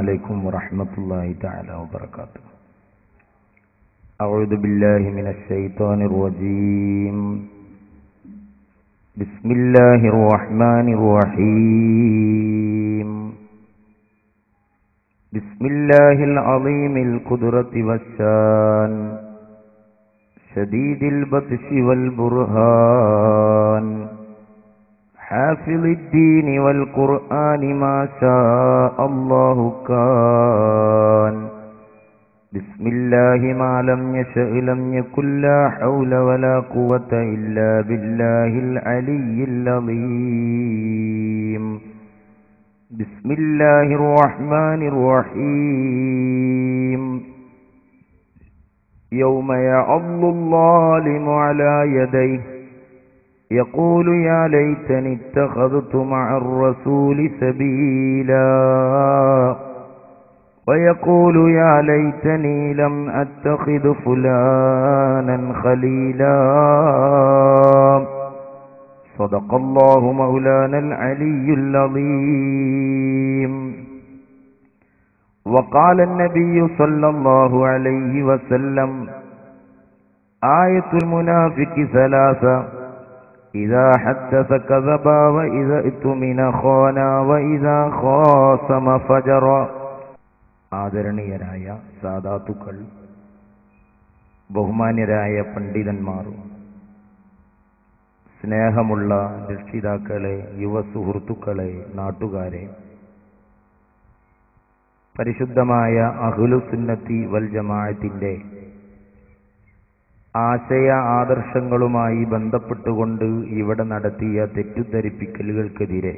عليكم ورحمة الله تعالى وبركاته. أعوذ بالله من الشيطان الرجيم. بسم الله الرحمن الرحيم. بسم الله العظيم القدرة والشان شديد البطش والبرهان حافظ الدين والقرآن ما شاء الله كان. بسم الله ما لم يشأ لم يكن لا حول ولا قوة إلا بالله العلي العظيم. بسم الله الرحمن الرحيم. يوم يعض الظالم على يديه يقول يا ليتني اتخذت مع الرسول سبيلا ويقول يا ليتني لم أتخذ فلانا خليلا. صدق الله مولانا العلي العظيم. وقال النبي صلى الله عليه وسلم آية المنافق ثلاثة: إذا حدث كذب وإذا اؤتمن خان وإذا خاصم فجر. ആദരണീയരായ സാദാത്തുക്കൾ, ബഹുമാന്യരായ പണ്ഡിതന്മാർ, സ്നേഹമുള്ള രക്ഷിതാക്കളെ, യുവ സുഹൃത്തുക്കളെ, നാട്ടുകാരെ, പരിശുദ്ധമായ അഹ്ലുസുന്നത്തി വൽ ജമാഅത്തിന്റെ ആശയ ആദർശങ്ങളുമായി ബന്ധപ്പെട്ടുകൊണ്ട് ഇവിടെ നടത്തിയ തെറ്റിദ്ധരിപ്പിക്കലുകൾക്കെതിരെ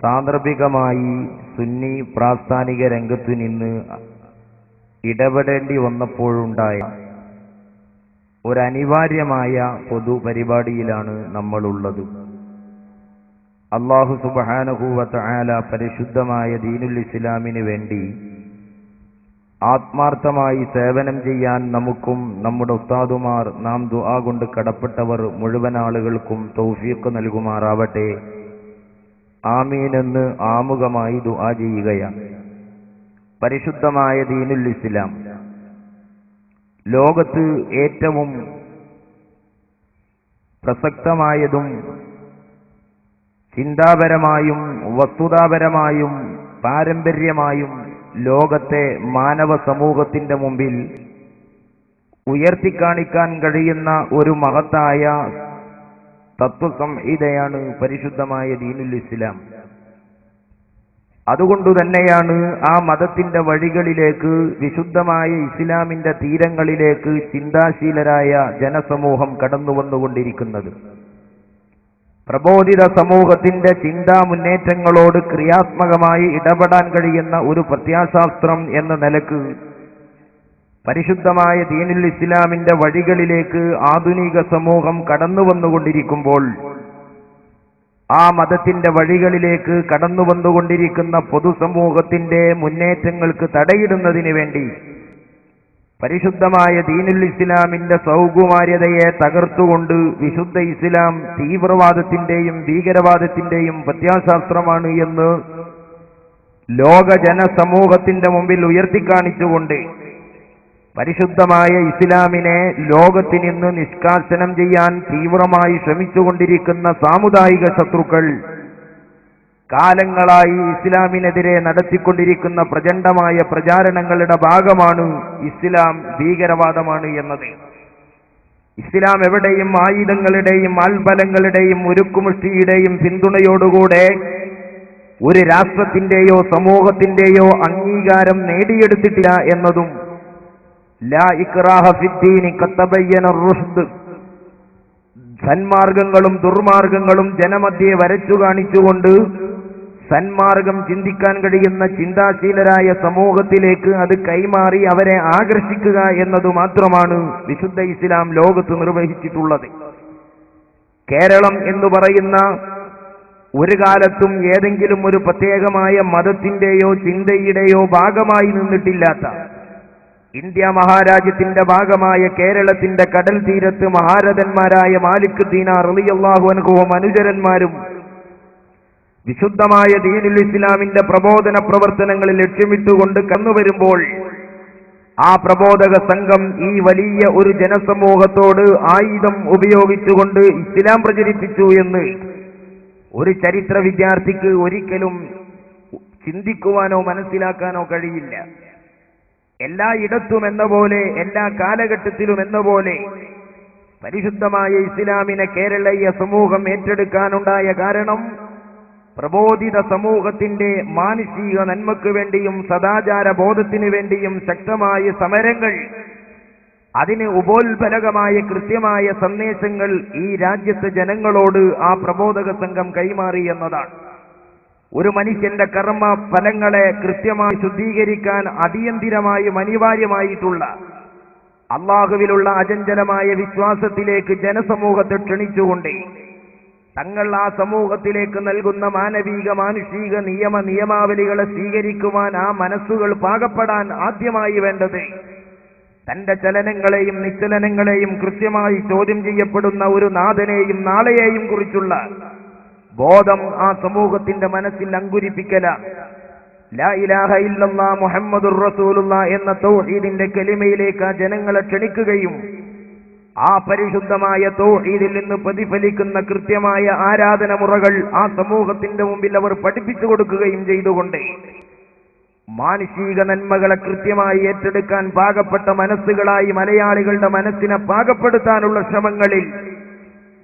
സാന്ദർഭികമായി സുന്നി പ്രാസ്ഥാനിക രംഗത്തു നിന്ന് ഇടപെടേണ്ടി വന്നപ്പോഴുണ്ടായ ഒരനിവാര്യമായ പൊതുപരിപാടിയിലാണ് നമ്മളുള്ളത്. അല്ലാഹു സുബ്ഹാനഹു വ തആല പരിശുദ്ധമായ ദീനുൽ ഇസ്ലാമിന് വേണ്ടി ആത്മാർത്ഥമായി സേവനം ചെയ്യാൻ നമുക്കും നമ്മുടെ ഉസ്താദുമാർ, നാം ദുആ കൊണ്ട് കടപ്പെട്ടവർ മുഴുവൻ ആളുകൾക്കും തൗഫീഖ് നൽകുമാറാവട്ടെ. ആമീൻ എന്ന് ആമുഖമായി ദുആ ചെയ്യുകയാണ്. പരിശുദ്ധമായ ദീനുൽ ഇസ്ലാം ലോകത്ത് ഏറ്റവും പ്രസക്തമായതും ചിന്താപരമായും വസ്തുതാപരമായും പാരമ്പര്യമായും ലോകത്തെ മാനവ സമൂഹത്തിന്റെ മുമ്പിൽ ഉയർത്തിക്കാണിക്കാൻ കഴിയുന്ന ഒരു മഹത്തായ തത്വസംഹിതയാണ് പരിശുദ്ധമായ ദീനുൽ ഇസ്ലാം. അതുകൊണ്ടു തന്നെയാണ് ആ മതത്തിന്റെ വഴികളിലേക്ക്, വിശുദ്ധമായ ഇസ്ലാമിന്റെ തീരങ്ങളിലേക്ക് ചിന്താശീലരായ ജനസമൂഹം കടന്നു വന്നുകൊണ്ടിരിക്കുന്നത്. പ്രബോധിത സമൂഹത്തിന്റെ ചിന്താ മുന്നേറ്റങ്ങളോട് ക്രിയാത്മകമായി ഇടപെടാൻ കഴിയുന്ന ഒരു പ്രത്യാശാസ്ത്രം എന്ന നിലക്ക് പരിശുദ്ധമായ ദീനുൽ ഇസ്ലാമിന്റെ വഴികളിലേക്ക് ആധുനിക സമൂഹം കടന്നു വന്നുകൊണ്ടിരിക്കുമ്പോൾ, ആ മതത്തിന്റെ വഴികളിലേക്ക് കടന്നു വന്നുകൊണ്ടിരിക്കുന്ന പൊതുസമൂഹത്തിന്റെ മുന്നേറ്റങ്ങൾക്ക് തടയിടുന്നതിന് വേണ്ടി പരിശുദ്ധമായ ദീനുൽ ഇസ്ലാമിന്റെ സൗകുമാര്യതയെ തകർത്തുകൊണ്ട് വിശുദ്ധ ഇസ്ലാം തീവ്രവാദത്തിന്റെയും ഭീകരവാദത്തിന്റെയും പ്രത്യാശാസ്ത്രമാണ് എന്ന് ലോക ജനസമൂഹത്തിന്റെ മുമ്പിൽ ഉയർത്തിക്കാണിച്ചുകൊണ്ട് പരിശുദ്ധമായ ഇസ്ലാമിനെ ലോകത്തിൽ നിന്ന് നിഷ്കാസനം ചെയ്യാൻ തീവ്രമായി ശ്രമിച്ചുകൊണ്ടിരിക്കുന്ന സാമുദായിക ശത്രുക്കൾ കാലങ്ങളായി ഇസ്ലാമിനെതിരെ നടത്തിക്കൊണ്ടിരിക്കുന്ന പ്രചണ്ഡമായ പ്രചാരണങ്ങളുടെ ഭാഗമാണ് ഇസ്ലാം ഭീകരവാദമാണ് എന്നത്. ഇസ്ലാം എവിടെയും ആയുധങ്ങളുടെയും ആൽബലങ്ങളുടെയും ഉരുക്കുമുഷ്ടിയുടെയും പിന്തുണയോടുകൂടെ ഒരു രാഷ്ട്രത്തിന്റെയോ സമൂഹത്തിന്റെയോ അംഗീകാരം നേടിയെടുത്തിട്ടില്ല എന്നതും ലാ ഇക്റാഹ ഫിദ്ദീനി ഖദ് തബയ്യന റുഷ്ദ്, സന്മാർഗങ്ങളും ദുർമാർഗങ്ങളും ജനമധ്യേ വരച്ചു കാണിച്ചുകൊണ്ട് സന്മാർഗം ചിന്തിക്കാൻ കഴിയുന്ന ചിന്താശീലരായ സമൂഹത്തിലേക്ക് അത് കൈമാറി അവരെ ആകർഷിക്കുക എന്നതു മാത്രമാണ് വിശുദ്ധ ഇസ്ലാം ലോകത്ത് നിർവഹിച്ചിട്ടുള്ളത്. കേരളം എന്ന് പറയുന്ന ഒരു കാലത്തും ഏതെങ്കിലും ഒരു പ്രത്യേകമായ മതത്തിന്റെയോ ചിന്തയുടെയോ ഭാഗമായി നിന്നിട്ടില്ലാത്ത, ഇന്ത്യ മഹാരാജ്യത്തിന്റെ ഭാഗമായ കേരളത്തിന്റെ കടൽ തീരത്ത് മഹാരഥന്മാരായ മാലിക് ദീനാർ റളിയല്ലാഹു അൻഹുവും അനുചരന്മാരും വിശുദ്ധമായ ദീനുൽ ഇസ്ലാമിന്റെ പ്രബോധന പ്രവർത്തനങ്ങളിൽ ലക്ഷ്യമിട്ടുകൊണ്ട് കടന്നുവരുമ്പോൾ ആ പ്രബോധക സംഘം ഈ വലിയ ഒരു ജനസമൂഹത്തോട് ആയുധം ഉപയോഗിച്ചുകൊണ്ട് ഇസ്ലാം പ്രചരിപ്പിച്ചു എന്ന് ഒരു ചരിത്ര വിദ്യാർത്ഥിക്ക് ഒരിക്കലും ചിന്തിക്കുവാനോ മനസ്സിലാക്കാനോ കഴിയില്ല. എല്ലായിടത്തും എന്ന പോലെ, എല്ലാ കാലഘട്ടത്തിലും എന്ന പോലെ പരിശുദ്ധമായ ഇസ്ലാമിനെ കേരളീയ സമൂഹം ഏറ്റെടുക്കാനുണ്ടായ കാരണം പ്രബോധിത സമൂഹത്തിന്റെ മാനുഷിക നന്മയ്ക്ക് വേണ്ടിയും സദാചാര ബോധത്തിനു വേണ്ടിയും ശക്തമായ സമരങ്ങൾ, അതിന് ഉപോത്ബലകമായ കൃത്യമായ സന്ദേശങ്ങൾ ഈ രാജ്യത്തെ ജനങ്ങളോട് ആ പ്രബോധക സംഘം കൈമാറി എന്നതാണ്. ഒരു മനുഷ്യന്റെ കർമ്മ ഫലങ്ങളെ കൃത്യമായി ശുദ്ധീകരിക്കാൻ അടിയന്തിരമായും അനിവാര്യമായിട്ടുള്ള അള്ളാഹുവിലുള്ള അചഞ്ചലമായ വിശ്വാസത്തിലേക്ക് ജനസമൂഹത്തെ ക്ഷണിച്ചുകൊണ്ട് തങ്ങൾ ആ സമൂഹത്തിലേക്ക് നൽകുന്ന മാനവിക മാനുഷിക നിയമാവലികളെ സ്വീകരിക്കുവാൻ ആ മനസ്സുകൾ പാകപ്പെടാൻ ആദ്യമായി വേണ്ടത് തന്റെ ചലനങ്ങളെയും നിശ്ചലനങ്ങളെയും കൃത്യമായി ചോദ്യം ചെയ്യപ്പെടുന്ന ഒരു നാഥനെയും നാളെയെയും കുറിച്ചുള്ള ബോധം ആ സമൂഹത്തിന്റെ മനസ്സിൽ അങ്കുരിപ്പിക്കലാണ്. ലാ ഇലാഹ ഇല്ലല്ലാഹ് മുഹമ്മദുർ റസൂലുള്ളാഹ് എന്ന തൗഹീദിന്റെ കലിമയിലേക്ക് ആ ജനങ്ങളെ ക്ഷണിക്കുകയും ആ പരിശുദ്ധമായ തൗഹീദിൽ നിന്ന് പ്രതിഫലിക്കുന്ന കൃത്യമായ ആരാധന മുറകൾ ആ സമൂഹത്തിന്റെ മുമ്പിൽ അവർ പഠിപ്പിച്ചു കൊടുക്കുകയും ചെയ്തുകൊണ്ട് മാനുഷിക നന്മകളെ കൃത്യമായി ഏറ്റെടുക്കാൻ പാകപ്പെട്ട മനസ്സുകളായി മലയാളികളുടെ മനസ്സിനെ പാകപ്പെടുത്താനുള്ള ശ്രമങ്ങളിൽ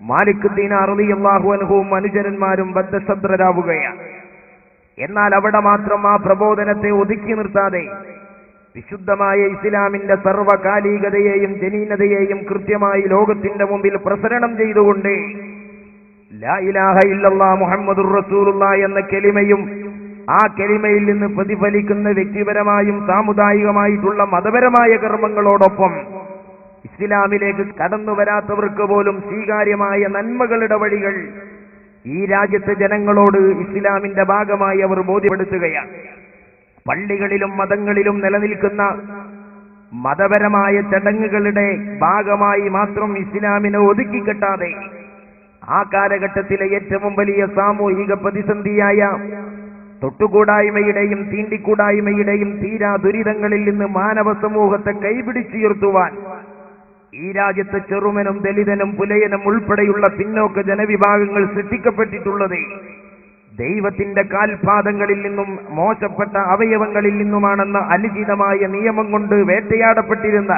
മാലിക് ദീനാർ റളിയല്ലാഹു അൻഹുവും അനുചരന്മാരും ബദ്ധശ്രദ്ധരാവുകയാണ്. എന്നാൽ അവിടെ മാത്രം ആ പ്രബോധനത്തെ ഒതുക്കി നിർത്താതെ വിശുദ്ധമായ ഇസ്ലാമിന്റെ സർവകാലികതയെയും ജനീനതയെയും കൃത്യമായി ലോകത്തിന്റെ മുമ്പിൽ പ്രസരണം ചെയ്തുകൊണ്ട് ലാ ഇലാഹ ഇല്ലല്ലാഹ് മുഹമ്മദുർ റസൂലുള്ളാഹ് എന്ന കലിമയും ആ കലിമയിൽ നിന്ന് പ്രതിഫലിക്കുന്ന വ്യക്തിപരമായും സാമുദായികമായിട്ടുള്ള മതപരമായ കർമ്മങ്ങളോടൊപ്പം ഇസ്ലാമിലേക്ക് കടന്നു വരാത്തവർക്ക് പോലും സ്വീകാര്യമായ നന്മകളുടെ വഴികൾ ഈ രാജ്യത്തെ ജനങ്ങളോട് ഇസ്ലാമിന്റെ ഭാഗമായി അവർ ബോധ്യപ്പെടുത്തുകയാണ്. പള്ളികളിലും മതങ്ങളിലും നിലനിൽക്കുന്ന മതപരമായ ചടങ്ങുകളുടെ ഭാഗമായി മാത്രം ഇസ്ലാമിനെ ഒതുക്കിക്കെട്ടാതെ ആ കാലഘട്ടത്തിലെ ഏറ്റവും വലിയ സാമൂഹിക പ്രതിസന്ധിയായ തൊട്ടുകൂടായ്മയുടെയും തീണ്ടിക്കൂടായ്മയുടെയും തീരാ ദുരിതങ്ങളിൽ നിന്ന് മാനവ സമൂഹത്തെ കൈപിടിച്ചുയർത്തുവാൻ ഈ രാജ്യത്തെ ചെറുമനും ദലിതനും പുലയനും ഉൾപ്പെടെയുള്ള പിന്നോക്ക ജനവിഭാഗങ്ങൾ സൃഷ്ടിക്കപ്പെട്ടിട്ടുള്ളത് ദൈവത്തിന്റെ കാൽപാദങ്ങളിൽ നിന്നും മോശപ്പെട്ട അവയവങ്ങളിൽ നിന്നുമാണെന്ന അനുചിതമായ നിയമം കൊണ്ട് വേട്ടയാടപ്പെട്ടിരുന്ന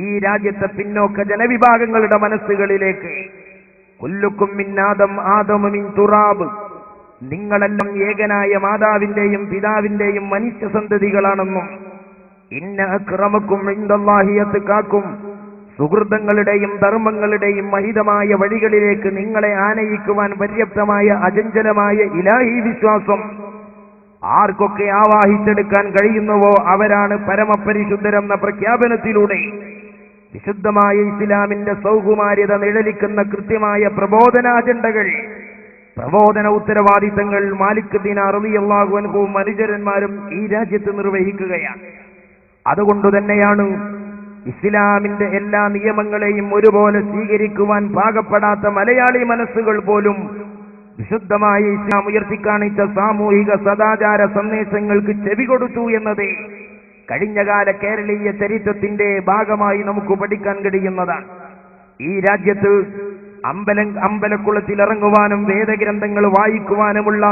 ഈ രാജ്യത്തെ പിന്നോക്ക ജനവിഭാഗങ്ങളുടെ മനസ്സുകളിലേക്ക് കുല്ലുക്കും മിൻ ആദം ആദമു മിൻ തുറാബ്, നിങ്ങളെല്ലാം ഏകനായ മാതാവിന്റെയും പിതാവിന്റെയും മനുഷ്യ സന്തതികളാണെന്നും ഇന്ന അക്രമക്കും ഇൻദല്ലാഹി അത്ഖാക്കും, സുഹൃതങ്ങളുടെയും ധർമ്മങ്ങളുടെയും മഹിതമായ വഴികളിലേക്ക് നിങ്ങളെ ആനയിക്കുവാൻ പര്യാപ്തമായ അചഞ്ചലമായ ഇലാഹി വിശ്വാസം ആർക്കൊക്കെ ആവാഹിച്ചെടുക്കാൻ കഴിയുന്നുവോ അവരാണ് പരമപരിശുദ്ധരെന്ന പ്രഖ്യാപനത്തിലൂടെ വിശുദ്ധമായ ഇസ്ലാമിന്റെ സൗകുമാര്യത നിഴലിക്കുന്ന കൃത്യമായ പ്രബോധനാജണ്ടകൾ, പ്രബോധന ഉത്തരവാദിത്തങ്ങൾ മാലിക് ദീനാർ റളിയല്ലാഹു അൻഹുവും അനുചരന്മാരും ഈ രാജ്യത്ത് നിർവഹിക്കുകയാണ്. അതുകൊണ്ട് തന്നെയാണ് ഇസ്ലാമിന്റെ എല്ലാ നിയമങ്ങളെയും ഒരുപോലെ സ്വീകരിക്കുവാൻ പാകപ്പെടാത്ത മലയാളി മനസ്സുകൾ പോലും വിശുദ്ധമായ ഇസ്ലാം ഉയർത്തിക്കാണിച്ച സാമൂഹിക സദാചാര സന്ദേശങ്ങൾക്ക് ചെവി കൊടുത്തു എന്നത് കഴിഞ്ഞകാല കേരളീയ ചരിത്രത്തിന്റെ ഭാഗമായി നമുക്ക് പഠിക്കാൻ കഴിയുന്നതാണ്. ഈ രാജ്യത്ത് അമ്പലക്കുളത്തിൽ ഇറങ്ങുവാനും വേദഗ്രന്ഥങ്ങൾ വായിക്കുവാനുമുള്ള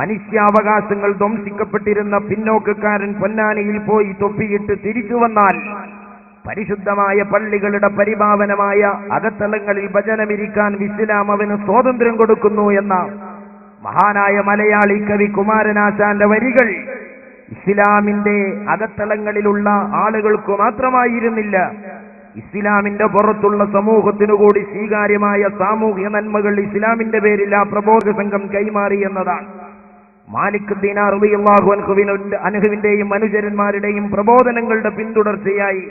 മനുഷ്യാവകാശങ്ങൾ ധ്വംസിക്കപ്പെട്ടിരുന്ന പിന്നോക്കക്കാരൻ പൊന്നാനിയിൽ പോയി തൊപ്പിയിട്ട് തിരിച്ചു വന്നാൽ പരിശുദ്ധമായ പള്ളികളുടെ പരിപാവനമായ അകത്തളങ്ങളിൽ ഭജനമിരിക്കാൻ ഇസ്ലാം അവന് സ്വാതന്ത്ര്യം കൊടുക്കുന്നു എന്ന മഹാനായ മലയാളി കവി കുമാരനാശാന്റെ വരികൾ ഇസ്ലാമിന്റെ അകത്തളങ്ങളിലുള്ള ആളുകൾക്ക് മാത്രമായിരുന്നില്ല, ഇസ്ലാമിന്റെ പുറത്തുള്ള സമൂഹത്തിനു കൂടി സ്വീകാര്യമായ സാമൂഹ്യ നന്മകൾ ഇസ്ലാമിന്റെ പേരിൽ ആ പ്രബോധക സംഘം കൈമാറി എന്നതാണ്. മാലിക് ദീനാർ റളിയല്ലാഹു അൻഹുവിന്റെയും അനുചരന്മാരുടെയും പ്രബോധനങ്ങളുടെ പിന്തുടർച്ചയായി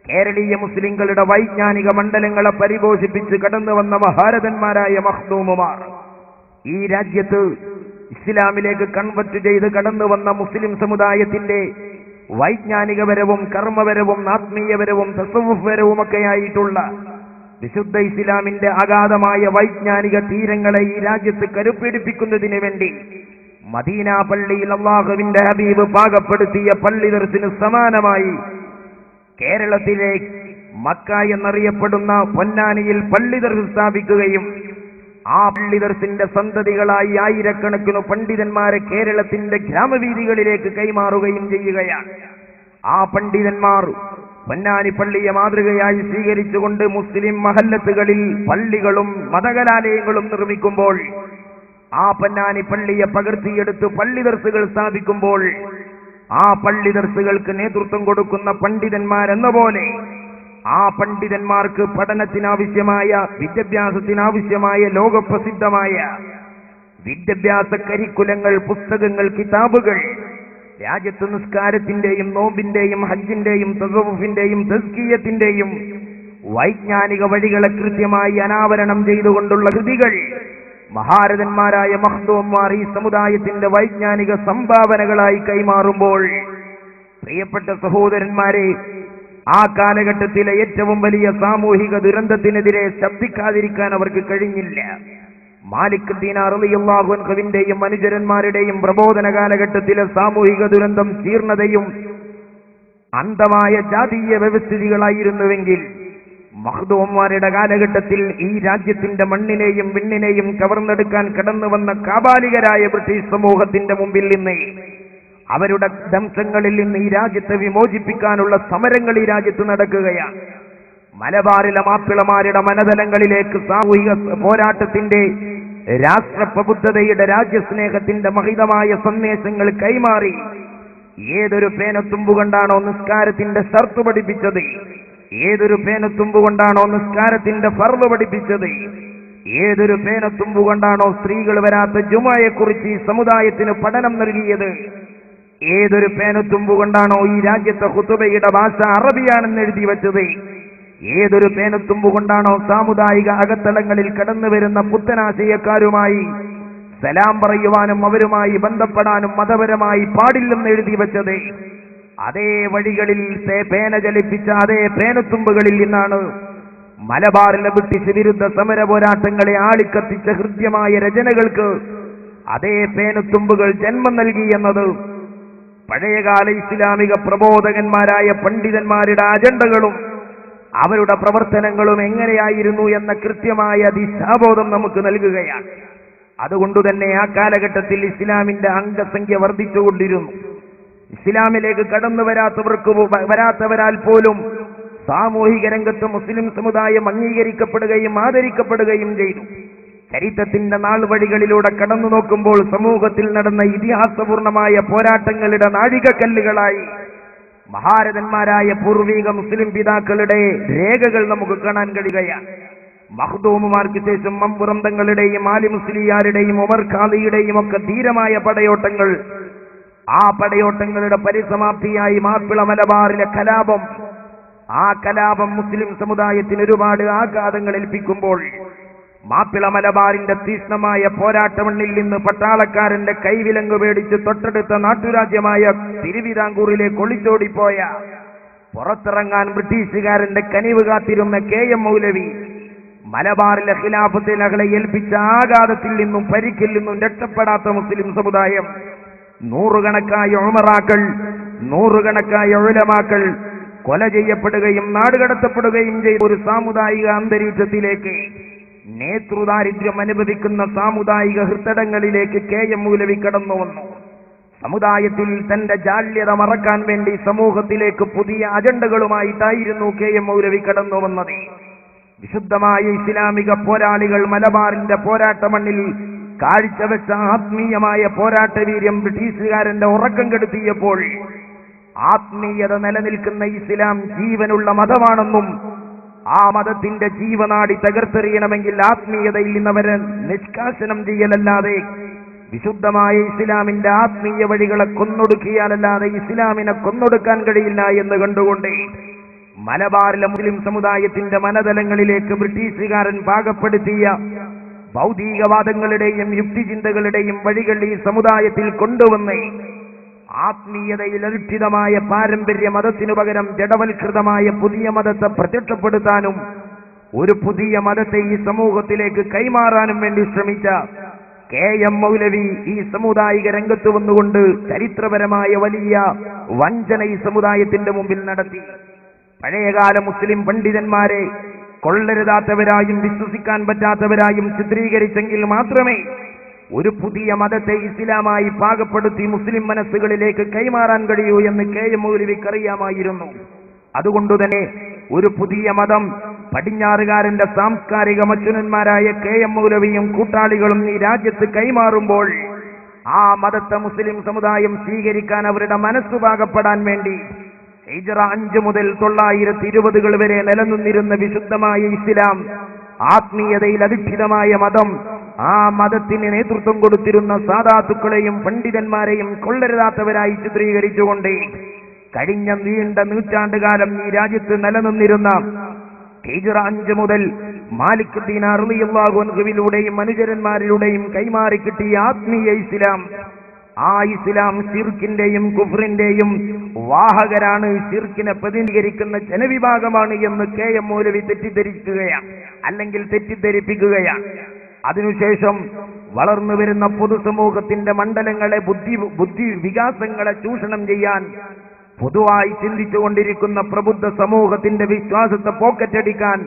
കേരളീയ മുസ്ലിങ്ങളുടെ വൈജ്ഞാനിക മണ്ഡലങ്ങളെ പരിപോഷിപ്പിച്ച് കടന്നു വന്ന മഹാരഥന്മാരായ മഖ്ദൂമുമാർ ഈ രാജ്യത്ത് ഇസ്ലാമിലേക്ക് കൺവെർട്ട് ചെയ്ത് കടന്നു വന്ന മുസ്ലിം സമുദായത്തിന്റെ വൈജ്ഞാനികപരവും കർമ്മപരവും ആത്മീയപരവും തസവുഫ്പരവുമൊക്കെയായിട്ടുള്ള വിശുദ്ധ ഇസ്ലാമിന്റെ അഗാധമായ വൈജ്ഞാനിക തീരങ്ങളെ ഈ രാജ്യത്ത് കരുപ്പിടിപ്പിക്കുന്നതിന് വേണ്ടി മദീന പള്ളിയിൽ അല്ലാഹുവിന്റെ ഹബീബ് പാകപ്പെടുത്തിയ പള്ളി ദർസിന് സമാനമായി കേരളത്തിലെ മക്ക എന്നറിയപ്പെടുന്ന പൊന്നാനിയിൽ പള്ളി ദർസ് സ്ഥാപിക്കുകയും ആ പള്ളി ദർസിന്റെ സന്തതികളായി ആയിരക്കണക്കിന് പണ്ഡിതന്മാരെ കേരളത്തിന്റെ ഗ്രാമവീഥികളിലേക്ക് കൈമാറുകയും ചെയ്യുകയാണ്. ആ പണ്ഡിതന്മാർ പൊന്നാനി പള്ളിയെ മാതൃകയായി സ്വീകരിച്ചുകൊണ്ട് മുസ്ലിം മഹല്ലത്തുകളിൽ പള്ളികളും മതകലാലയങ്ങളും നിർമ്മിക്കുമ്പോൾ, ആ പൊന്നാനി പള്ളിയെ പകർത്തിയെടുത്ത് പള്ളി ദർസുകൾ സ്ഥാപിക്കുമ്പോൾ, ആ പള്ളി ദർസുകൾക്ക് നേതൃത്വം കൊടുക്കുന്ന പണ്ഡിതന്മാരെന്ന പോലെ ആ പണ്ഡിതന്മാർക്ക് പഠനത്തിനാവശ്യമായ വിദ്യാഭ്യാസത്തിനാവശ്യമായ ലോകപ്രസിദ്ധമായ വിദ്യാഭ്യാസ കരിക്കുലങ്ങൾ, പുസ്തകങ്ങൾ, കിതാബുകൾ രാജ്യത്ത് നിസ്കാരത്തിന്റെയും നോമ്പിന്റെയും ഹജ്ജിന്റെയും തസവുഫിന്റെയും തസ്കിയത്തിന്റെയും വൈജ്ഞാനിക വഴികളെ കൃത്യമായി അനാവരണം ചെയ്തുകൊണ്ടുള്ള കൃതികൾ മഹാരഥന്മാരായ മഖ്ദൂമാർ ഈ സമുദായത്തിന്റെ വൈജ്ഞാനിക സംഭാവനകളായി കൈമാറുമ്പോൾ, പ്രിയപ്പെട്ട സഹോദരന്മാരെ, ആ കാലഘട്ടത്തിലെ ഏറ്റവും വലിയ സാമൂഹിക ദുരന്തത്തിനെതിരെ ശബ്ദിക്കാതിരിക്കാൻ അവർക്ക് കഴിഞ്ഞില്ല. മാലിക് ദീനാർ റളിയല്ലാഹു അൻഹുവിന്റെയും അനുചരന്മാരുടെയും പ്രബോധന കാലഘട്ടത്തിലെ സാമൂഹിക ദുരന്തം ജീർണതയും അന്ധമായ ജാതീയ വ്യവസ്ഥിതികളായിരുന്നുവെങ്കിൽ, മഖ്ദൂമാരുടെ കാലഘട്ടത്തിൽ ഈ രാജ്യത്തിന്റെ മണ്ണിനെയും വിണ്ണിനെയും കവർന്നെടുക്കാൻ കടന്നു വന്ന കാബാലികരായ ബ്രിട്ടീഷ് സമൂഹത്തിന്റെ മുമ്പിൽ നിന്ന്, അവരുടെ ദംശങ്ങളിൽ നിന്ന് ഈ രാജ്യത്തെ വിമോചിപ്പിക്കാനുള്ള സമരങ്ങൾ ഈ രാജ്യത്ത് നടക്കുകയാണ്. മലബാറിലെ മാപ്പിളമാരുടെ മനതലങ്ങളിലേക്ക് സാമൂഹിക പോരാട്ടത്തിന്റെ, രാഷ്ട്രപ്രബുദ്ധതയുടെ, രാജ്യസ്നേഹത്തിന്റെ മഹിതമായ സന്ദേശങ്ങൾ കൈമാറി ഏതൊരു പേനത്തുമ്പുകൊണ്ടാണോ നിസ്കാരത്തിന്റെ ഷർത്ത് പഠിപ്പിച്ചത്, ഏതൊരു പേനത്തുമ്പുകൊണ്ടാണോ നിസ്കാരത്തിന്റെ ഫർള് പഠിപ്പിച്ചത്, ഏതൊരു പേനത്തുമ്പുകൊണ്ടാണോ സ്ത്രീകൾ വരാത്ത ജുമയെക്കുറിച്ച് ഈ സമുദായത്തിന് പഠനം നൽകിയത്, ഏതൊരു പേനത്തുമ്പുകൊണ്ടാണോ ഈ രാജ്യത്തെ ഖുതുബയുടെ ഭാഷ അറബിയാണെന്ന് എഴുതി വച്ചത്, ഏതൊരു പേനത്തുമ്പുകൊണ്ടാണോ സാമുദായിക അകത്തളങ്ങളിൽ കടന്നു വരുന്ന പുത്തനാശയക്കാരുമായി സലാം പറയുവാനും അവരുമായി ബന്ധപ്പെടാനും മതപരമായി പാടില്ലെന്ന് എഴുതി വച്ചത്, അതേ വഴികളിൽ പേന ചലിപ്പിച്ച അതേ പേനത്തുമ്പുകളിൽ നിന്നാണ് മലബാറിലെ ബ്രിട്ടീഷ് വിരുദ്ധ സമര പോരാട്ടങ്ങളെ ആളിക്കത്തിച്ച ഹൃദ്യമായ രചനകൾക്ക് അതേ പേനത്തുമ്പുകൾ ജന്മം നൽകി എന്നത് പഴയകാല ഇസ്ലാമിക പ്രബോധകന്മാരായ പണ്ഡിതന്മാരുടെ അജണ്ടകളും അവരുടെ പ്രവർത്തനങ്ങളും എങ്ങനെയായിരുന്നു എന്ന കൃത്യമായ ദിശാബോധം നമുക്ക് നൽകുകയാണ്. അതുകൊണ്ടുതന്നെ ആ കാലഘട്ടത്തിൽ ഇസ്ലാമിന്റെ അംഗസംഖ്യ വർദ്ധിച്ചുകൊണ്ടിരുന്നു. ഇസ്ലാമിലേക്ക് കടന്നു വരാത്തവരാൽ പോലും സാമൂഹിക രംഗത്ത് മുസ്ലിം സമുദായം അംഗീകരിക്കപ്പെടുകയും ആദരിക്കപ്പെടുകയും ചെയ്തു. ചരിത്രത്തിന്റെ നാൾ വഴികളിലൂടെ കടന്നു നോക്കുമ്പോൾ സമൂഹത്തിൽ നടന്ന ഇതിഹാസപൂർണമായ പോരാട്ടങ്ങളുടെ നാഴികക്കല്ലുകളായി മഹാരഥന്മാരായ പൂർവിക മുസ്ലിം പിതാക്കളുടെ രേഖകൾ നമുക്ക് കാണാൻ കഴിയുകയാണ്. മഖ്ദൂമുമാർക്ക് ശേഷം മമ്പുറം തങ്ങളുടെയും ആലി മുസ്ലിയാരുടെയും ഉമർ ഖാദിയുടെയും ഒക്കെ ധീരമായ പടയോട്ടങ്ങൾ, ആ പടയോട്ടങ്ങളുടെ പരിസമാപ്തിയായി മാപ്പിള മലബാറിലെ കലാപം, ആ കലാപം മുസ്ലിം സമുദായത്തിന് ഒരുപാട് ആഘാതങ്ങൾ ഏൽപ്പിക്കുമ്പോൾ, മാപ്പിള മലബാറിന്റെ തീക്ഷ്ണമായ പോരാട്ടമണ്ണിൽ നിന്ന് പട്ടാളക്കാരന്റെ കൈവിലങ്ങ് പേടിച്ച് തൊട്ടടുത്ത നാട്ടുരാജ്യമായ തിരുവിതാംകൂറിലേക്ക് ഒളിച്ചോടിപ്പോയ, പുറത്തിറങ്ങാൻ ബ്രിട്ടീഷുകാരന്റെ കനിവ് കാത്തിരുന്ന KM മൗലവി, മലബാറിലെ ഖിലാഫത്തെ ലഹള ഏൽപ്പിച്ച ആഘാതത്തിൽ നിന്നും പരിക്കിൽ നിന്നും രക്ഷപ്പെടാത്ത മുസ്ലിം സമുദായം, നൂറുകണക്കായ ഉമറാക്കൾ, നൂറുകണക്കായ ഉലമാക്കൾ കൊല ചെയ്യപ്പെടുകയും നാടുകടത്തപ്പെടുകയും ചെയ്ത ഒരു സാമുദായിക അന്തരീക്ഷത്തിലേക്ക്, നേതൃദാരിദ്ര്യം അനുഭവിക്കുന്ന സാമുദായിക ഹൃദയങ്ങളിലേക്ക് KM മൗലവി കടന്നു വന്നു. സമുദായത്തിൽ തന്റെ ജാള്യത മറക്കാൻ വേണ്ടി സമൂഹത്തിലേക്ക് പുതിയ അജണ്ടകളുമായിട്ടായിരുന്നു KM മൗലവി കടന്നു വന്നത്. വിശുദ്ധമായ ഇസ്ലാമിക പോരാളികൾ മലബാറിന്റെ പോരാട്ട മണ്ണിൽ കാഴ്ചവെച്ച ആത്മീയമായ പോരാട്ടവീര്യം ബ്രിട്ടീഷുകാരന്റെ ഉറക്കം കെടുത്തിയപ്പോൾ, ആത്മീയത നിലനിൽക്കുന്ന ഇസ്ലാം ജീവനുള്ള മതമാണെന്നും ആ മതത്തിന്റെ ജീവനാടി തകർത്തെറിയണമെങ്കിൽ ആത്മീയതയിൽ നിന്നവരെ നിഷ്കാസനം ചെയ്യലല്ലാതെ, വിശുദ്ധമായ ഇസ്ലാമിന്റെ ആത്മീയ വഴികളെ കൊന്നൊടുക്കിയാലല്ലാതെ ഇസ്ലാമിനെ കൊന്നൊടുക്കാൻ കഴിയില്ല എന്ന് കണ്ടുകൊണ്ട് മലബാറിലെ മുസ്ലിം സമുദായത്തിന്റെ മനതലങ്ങളിലേക്ക് ബ്രിട്ടീഷുകാരൻ പാകപ്പെടുത്തിയ ഭൗതികവാദങ്ങളുടെയും യുക്തിചിന്തകളുടെയും വഴികൾ ഈ സമുദായത്തിൽ കൊണ്ടുവന്ന് ആത്മീയതയിൽ അധിഷ്ഠിതമായ പാരമ്പര്യ മതത്തിനു പകരം ജഡവൽകൃതമായ പുതിയ മതത്തെ പ്രത്യക്ഷപ്പെടുത്താനും ഒരു പുതിയ മതത്തെ ഈ സമൂഹത്തിലേക്ക് കൈമാറാനും വേണ്ടി ശ്രമിച്ച KM മൗലവി ഈ സമുദായിക രംഗത്ത് വന്നുകൊണ്ട് ചരിത്രപരമായ വലിയ വഞ്ചന ഈ സമുദായത്തിന്റെ മുമ്പിൽ നടത്തി. പഴയകാല മുസ്ലിം പണ്ഡിതന്മാരെ കൊള്ളരുതാത്തവരായും വിശ്വസിക്കാൻ പറ്റാത്തവരായും ചിത്രീകരിച്ചെങ്കിൽ മാത്രമേ ഒരു പുതിയ മതത്തെ ഇസ്ലാമായി പാകപ്പെടുത്തി മുസ്ലിം മനസ്സുകളിലേക്ക് കൈമാറാൻ കഴിയൂ എന്ന് KM മൗലവിക്ക് അറിയാമായിരുന്നു. അതുകൊണ്ടുതന്നെ ഒരു പുതിയ മതം പടിഞ്ഞാറുകാരന്റെ സാംസ്കാരിക മച്ചുനന്മാരായ KM മൗലവിയും കൂട്ടാളികളും ഈ രാജ്യത്ത് കൈമാറുമ്പോൾ ആ മതത്തെ മുസ്ലിം സമുദായം സ്വീകരിക്കാൻ അവരുടെ മനസ്സ് പാകപ്പെടാൻ വേണ്ടി ഹിജ്റ 5 മുതൽ 920 വരെ നിലനിന്നിരുന്ന വിശുദ്ധമായ ഇസ്ലാം, ആത്മീയതയിൽ അധിഷ്ഠിതമായ മതം, ആ മതത്തിന് നേതൃത്വം കൊടുത്തിരുന്ന സാദാത്തുക്കളെയും പണ്ഡിതന്മാരെയും കൊള്ളരുതാത്തവരായി ചിത്രീകരിച്ചുകൊണ്ട് കഴിഞ്ഞ നീണ്ട നൂറ്റാണ്ടുകാലം ഈ രാജ്യത്ത് നിലനിന്നിരുന്ന ഹിജ്റ 5 മുതൽ മാലിക് ദീനാർ റളിയല്ലാഹു അൻഹുവിലൂടെയും അനുചരന്മാരിലൂടെയും കൈമാറി കിട്ടിയ ആത്മീയ ഇസ്ലാം, ആ ഇസ്ലാം ശിർക്കിന്റെയും കുഫ്റിന്റെയും വാഹകരാണ്, ശിർക്കിനെ പ്രതിനിധീകരിക്കുന്ന ജനവിഭാഗമാണ് എന്ന് KM മൗലവി തെറ്റിദ്ധരിക്കുകയാണ്, അല്ലെങ്കിൽ തെറ്റിദ്ധരിപ്പിക്കുകയാണ്. അതിനുശേഷം വളർന്നു വരുന്ന പൊതുസമൂഹത്തിന്റെ മണ്ഡലങ്ങളെ ബുദ്ധി വികാസങ്ങളെ ചൂഷണം ചെയ്യാൻ പൊതുവായി ചിന്തിച്ചുകൊണ്ടിരിക്കുന്ന പ്രബുദ്ധ സമൂഹത്തിന്റെ വിശ്വാസത്തെ പോക്കറ്റടിക്കാൻ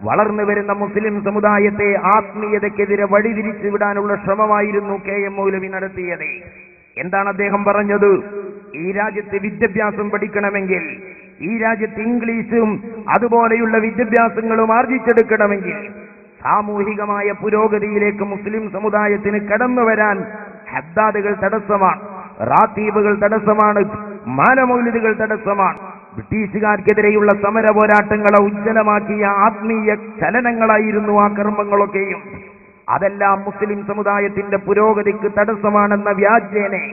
വളർന്നു വരുന്ന മുസ്ലിം സമുദായത്തെ ആത്മീയതയ്ക്കെതിരെ വഴിതിരിച്ചു വിടാനുള്ള ശ്രമമായിരുന്നു KM മൗലവി നടത്തിയത്. എന്താണ് അദ്ദേഹം പറഞ്ഞത്? ഈ രാജ്യത്ത് വിദ്യാഭ്യാസം പഠിക്കണമെങ്കിൽ, ഈ രാജ്യത്ത് ഇംഗ്ലീഷും അതുപോലെയുള്ള വിദ്യാഭ്യാസങ്ങളും ആർജിച്ചെടുക്കണമെങ്കിൽ, സാമൂഹികമായ പുരോഗതിയിലേക്ക് മുസ്ലിം സമുദായത്തിന് കടന്നു വരാൻ ഹദ്ദാദുകൾ തടസ്സമാണ്, റാത്തീബുകൾ തടസ്സമാണ്, മാലമൗലിദുകൾ തടസ്സമാണ്. ബ്രിട്ടീഷുകാർക്കെതിരെയുള്ള സമര പോരാട്ടങ്ങളെ ഉജ്ജ്വലമാക്കിയ ആത്മീയ ചലനങ്ങളായിരുന്നു ആ കർമ്മങ്ങളൊക്കെയും. അതെല്ലാം മുസ്ലിം സമുദായത്തിന്റെ പുരോഗതിക്ക് തടസ്സമാണെന്ന വ്യാജേനെ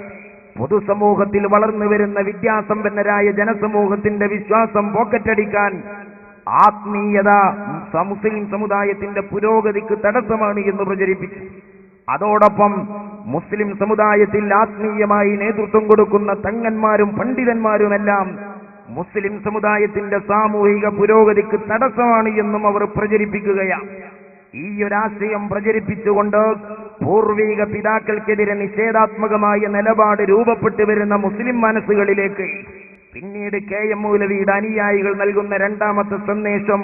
പൊതുസമൂഹത്തിൽ വളർന്നു വരുന്ന വിദ്യാസമ്പന്നരായ ജനസമൂഹത്തിന്റെ വിശ്വാസം പോക്കറ്റടിക്കാൻ ആത്മീയത മുസ്ലിം സമുദായത്തിന്റെ പുരോഗതിക്ക് തടസ്സമാണ് എന്ന് പ്രചരിപ്പിച്ചു. അതോടൊപ്പം മുസ്ലിം സമുദായത്തിൽ ആത്മീയമായി നേതൃത്വം കൊടുക്കുന്ന തങ്ങന്മാരും പണ്ഡിതന്മാരുമെല്ലാം മുസ്ലിം സമുദായത്തിന്റെ സാമൂഹിക പുരോഗതിക്ക് തടസ്സമാണ് എന്നും അവർ പ്രചരിപ്പിക്കുകയാണ്. ഈ ഒരാശയം പ്രചരിപ്പിച്ചുകൊണ്ട് പൂർവിക പിതാക്കൾക്കെതിരെ നിഷേധാത്മകമായ നിലപാട് രൂപപ്പെട്ടു വരുന്ന മുസ്ലിം മനസ്സുകളിലേക്ക് പിന്നീട് KM മൗലവിയുടെ അനുയായികൾ നൽകുന്ന രണ്ടാമത്തെ സന്ദേശം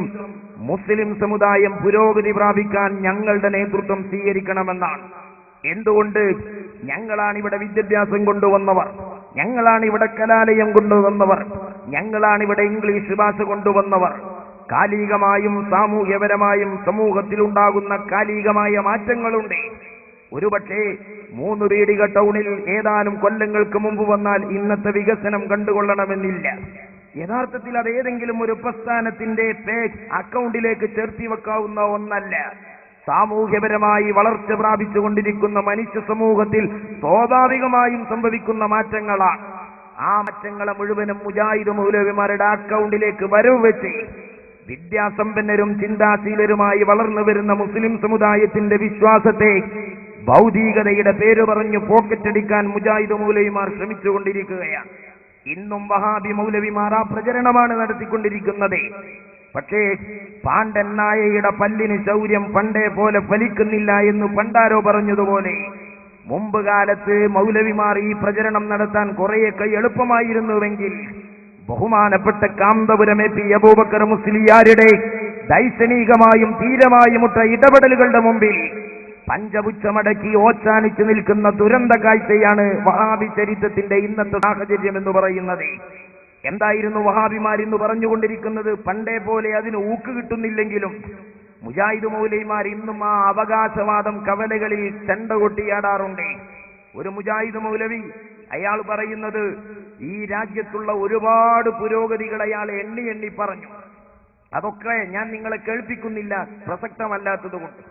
മുസ്ലിം സമുദായം പുരോഗതി പ്രാപിക്കാൻ ഞങ്ങളുടെ നേതൃത്വം സ്വീകരിക്കണമെന്നാണ്. എന്തുകൊണ്ട്? ഞങ്ങളാണ് ഇവിടെ വിദ്യാഭ്യാസം കൊണ്ടുവന്നവർ, ഞങ്ങളാണ് ഇവിടെ കലാലയം കൊണ്ടുവന്നവർ, ഞങ്ങളാണ് ഇവിടെ ഇംഗ്ലീഷ് ഭാഷ കൊണ്ടുവന്നവർ. കാലികമായും സാമൂഹ്യപരമായും സമൂഹത്തിലുണ്ടാകുന്ന കാലികമായ മാറ്റങ്ങളുണ്ട്. ഒരുപക്ഷേ 3 പീടിക ടൗണിൽ ഏതാനും കൊല്ലങ്ങൾക്ക് മുമ്പ് വന്നാൽ ഇന്നത്തെ വികസനം കണ്ടുകൊള്ളണമെന്നില്ല. യഥാർത്ഥത്തിൽ അത് ഏതെങ്കിലും ഒരു പ്രസ്ഥാനത്തിന്റെ അക്കൗണ്ടിലേക്ക് ചേർത്തി വെക്കാവുന്ന ഒന്നല്ല. സാമൂഹ്യപരമായി വളർച്ച പ്രാപിച്ചുകൊണ്ടിരിക്കുന്ന മനുഷ്യ സമൂഹത്തിൽ സ്വാഭാവികമായും സംഭവിക്കുന്ന മാറ്റങ്ങളാണ്. ആ മാറ്റങ്ങളെ മുഴുവനും മുജാഹിദ് മൗലവിമാരുടെ അക്കൗണ്ടിലേക്ക് വരവ് വെച്ച് വിദ്യാസമ്പന്നരും ചിന്താശീലരുമായി വളർന്നു വരുന്ന മുസ്ലിം സമുദായത്തിന്റെ വിശ്വാസത്തെ ഭൗതികതയുടെ പേര് പറഞ്ഞു പോക്കറ്റടിക്കാൻ മുജാഹിദ് മൗലവിമാർ ശ്രമിച്ചുകൊണ്ടിരിക്കുകയാണ്. ഇന്നും വഹാബി മൗലവിമാർ ആ പ്രചരണമാണ് നടത്തിക്കൊണ്ടിരിക്കുന്നത്. പക്ഷേ പാണ്ഡൻ നായയുടെ പല്ലിന് ശൗര്യം പണ്ടേ പോലെ ഫലിക്കുന്നില്ല എന്ന് പണ്ടാരോ പറഞ്ഞതുപോലെ മുമ്പ് കാലത്ത് മൗലവിമാർ ഈ പ്രചരണം നടത്താൻ കുറേയൊക്കെ എളുപ്പമായിരുന്നുവെങ്കിൽ ബഹുമാനപ്പെട്ട കാന്തപുരം എ പി അബൂബക്കർ മുസ്ലിയാരുടെ ദൈക്ഷണികമായും ധീരമായുമുട്ട ഇടപെടലുകളുടെ മുമ്പിൽ പഞ്ചപുച്ഛമടക്കി ഓച്ചാനിച്ചു നിൽക്കുന്ന ദുരന്ത കാഴ്ചയാണ് വഹാബി ചരിത്രത്തിന്റെ ഇന്നത്തെ സാഹചര്യം എന്ന് പറയുന്നത്. എന്തായിരുന്നു വഹാബിമാർ ഇന്ന് പറഞ്ഞുകൊണ്ടിരിക്കുന്നത്? പണ്ടേ പോലെ അതിന് ഊക്ക് കിട്ടുന്നില്ലെങ്കിലും മുജാഹിദ് മൗലവിമാർ ഇന്നും ആ അവകാശവാദം കവലകളിൽ ചെണ്ട കൊട്ടിയാടാറുണ്ട്. ഒരു മുജാഹിദ് മൗലവി അയാൾ പറയുന്നത് ഈ രാജ്യത്തുള്ള ഒരുപാട് പുരോഗതികൾ അയാൾ എണ്ണി എണ്ണി പറഞ്ഞു. അതൊക്കെ ഞാൻ നിങ്ങളെ കേൾപ്പിക്കുന്നില്ല, പ്രസക്തമല്ലാത്തത് കൊണ്ട്.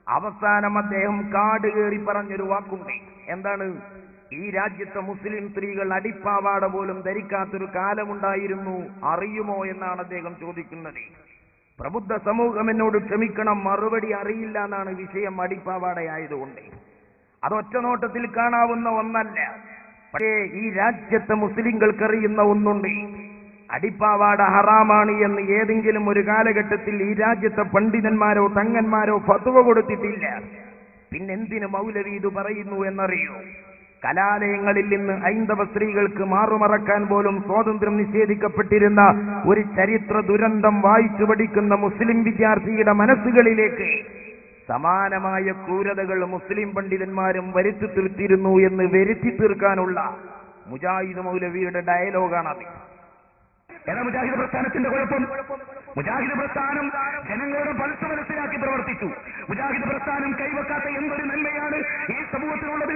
അവസാനം അദ്ദേഹം കാട് കയറി പറഞ്ഞൊരു വാക്കുണ്ട്. എന്താണ്? ഈ രാജ്യത്തെ മുസ്ലിം സ്ത്രീകൾ അടിപ്പാവാട പോലും ധരിക്കാത്തൊരു കാലമുണ്ടായിരുന്നു, അറിയുമോ എന്നാണ് അദ്ദേഹം ചോദിക്കുന്നത്. പ്രബുദ്ധ സമൂഹം എന്നോട് ക്ഷമിക്കണം, മറുപടി അറിയില്ല എന്നാണ് വിഷയം. അടിപ്പാവാടയായതുകൊണ്ട് അതൊറ്റ നോട്ടത്തിൽ കാണാവുന്ന ഒന്നല്ല. പക്ഷേ ഈ രാജ്യത്തെ മുസ്ലിങ്ങൾക്കറിയുന്ന ഒന്നുണ്ട്. അടിപ്പാവാട ഹറാമാണ് എന്ന് ഏതെങ്കിലും ഒരു കാലഘട്ടത്തിൽ ഈ രാജ്യത്തെ പണ്ഡിതന്മാരോ തങ്ങന്മാരോ ഫത്വ കൊടുത്തിട്ടില്ല. പിന്നെന്തിന് മൗലവി ഇത് പറയുന്നു എന്നറിയോ? കലാലയങ്ങളിൽ നിന്ന് ഹൈന്ദവ സ്ത്രീകൾക്ക് മാറുമറക്കാൻ പോലും സ്വാതന്ത്ര്യം നിഷേധിക്കപ്പെട്ടിരുന്ന ഒരു ചരിത്ര ദുരന്തം വായിച്ചു പഠിക്കുന്ന മുസ്ലിം വിദ്യാർത്ഥിയുടെ മനസ്സുകളിലേക്ക് സമാനമായ ക്രൂരതകൾ മുസ്ലിം പണ്ഡിതന്മാരും വരുത്തി തീർത്തിരുന്നു എന്ന് വരുത്തി തീർക്കാനുള്ള മുജാഹിദ് മൗലവിയുടെ ഡയലോഗാണത്. ഏതാ മുജാഹിദ് പ്രസ്ഥാനത്തിന്റെ കുഴപ്പം? മുജാഹിദ് പ്രസ്ഥാനം ജനങ്ങളുടെ പൾസ് മനസ്സിലാക്കി പ്രവർത്തിച്ചു. മുജാഹിദ് പ്രസ്ഥാനം കൈവക്കാത്ത എന്തൊരു നന്മയാണ് ഈ സമൂഹത്തിനുള്ളത്?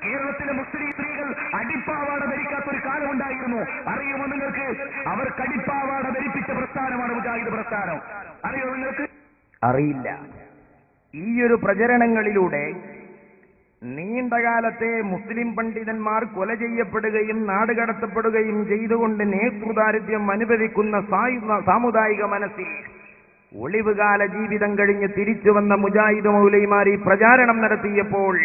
കേരളത്തിലെ മുസ്ലിം സ്ത്രീകൾ അടിപ്പാവാട ധരിക്കാത്തൊരു കാലമുണ്ടായിരുന്നു. അറിയുമോ നിങ്ങൾക്ക്? അവർക്ക് അടിപ്പാവാട ധരിപ്പിച്ച പ്രസ്ഥാനമാണ് മുജാഹിദ് പ്രസ്ഥാനം. അറിയോ നിങ്ങൾക്ക്? അറിയില്ല. ഈയൊരു പ്രചരണങ്ങളിലൂടെ നീണ്ടകാലത്തെ മുസ്ലിം പണ്ഡിതന്മാർ കൊല ചെയ്യപ്പെടുകയും നാടുകടത്തപ്പെടുകയും ചെയ്തുകൊണ്ട് നേതൃദാരിദ്ര്യം അനുഭവിക്കുന്ന സാമുദായിക മനസ്സിൽ ഒളിവുകാല ജീവിതം കഴിഞ്ഞ് തിരിച്ചു വന്ന മുജാഹിദ് മൗലവിമാർ ഈ പ്രചാരണം നടത്തിയപ്പോൾ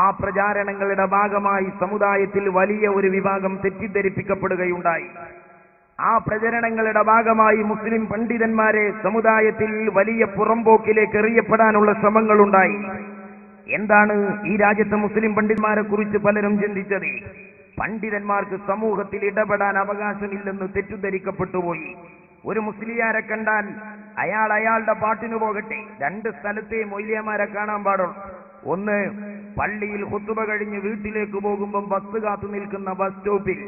ആ പ്രചാരണങ്ങളുടെ ഭാഗമായി സമുദായത്തിൽ വലിയ ഒരു വിഭാഗം തെറ്റിദ്ധരിപ്പിക്കപ്പെടുകയുണ്ടായി. ആ പ്രചരണങ്ങളുടെ ഭാഗമായി മുസ്ലിം പണ്ഡിതന്മാരെ സമുദായത്തിൽ വലിയ പുറംപോക്കിലേക്ക് എറിയപ്പെടാനുള്ള ശ്രമങ്ങളുണ്ടായി. എന്താണ് ഈ രാജ്യത്തെ മുസ്ലിം പണ്ഡിതന്മാരെ കുറിച്ച് പലരും ചിന്തിച്ചത്? പണ്ഡിതന്മാർക്ക് സമൂഹത്തിൽ ഇടപെടാൻ അവകാശമില്ലെന്ന് തെറ്റിദ്ധരിക്കപ്പെട്ടുപോയി. ഒരു മുസ്ലിയാരെ കണ്ടാൽ അയാളുടെ പാട്ടിന് പോകട്ടെ, രണ്ട് സ്ഥലത്തെ മൊയ്ലിയമാരെ കാണാൻ പാടുള്ളൂ. ഒന്ന്, പള്ളിയിൽ ഖുതുബ കഴിഞ്ഞ് വീട്ടിലേക്ക് പോകുമ്പോൾ ബസ് കാത്തു നിൽക്കുന്ന ബസ് സ്റ്റോപ്പിൽ.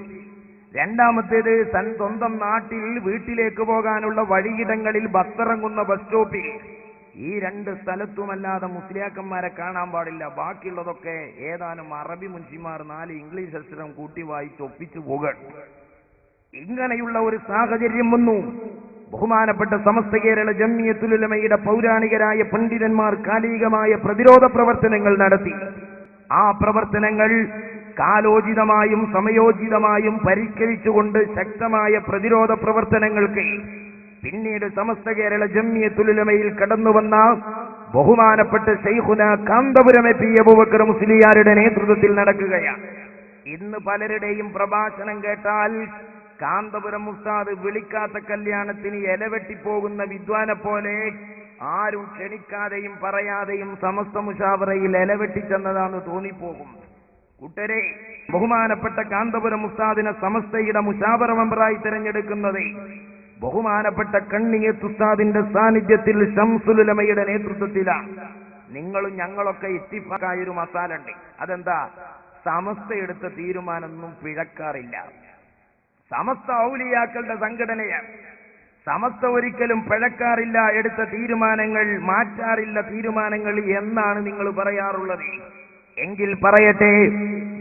രണ്ടാമത്തേത് സ്വന്തം നാട്ടിൽ വീട്ടിലേക്ക് പോകാനുള്ള വഴിയിടങ്ങളിൽ ബസ്സിറങ്ങുന്ന ബസ് സ്റ്റോപ്പിൽ. ഈ രണ്ട് സ്ഥലത്തുമല്ലാതെ മുസ്ലിയാക്കന്മാരെ കാണാൻ പാടില്ല. ബാക്കിയുള്ളതൊക്കെ ഏതാനും അറബി മുൻഷിമാർ 4 ഇംഗ്ലീഷ് അക്ഷരം കൂട്ടി വായിച്ച് ഒപ്പിച്ചു പോകണം. ഇങ്ങനെയുള്ള ഒരു സാഹചര്യം വന്നു. ബഹുമാനപ്പെട്ട സമസ്ത കേരള ജംഇയ്യത്തുൽ ഉലമയുടെ പൗരാണികരായ പണ്ഡിതന്മാർ കാലികമായ പ്രതിരോധ പ്രവർത്തനങ്ങൾ നടത്തി. ആ പ്രവർത്തനങ്ങൾ കാലോചിതമായും സമയോചിതമായും പരിഷ്കരിച്ചുകൊണ്ട് ശക്തമായ പ്രതിരോധ പ്രവർത്തനങ്ങൾക്ക് പിന്നീട് സമസ്ത കേരള ജംഇയ്യത്തുൽ ഉലമയിൽ കടന്നുവന്ന ബഹുമാനപ്പെട്ട ശൈഖുന കാന്തപുരം പി അബൂബക്കർ മുസ്ലിയാരുടെ നേതൃത്വത്തിൽ നടക്കുകയാണ്. ഇന്ന് പലരുടെയും പ്രഭാഷണം കേട്ടാൽ കാന്തപുരം ഉസ്താദ് വിളിക്കാത്ത കല്യാണത്തിന് ഇലവെട്ടിപ്പോകുന്ന വിദ്വാനെ പോലെ ആരും ക്ഷണിക്കാതെയും പറയാതെയും സമസ്ത മുശാവറയിൽ ഇലവെട്ടിച്ചെന്നതാണെന്ന് തോന്നിപ്പോകും. കൂട്ടരെ, ബഹുമാനപ്പെട്ട കാന്തപുരം ഉസ്താദിനെ സമസ്തയുടെ മുശാവറ മെമ്പറായി തിരഞ്ഞെടുക്കുന്നത് ബഹുമാനപ്പെട്ട കണ്ണിയത്ത് ഉസ്താദിന്റെ സാന്നിധ്യത്തിൽ ശംസുൽ ഉലമയുടെ നേതൃത്വത്തിലാണ്. നിങ്ങളും ഞങ്ങളൊക്കെ ഇത്തിഫാക്കായൊരു മസാല ഉണ്ട്. അതെന്താ? സമസ്ത എടുത്ത തീരുമാനമൊന്നും പിഴക്കാറില്ല. സമസ്ത ഔലിയാക്കളുടെ സംഘടനയാണ്. സമസ്ത ഒരിക്കലും പിഴക്കാറില്ല, എടുത്ത തീരുമാനങ്ങൾ മാറ്റാറില്ല തീരുമാനങ്ങൾ എന്നാണ് നിങ്ങൾ പറയാറുള്ളത്. എങ്കിൽ പറയട്ടെ,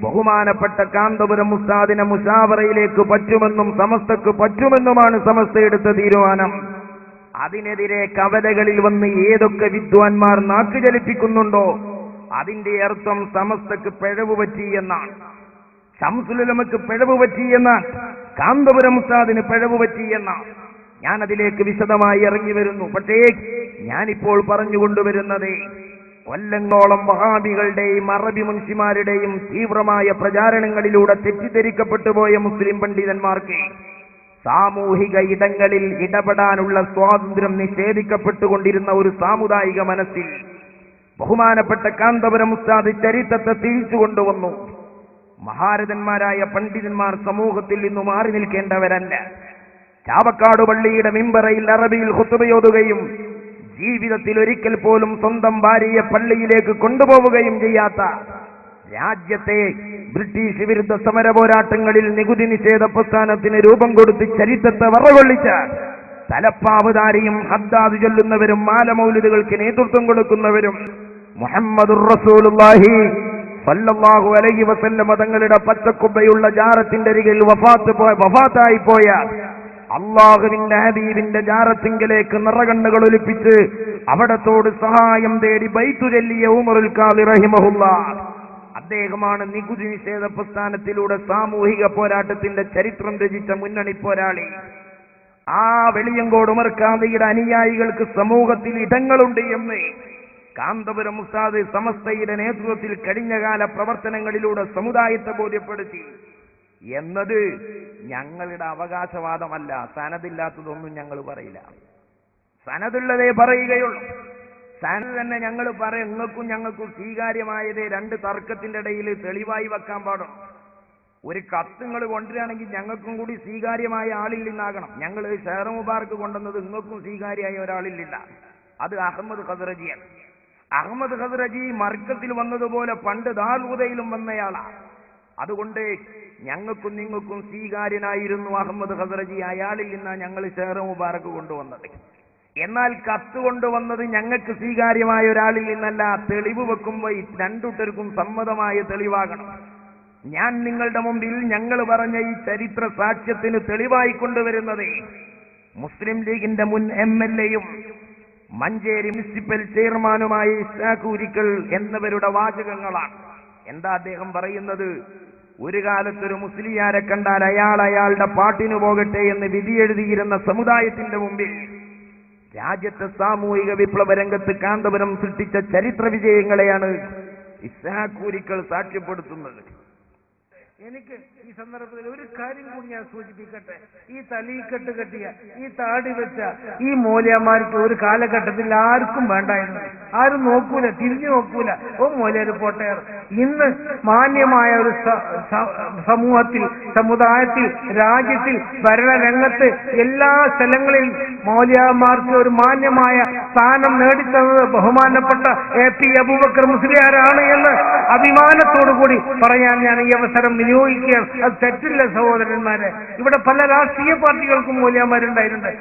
ബഹുമാനപ്പെട്ട കാന്തപുരം ഉസ്താദിനെ മുശാവറയിലേക്ക് പറ്റുമെന്നും സമസ്തക്ക് പറ്റുമെന്നുമാണ് സമസ്ത എടുത്ത തീരുമാനം. അതിനെതിരെ കവലകളിൽ വന്ന് ഏതൊക്കെ വിദ്വാൻമാർ നാക്ക് ചലിപ്പിക്കുന്നുണ്ടോ അതിന്റെ അർത്ഥം സമസ്തക്ക് പിഴവ് പറ്റി എന്നാണ്. ശംസുൽ ഉലമക്ക് പിഴവ് പറ്റി എന്നാണ്. കാന്തപുരം ഉസ്താദിന് പിഴവ് പറ്റി എന്നാണ്. ഞാൻ അതിലേക്ക് വിശദമായി ഇറങ്ങി വരുന്നു. പക്ഷേ ഞാനിപ്പോൾ പറഞ്ഞുകൊണ്ടുവരുന്നത് കൊല്ലങ്ങളോളം വഹാബികളുടെയും അറബി മുൻഷിമാരുടെയും തീവ്രമായ പ്രചാരണങ്ങളിലൂടെ തെറ്റിദ്ധരിക്കപ്പെട്ടുപോയ മുസ്ലിം പണ്ഡിതന്മാർക്ക് സാമൂഹിക ഇടങ്ങളിൽ ഇടപെടാനുള്ള സ്വാതന്ത്ര്യം നിഷേധിക്കപ്പെട്ടുകൊണ്ടിരുന്ന ഒരു സാമുദായിക മനസ്സിൽ ബഹുമാനപ്പെട്ട കാന്തപുരം ഉസ്താദ് ചരിത്രത്തെ തിരിച്ചു കൊണ്ടുവന്നു. മഹാരഥന്മാരായ പണ്ഡിതന്മാർ സമൂഹത്തിൽ നിന്ന് മാറി നിൽക്കേണ്ടവരല്ല. ചാവക്കാട് പള്ളിയുടെ മിമ്പറയിൽ അറബിയിൽ ഖുതുബയോതുകയും ജീവിതത്തിൽ ഒരിക്കൽ പോലും സ്വന്തം ഭാര്യയെ പള്ളിയിലേക്ക് കൊണ്ടുപോവുകയും ചെയ്യാത്ത, രാജ്യത്തെ ബ്രിട്ടീഷ് വിരുദ്ധ സമര പോരാട്ടങ്ങളിൽ നികുതി നിഷേധ പ്രസ്ഥാനത്തിന് രൂപം കൊടുത്ത് ചരിത്രത്തെ വറകൊള്ളിച്ച തലപ്പാവുധാരിയും ഹദ്ദാദ് ചൊല്ലുന്നവരും മാലമൗലിദുകൾക്ക് നേതൃത്വം കൊടുക്കുന്നവരും മുഹമ്മദുർ റസൂലുള്ളാഹി സല്ലല്ലാഹു അലൈഹി വസല്ലം തങ്ങളുടെ പച്ചക്കുബ്ബയുള്ള ജാറത്തിന്റെ അരികിൽ വഫാത്തായി പോയ അള്ളാഹുവിന്റെ ഹബീബിന്റെ ജാറത്തിങ്കലേക്ക് നിറകണ്ണുകൾ ഒലിപ്പിച്ച് അവിടത്തോട് സഹായം തേടി ബൈത്തു ചൊല്ലിയ ഉമറുൽ ഖാദി റഹിമഹുല്ലാഹ്. അദ്ദേഹമാണ് നികുതി നിഷേധ പ്രസ്ഥാനത്തിലൂടെ സാമൂഹിക പോരാട്ടത്തിന്റെ ചരിത്രം രചിച്ച മുന്നണി പോരാളി. ആ വെളിയങ്കോട് ഉമർ ഖാദിയുടെ അനുയായികൾക്ക് സമൂഹത്തിൽ ഇടങ്ങളുണ്ട് എന്ന് കാന്തപുരം ഉസ്താദ് സമസ്തയുടെ നേതൃത്വത്തിൽ കഴിഞ്ഞകാല പ്രവർത്തനങ്ങളിലൂടെ സമുദായത്തെ ബോധ്യപ്പെടുത്തി. എന്നത് ഞങ്ങളുടെ അവകാശവാദമല്ല. സനദില്ലാത്തതൊന്നും ഞങ്ങൾ പറയില്ല. സനദുള്ളതേ പറയുകയുള്ളൂ. സനത് തന്നെ ഞങ്ങൾ പറയും. നിങ്ങൾക്കും ഞങ്ങൾക്കും സ്വീകാര്യമായത് രണ്ട് തർക്കത്തിന്റെ ഇടയിൽ തെളിവായി വെക്കാൻ പാടും. ഒരു കത്ത് നിങ്ങൾ കൊണ്ടുവരികയാണെങ്കിൽ ഞങ്ങൾക്കും കൂടി സ്വീകാര്യമായ ആളിൽ നിന്നാകണം. ഞങ്ങൾ ഷെയർ മുബാർക്ക് കൊണ്ടുവന്നത് നിങ്ങൾക്കും സ്വീകാര്യമായ ഒരാളിൽ നിന്നാണ്. അത് അഹമ്മദ് ഖസ്റജിയാണ്. അഹമ്മദ് ഖസ്റജി മർക്കത്തിൽ വന്നതുപോലെ പണ്ട് ദാർഹുദയിലും വന്നയാളാണ്. അതുകൊണ്ട് ഞങ്ങൾക്കും നിങ്ങൾക്കും സ്വീകാര്യനായിരുന്നു അഹമ്മദ് ഖസ്റജി. അയാളിൽ നിന്നാണ് ഞങ്ങൾ ഷെയർ മുബാർക്ക് കൊണ്ടുവന്നത്. എന്നാൽ കത്ത് കൊണ്ടുവന്നത് ഞങ്ങൾക്ക് സ്വീകാര്യമായ ഒരാളിൽ നിന്നല്ല. തെളിവ് വെക്കുമ്പോൾ രണ്ടുട്ടർക്കും സമ്മതമായ തെളിവാകണം. ഞാൻ നിങ്ങളുടെ മുമ്പിൽ ഞങ്ങൾ പറഞ്ഞ ഈ ചരിത്ര സാക്ഷ്യത്തിന് തെളിവായി കൊണ്ടുവരുന്നത് മുസ്ലിം ലീഗിന്റെ മുൻ MLA-യും മഞ്ചേരി മുനിസിപ്പൽ ചെയർമാനുമായ ഇസ്ഹാഖൂരിക്കൽ എന്നവരുടെ വാചകങ്ങളാണ്. എന്താ അദ്ദേഹം പറയുന്നത്? ഒരു കാലത്തൊരു മുസ്ലിയാരെ കണ്ടാൽ അയാളുടെ പാട്ടിനു പോകട്ടെ എന്ന് വിധിയെഴുതിയിരുന്ന സമുദായത്തിന്റെ മുമ്പിൽ രാജ്യത്തെ സാമൂഹിക വിപ്ലവ രംഗത്ത് കാന്തപുരം സൃഷ്ടിച്ച ചരിത്ര വിജയങ്ങളെയാണ് ഇസ്ഹാഖൂരിക്കൽ സാക്ഷ്യപ്പെടുത്തുന്നത്. എനിക്ക് ഈ സന്ദർഭത്തിൽ ഒരു കാര്യം കൂടി ഞാൻ സൂചിപ്പിക്കട്ടെ. ഈ തലീക്കെട്ട് കെട്ടിയ, ഈ താടി വെച്ച ഈ മൂല്യന്മാർക്ക് ഒരു കാലഘട്ടത്തിൽ ആർക്കും വേണ്ടായിരുന്നു. ആരും നോക്കൂല, തിരിഞ്ഞു നോക്കൂല. ഓ മൂല്യർ പോട്ടെ. ഇന്ന് മാന്യമായ ഒരു സമൂഹത്തിൽ, സമുദായത്തിൽ, രാജ്യത്തിൽ, ഭരണരംഗത്ത് എല്ലാ സ്ഥലങ്ങളിലും മൗലിയാമാർക്ക് ഒരു മാന്യമായ സ്ഥാനം നേടിത്തന്നത് ബഹുമാനപ്പെട്ട AP അബൂബക്കർ മുസ്ലിയാരാണ് എന്ന് അഭിമാനത്തോടുകൂടി പറയാൻ ഞാൻ ഈ അവസരം വിനിയോഗിക്കുകയാണ്. അത് തെറ്റില്ല സഹോദരന്മാരെ. ഇവിടെ പല രാഷ്ട്രീയ പാർട്ടികൾക്കും മൂല്യന്മാരുണ്ടായിട്ടുണ്ട്.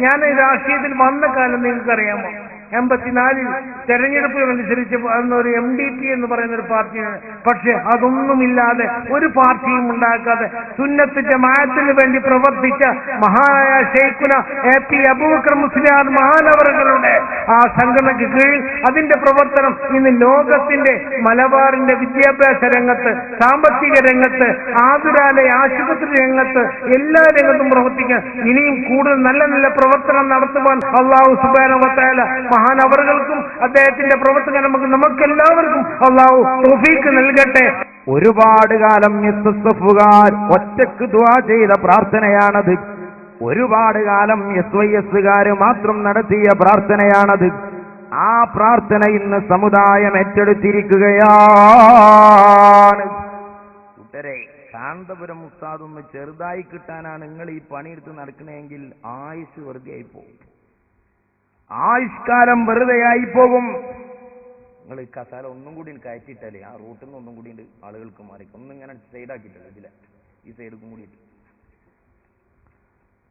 ഞാൻ രാഷ്ട്രീയത്തിൽ വന്ന കാലം നിങ്ങൾക്കറിയാമോ? 84 തെരഞ്ഞെടുപ്പുകളനുസരിച്ച് ഒരു MDP എന്ന് പറയുന്ന ഒരു പാർട്ടിയാണ്. പക്ഷെ അതൊന്നുമില്ലാതെ ഒരു പാർട്ടിയും ഉണ്ടാക്കാതെ സുന്നത്ത് ജമാഅത്തിന് വേണ്ടി പ്രവർത്തിച്ച മഹാനായ ശൈഖുന AP അബൂബക്കർ മുസ്ലിയാർ മഹാനവറുകളുടെ ആ സംഘടനയ്ക്ക് കീഴിൽ അതിന്റെ പ്രവർത്തനം ഇന്ന് ലോകത്തിന്റെ മലബാറിന്റെ വിദ്യാഭ്യാസ രംഗത്ത്, സാമ്പത്തിക രംഗത്ത്, ആതുരാലയ ആശുപത്രി രംഗത്ത്, എല്ലാ രംഗത്തും പ്രവർത്തിക്കാൻ ഇനിയും കൂടുതൽ നല്ല നല്ല പ്രവർത്തനം നടത്തുവാൻ അല്ലാഹു സുബ്ഹാനഹു വ തആല മഹാനവറുകൾക്കും അദ്ദേഹത്തിന്റെ പ്രവർത്തകർ നമുക്കെല്ലാവർക്കും അല്ലാഹു തൗഫീഖ് നൽകട്ടെ. ഒരുപാട് കാലം SSF-കാർ ഒറ്റക്ക് ദുആ ചെയ്ത പ്രാർത്ഥനയാണത്. ഒരുപാട് കാലം SYS-കാര് മാത്രം നടത്തിയ പ്രാർത്ഥനയാണത്. ആ പ്രാർത്ഥന ഇന്ന് സമുദായം ഏറ്റെടുത്തിരിക്കുകയാണ്. കൂട്ടരെ, കാന്തപുരം ഉസ്താദൊന്ന് ചെറുതായി കിട്ടാനാണ് നിങ്ങൾ ഈ പണിയെടുത്ത് നടക്കണമെങ്കിൽ ആയുസ് വെറുതെ ആയി പോകും. ആയുഷ്കാലം വെറുതെയായി പോകും. നിങ്ങൾ ഈ കസാല ഒന്നും കൂടി കയറ്റിയിട്ടല്ലേ, ആ റൂട്ടിൽ നിന്ന് ഒന്നും കൂടി ആളുകൾക്ക് മാറി ഒന്നിങ്ങനെ സൈഡാക്കിയിട്ടല്ലേ, ഇതിലെ ഈ സൈഡും കൂടി.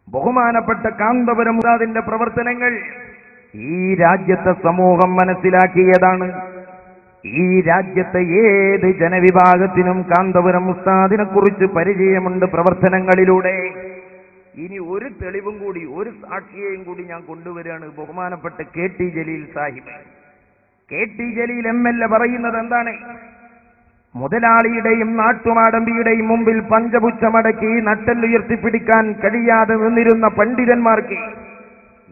ബഹുമാനപ്പെട്ട കാന്തപുരം ഉസ്താദിന്റെ പ്രവർത്തനങ്ങൾ ഈ രാജ്യത്തെ സമൂഹം മനസ്സിലാക്കിയതാണ്. ഈ രാജ്യത്തെ ഏത് ജനവിഭാഗത്തിനും കാന്തപുരം ഉസ്താദിനെ കുറിച്ച് പരിചയമുണ്ട് പ്രവർത്തനങ്ങളിലൂടെ. ഇനി ഒരു തെളിവും കൂടി, ഒരു സാക്ഷിയെയും കൂടി ഞാൻ കൊണ്ടുവരികയാണ്. ബഹുമാനപ്പെട്ട KT Jaleel Sahib. KT Jaleel MLA പറയുന്നത് എന്താണ്? മുതലാളിയുടെയും നാട്ടുമാടമ്പിയുടെയും മുമ്പിൽ പഞ്ചപുച്ഛമടക്കി നട്ടെല്ലുയർത്തിപ്പിടിക്കാൻ കഴിയാതെ നിന്നിരുന്ന പണ്ഡിതന്മാർക്ക്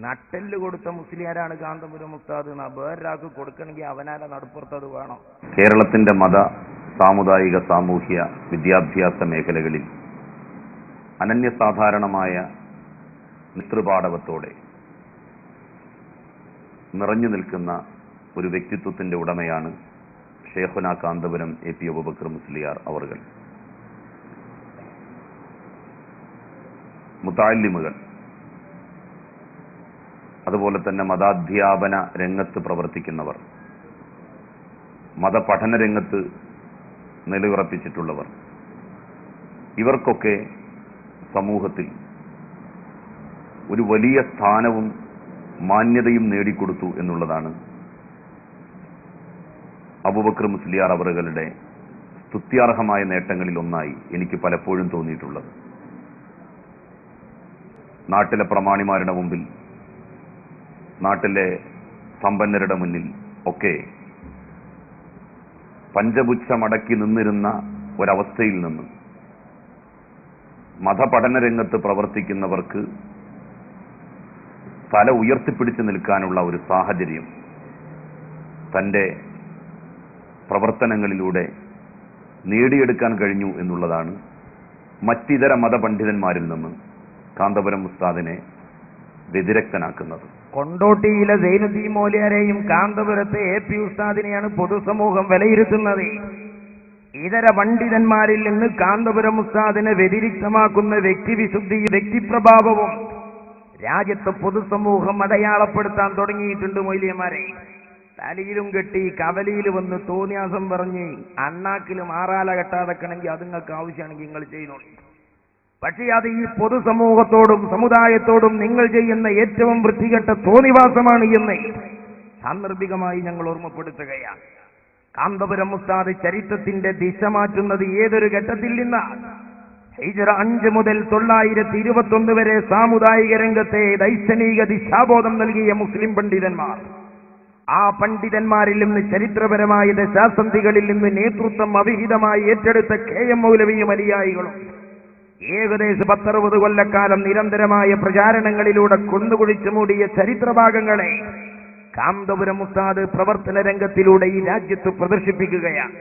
നട്ടെല്ല് കൊടുത്ത മുസ്ലിയാരാണ് കാന്തപുരം ഉസ്താദ്. വേറൊരാൾക്ക് കൊടുക്കണമെങ്കിൽ അവനാലെ നടുപ്പുറത്തത് വേണം. കേരളത്തിന്റെ മത, സാമുദായിക, സാമൂഹ്യ, വിദ്യാഭ്യാസ മേഖലകളിൽ അനന്യസാധാരണമായ നേതൃപാടവത്തോടെ നിറഞ്ഞു നിൽക്കുന്ന ഒരു വ്യക്തിത്വത്തിന്റെ ഉടമയാണ് ഷേഖുന കാന്തപുരം AP അബൂബക്കർ മുസ്ലിയാർ അവർകൾ. മുതഅല്ലിമുകൾ, അതുപോലെ തന്നെ മതാധ്യാപന രംഗത്ത് പ്രവർത്തിക്കുന്നവർ, മതപഠന രംഗത്ത് നിലയുറപ്പിച്ചിട്ടുള്ളവർ, ഇവർക്കൊക്കെ സമൂഹത്തിൽ ഒരു വലിയ സ്ഥാനവും മാന്യതയും നേടിക്കൊടുത്തു എന്നുള്ളതാണ് അബൂബക്കർ മുസ്ലിയാർ അവറുകളുടെ സ്തുത്യാർഹമായ നേട്ടങ്ങളിൽ ഒന്നായി എനിക്ക് പലപ്പോഴും തോന്നിയിട്ടുള്ളത്. നാട്ടിലെ പ്രമാണിമാരുടെ മുമ്പിൽ, നാട്ടിലെ സമ്പന്നരുടെ മുന്നിൽ ഒക്കെ പഞ്ചപുച്ഛമടക്കി നിന്നിരുന്ന ഒരവസ്ഥയിൽ നിന്ന് മതപഠന രംഗത്ത് പ്രവർത്തിക്കുന്നവർക്ക് തല ഉയർത്തിപ്പിടിച്ചു നിൽക്കാനുള്ള ഒരു സാഹചര്യം തൻ്റെ പ്രവർത്തനങ്ങളിലൂടെ നേടിയെടുക്കാൻ കഴിഞ്ഞു എന്നുള്ളതാണ് മറ്റിതര മതപണ്ഡിതന്മാരിൽ നിന്ന് കാന്തപുരം ഉസ്താദിനെ വ്യതിരക്തനാക്കുന്നത്? കൊണ്ടോട്ടിയിലെ സൈനുദ്ദീൻ മൗലിയാരെയും കാന്തപുരത്തെ AP ഉസ്താദിനെയാണ് പൊതുസമൂഹം വിലയിരുത്തുന്നത്. ഇതര പണ്ഡിതന്മാരിൽ നിന്ന് കാന്തപുരം ഉസ്താദിനെ വ്യതിരിക്തമാക്കുന്ന വ്യക്തിവിശുദ്ധി, വ്യക്തിപ്രഭാവവും രാജ്യത്തെ പൊതുസമൂഹം അടയാളപ്പെടുത്താൻ തുടങ്ങിയിട്ടുണ്ട്. മൗലിയന്മാരെ തലയിലും കെട്ടി കവലിയിൽ വന്ന് തോന്നിയാസം പറഞ്ഞ് അണ്ണാക്കിലും ആറാല കെട്ടാതെക്കണമെങ്കിൽ അത് നിങ്ങൾക്ക് ആവശ്യമാണെങ്കിൽ നിങ്ങൾ ചെയ്യുന്നുള്ളൂ. പക്ഷേ അത് ഈ പൊതുസമൂഹത്തോടും സമുദായത്തോടും നിങ്ങൾ ചെയ്യുന്ന ഏറ്റവും വൃത്തികെട്ട തോന്നിവാസമാണ് എന്ന് സാന്ദർഭികമായി ഞങ്ങൾ ഓർമ്മപ്പെടുത്തുകയാണ്. കാന്തപുരം ഉസ്താദ് ചരിത്രത്തിന്റെ ദിശ മാറ്റുന്നത് ഏതൊരു ഘട്ടത്തിൽ നിന്നാണ്? ഹിജ്റ 5 മുതൽ 921 വരെ സാമുദായിക രംഗത്തെ ദൈക്ഷണിക ദിശാബോധം നൽകിയ മുസ്ലിം പണ്ഡിതന്മാർ, ആ പണ്ഡിതന്മാരിൽ നിന്ന് ചരിത്രപരമായ ദശാസന്ധികളിൽ നിന്ന് നേതൃത്വം അവിഹിതമായി ഏറ്റെടുത്ത KM മൗലവിയും അനുയായികളും ഏകദേശം 10-60 കൊല്ലക്കാലം നിരന്തരമായ പ്രചാരണങ്ങളിലൂടെ കുന്നുകുഴിച്ചു മൂടിയ ചരിത്രഭാഗങ്ങളെ കാന്തപുരം ഉസ്താദ് പ്രവർത്തന രംഗത്തിലൂടെ ഈ രാജ്യത്ത് പ്രദർശിപ്പിക്കുകയാണ്.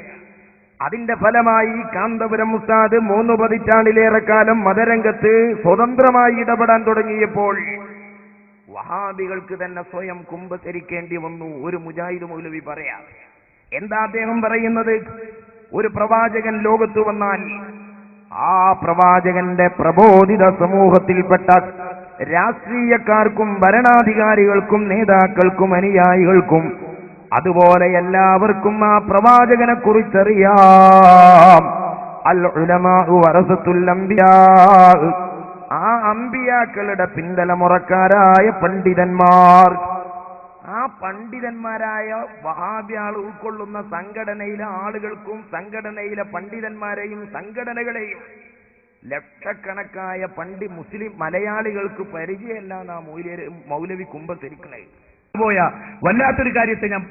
അതിന്റെ ഫലമായി കാന്തപുരം ഉസ്താദ് 3 പതിറ്റാണ്ടിലേറെക്കാലം മതരംഗത്ത് സ്വതന്ത്രമായി ഇടപെടാൻ തുടങ്ങിയപ്പോൾ വഹാബികൾക്ക് തന്നെ സ്വയം കുമ്പസരിക്കേണ്ടി വന്നു. ഒരു മുജാഹിദ് മൗലവി പറയാം. എന്താ അദ്ദേഹം പറയുന്നത്? ഒരു പ്രവാചകൻ ലോകത്ത് വന്നാൽ ആ പ്രവാചകന്റെ പ്രബോധിത സമൂഹത്തിൽപ്പെട്ട രാഷ്ട്രീയക്കാർക്കും ഭരണാധികാരികൾക്കും നേതാക്കൾക്കും അനുയായികൾക്കും അതുപോലെ എല്ലാവർക്കും ആ പ്രവാചകനെ കുറിച്ചറിയാം. അൽ ഉലമാഉ വറസത്തുൽ അംബിയാ, ആ അമ്പിയാക്കളുടെ പിന്തലമുറക്കാരായ പണ്ഡിതന്മാർ, ആ പണ്ഡിതന്മാരായ വഹാബിയാൾ ഉൾക്കൊള്ളുന്ന സംഘടനയിലെ ആളുകൾക്കും സംഘടനയിലെ പണ്ഡിതന്മാരെയും സംഘടനകളെയും ലക്ഷക്കണക്കായ മുസ്ലിം മലയാളികൾക്ക് പരിചയമല്ല മൗലവി കുമ്പസരിക്കണേ. പോയ വല്ലാത്തൊരു കാര്യത്തെ ഞാൻ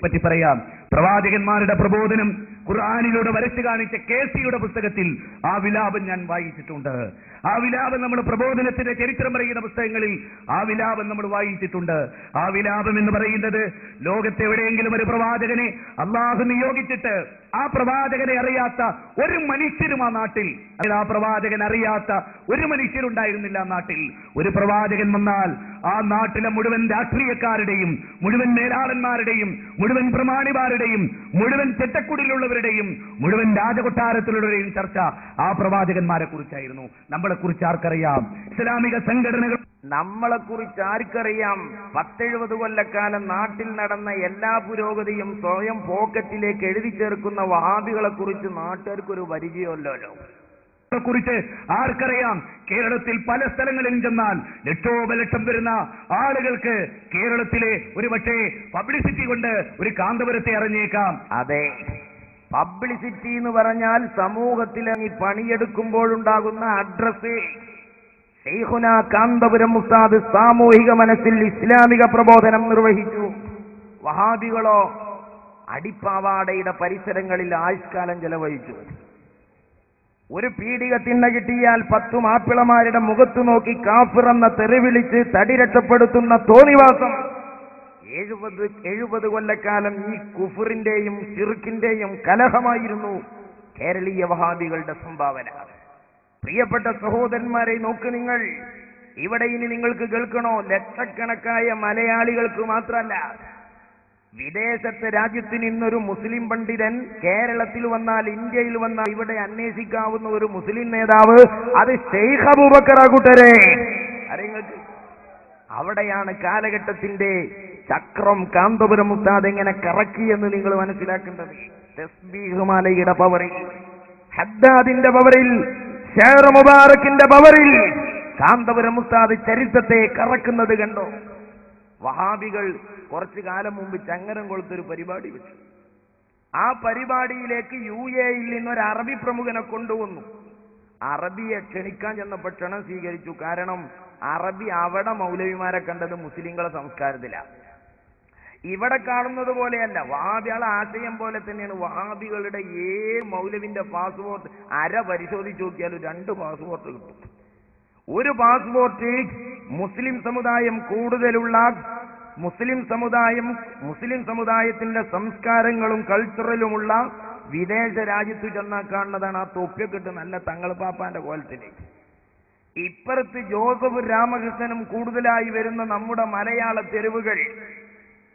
പറ്റി പറയാം. പ്രവാചകന്മാരുടെ പ്രബോധനം ഖുർആനിലൂടെ വരച്ചു കാണിച്ച KCയുടെ പുസ്തകത്തിൽ ആ വിലാപം ഞാൻ വായിച്ചിട്ടുണ്ട്. ആ വിലാപം നമ്മുടെ പ്രബോധനത്തിന്റെ ചരിത്രം പറയുന്ന പുസ്തകങ്ങളിൽ ആ വിലാപം നമ്മൾ വായിച്ചിട്ടുണ്ട്. ആ വിലാപം എന്ന് പറയുന്നത് ലോകത്തെവിടെയെങ്കിലും ഒരു പ്രവാചകനെ അള്ളാഹു നിയോഗിച്ചിട്ട് ആ പ്രവാചകനെ അറിയാത്ത ഒരു മനുഷ്യരും ആ നാട്ടിൽ, ആ പ്രവാചകൻ അറിയാത്ത ഒരു മനുഷ്യരുണ്ടായിരുന്നില്ല ആ നാട്ടിൽ. ഒരു പ്രവാചകൻ വന്നാൽ ആ നാട്ടിലെ മുഴുവൻ രാഷ്ട്രീയക്കാരുടെയും മുഴുവൻ മേലാളന്മാരുടെയും മുഴുവൻ പ്രമാണിമാരുടെയും മുഴുവൻ ചെറ്റക്കുടിലുള്ളവരുടെയും മുഴുവൻ രാജകൊട്ടാരത്തിലുള്ളവരുടെയും ചർച്ച ആ പ്രവാചകന്മാരെ കുറിച്ചായിരുന്നു. നമ്മളെ കുറിച്ച് ആർക്കറിയാം? ഇസ്ലാമിക സംഘടനകൾ നമ്മളെ കുറിച്ച് ആർക്കറിയാം? 10-70 കൊല്ലക്കാലം നാട്ടിൽ നടന്ന എല്ലാ പുരോഗതിയും സ്വയം പോക്കറ്റിലേക്ക് എഴുതി ചേർക്കുന്ന വഹാബികളെ കുറിച്ച് നാട്ടുകാർക്കൊരു പരിചയമല്ലോ. കുറിച്ച് ആർക്കറിയാം? കേരളത്തിൽ പല സ്ഥലങ്ങളിലും ചെന്നാൽ ലക്ഷോപലക്ഷം വരുന്ന ആളുകൾക്ക് കേരളത്തിലെ ഒരു പക്ഷേ പബ്ലിസിറ്റി കൊണ്ട് ഒരു കാന്തപുരത്തെ അറിഞ്ഞേക്കാം. അതെ, പബ്ലിസിറ്റി എന്ന് പറഞ്ഞാൽ സമൂഹത്തിലിറങ്ങി പണിയെടുക്കുമ്പോഴുണ്ടാകുന്ന അഡ്രസ്. ശൈഖുന കാന്തപുരം ഉസ്താദ് സാമൂഹിക മനസ്സിൽ ഇസ്ലാമിക പ്രബോധനം നിർവഹിച്ചു. വഹാബികളോ അടിപ്പാവാടയുടെ പരിസരങ്ങളിൽ ആയുഷ്കാലം ചെലവഴിച്ചു. ഒരു പീഡിക തിണ്ണ കിട്ടിയാൽ 10 മാപ്പിളമാരുടെ മുഖത്തു നോക്കി കാഫിർ എന്ന തെറി വിളിച്ച് തടി രക്ഷപ്പെടുത്തുന്ന തോന്നിവാസം 70 കൊല്ലക്കാലം ഈ കുഫറിന്റെയും ശിർക്കിന്റെയും കലഹമായിരുന്നു കേരളീയ വഹാബികളുടെ സംഭാവന. പ്രിയപ്പെട്ട സഹോദരന്മാരെ, നോക്ക് നിങ്ങൾ. ഇവിടെ ഇനി നിങ്ങൾക്ക് കേൾക്കണോ? ലക്ഷക്കണക്കായ മലയാളികൾക്ക് മാത്രമല്ല, വിദേശത്തെ രാജ്യത്ത് നിന്നൊരു മുസ്ലിം പണ്ഡിതൻ കേരളത്തിൽ വന്നാൽ, ഇന്ത്യയിൽ വന്നാൽ ഇവിടെ അന്വേഷിക്കാവുന്ന ഒരു മുസ്ലിം നേതാവ് അത് ശൈഖ് അബൂബക്കർ കൂട്ടരെ. അറിയുന്നത് അവിടെയാണ് കാലഘട്ടത്തിന്റെ ചക്രം കാന്തപുരം ഉസ്താദ് എങ്ങനെ കറക്കിയെന്ന് നിങ്ങൾ മനസ്സിലാക്കേണ്ടത്. തസ്ബീഹ് മാലയുടെ പവറിൽ, ഹദ്ദാദിന്റെ പവറിൽ, ഷേർ മുബാറക്കിന്റെ പവറിൽ കാന്തപുരം ഉസ്താദ് ചരിത്രത്തെ കറക്കുന്നത് കണ്ടോ? വഹാബികൾ കുറച്ചു കാലം മുമ്പ് ചങ്ങരം കൊളുത്തൊരു പരിപാടി വെച്ചു. ആ പരിപാടിയിലേക്ക് UAE-യിൽ നിന്നൊരു അറബി പ്രമുഖനെ കൊണ്ടുവന്നു. അറബിയെ ക്ഷണിക്കാൻ ചെന്നപ്പോൾ ക്ഷണം സ്വീകരിച്ചു. കാരണം അറബി അവിടെ മൗലവിമാരെ കണ്ടത് മുസ്ലിങ്ങളെ സംസ്കാരത്തിലാണ്. ഇവിടെ കാണുന്നത് പോലെയല്ല. വഹാബികളുടെ ആശയം പോലെ തന്നെയാണ് വഹാബികളുടെ മൗലവിന്റെ പാസ്പോർട്ട് പരിശോധിച്ച് നോക്കിയാലും 2 പാസ്പോർട്ട് കിട്ടും. ഒരു പാസ്പോർട്ട് മുസ്ലിം സമുദായം കൂടുതലുള്ള മുസ്ലിം സമുദായത്തിന്റെ സംസ്കാരങ്ങളും കൾച്ചറലുമുള്ള വിദേശ രാജ്യത്ത് ചെന്നാൽ കാണുന്നതാണ് ആ തൊപ്പിയൊക്കെ നല്ല തങ്ങൾ പാപ്പാന്റെ കോലത്തില്. ഇപ്പുറത്ത് ജോസഫ് രാമകൃഷ്ണനും കൂടുതലായി വരുന്ന നമ്മുടെ മലയാള തെരുവുകൾ,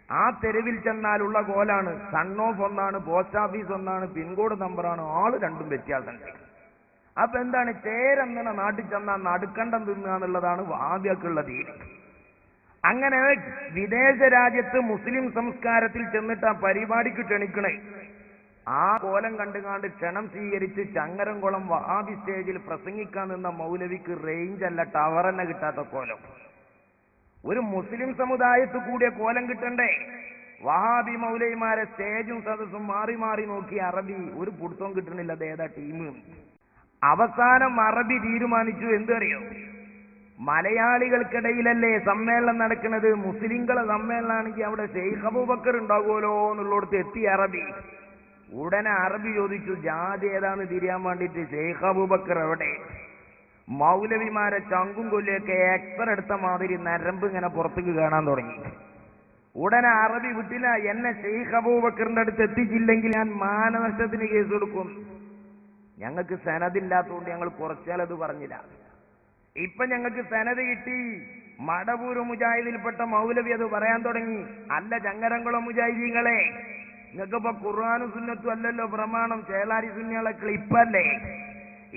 ആ തെരുവിൽ ചെന്നാലുള്ള കോലാണ് സൺ ഓഫ് ഒന്നാണ്, പോസ്റ്റ് ഓഫീസ് ഒന്നാണ്, പിൻകോഡ് നമ്പറാണ്, ആള് രണ്ടും വ്യത്യാസമുണ്ട്. അപ്പൊ എന്താണ്, ചേരെന്ന നാട്ടിൽ ചെന്നാൽ നടുക്കണ്ടം തിന്നുക എന്നുള്ളതാണ് ആദ്യമൊക്കെയുള്ള തീര്. അങ്ങനെ വിദേശ രാജ്യത്ത് മുസ്ലിം സംസ്കാരത്തിൽ ചെന്നിട്ട് ആ പരിപാടിക്ക് ക്ഷണിക്കണേ, ആ കോലം കണ്ടുകാണ്ട് ക്ഷണം സ്വീകരിച്ച് ചങ്ങരംകുളം വഹാബി സ്റ്റേജിൽ പ്രസംഗിക്കാൻ നിന്ന മൗലവിക്ക് റേഞ്ചല്ല ടവർ തന്നെ കിട്ടാത്ത കോലം. ഒരു മുസ്ലിം സമുദായത്തിൽ കൂടിയ കോലം കിട്ടണ്ടേ? വഹാബി മൗലവിമാരെ സ്റ്റേജും സദസ്സും മാറി മാറി നോക്കി അറബി ഒരു പുടുത്തവും കിട്ടണില്ല, അതേതാ ടീം. അവസാനം അറബി തീരുമാനിച്ചു, എന്തറിയോ, മലയാളികൾക്കിടയിലല്ലേ സമ്മേളനം നടക്കുന്നത്, മുസ്ലിങ്ങളെ സമ്മേളനമാണെങ്കിൽ അവിടെ ഷെയ്ഖ് അബൂബക്കർ ഉണ്ടാകുമല്ലോ എന്നുള്ളടത്ത് എത്തി അറബി. ഉടനെ അറബി ചോദിച്ചു, ജാതി ഏതാന്ന് തിരിയാൻ വേണ്ടിയിട്ട് ഷെയ്ഖ് അബൂബക്കർ എവിടെ? മൗലവിമാരെ ചങ്കും കൊല്ലിയൊക്കെ എക്സ്റേ എടുത്ത മാതിരി നരമ്പ് ഇങ്ങനെ പുറത്തേക്ക് കാണാൻ തുടങ്ങി. ഉടനെ അറബി വിട്ടില്ല, എന്നെ ഷെയ്ഖ് അബൂബക്കറിന്റെ അടുത്ത് എത്തിച്ചില്ലെങ്കിൽ ഞാൻ മാനനഷ്ടത്തിന് കേസ് കൊടുക്കും. ഞങ്ങൾക്ക് സനദില്ലാത്തതുകൊണ്ട് ഞങ്ങൾ കുറച്ചാലത് പറഞ്ഞില്ല. ഇപ്പൊ ഞങ്ങൾക്ക് സനത് കിട്ടി. മടവൂർ മുജാഹിദിൽപ്പെട്ട മൗലവി അത് പറയാൻ തുടങ്ങി. അല്ല ചങ്ങരംകുളം മുജാഹിദീങ്ങളെ, നിങ്ങൾക്കിപ്പോ ഖുർആനും സുന്നത്തും അല്ലല്ലോ പ്രമാണം, ചേളാരി സുന്നികളെ ക്ലിപ്പല്ലേ?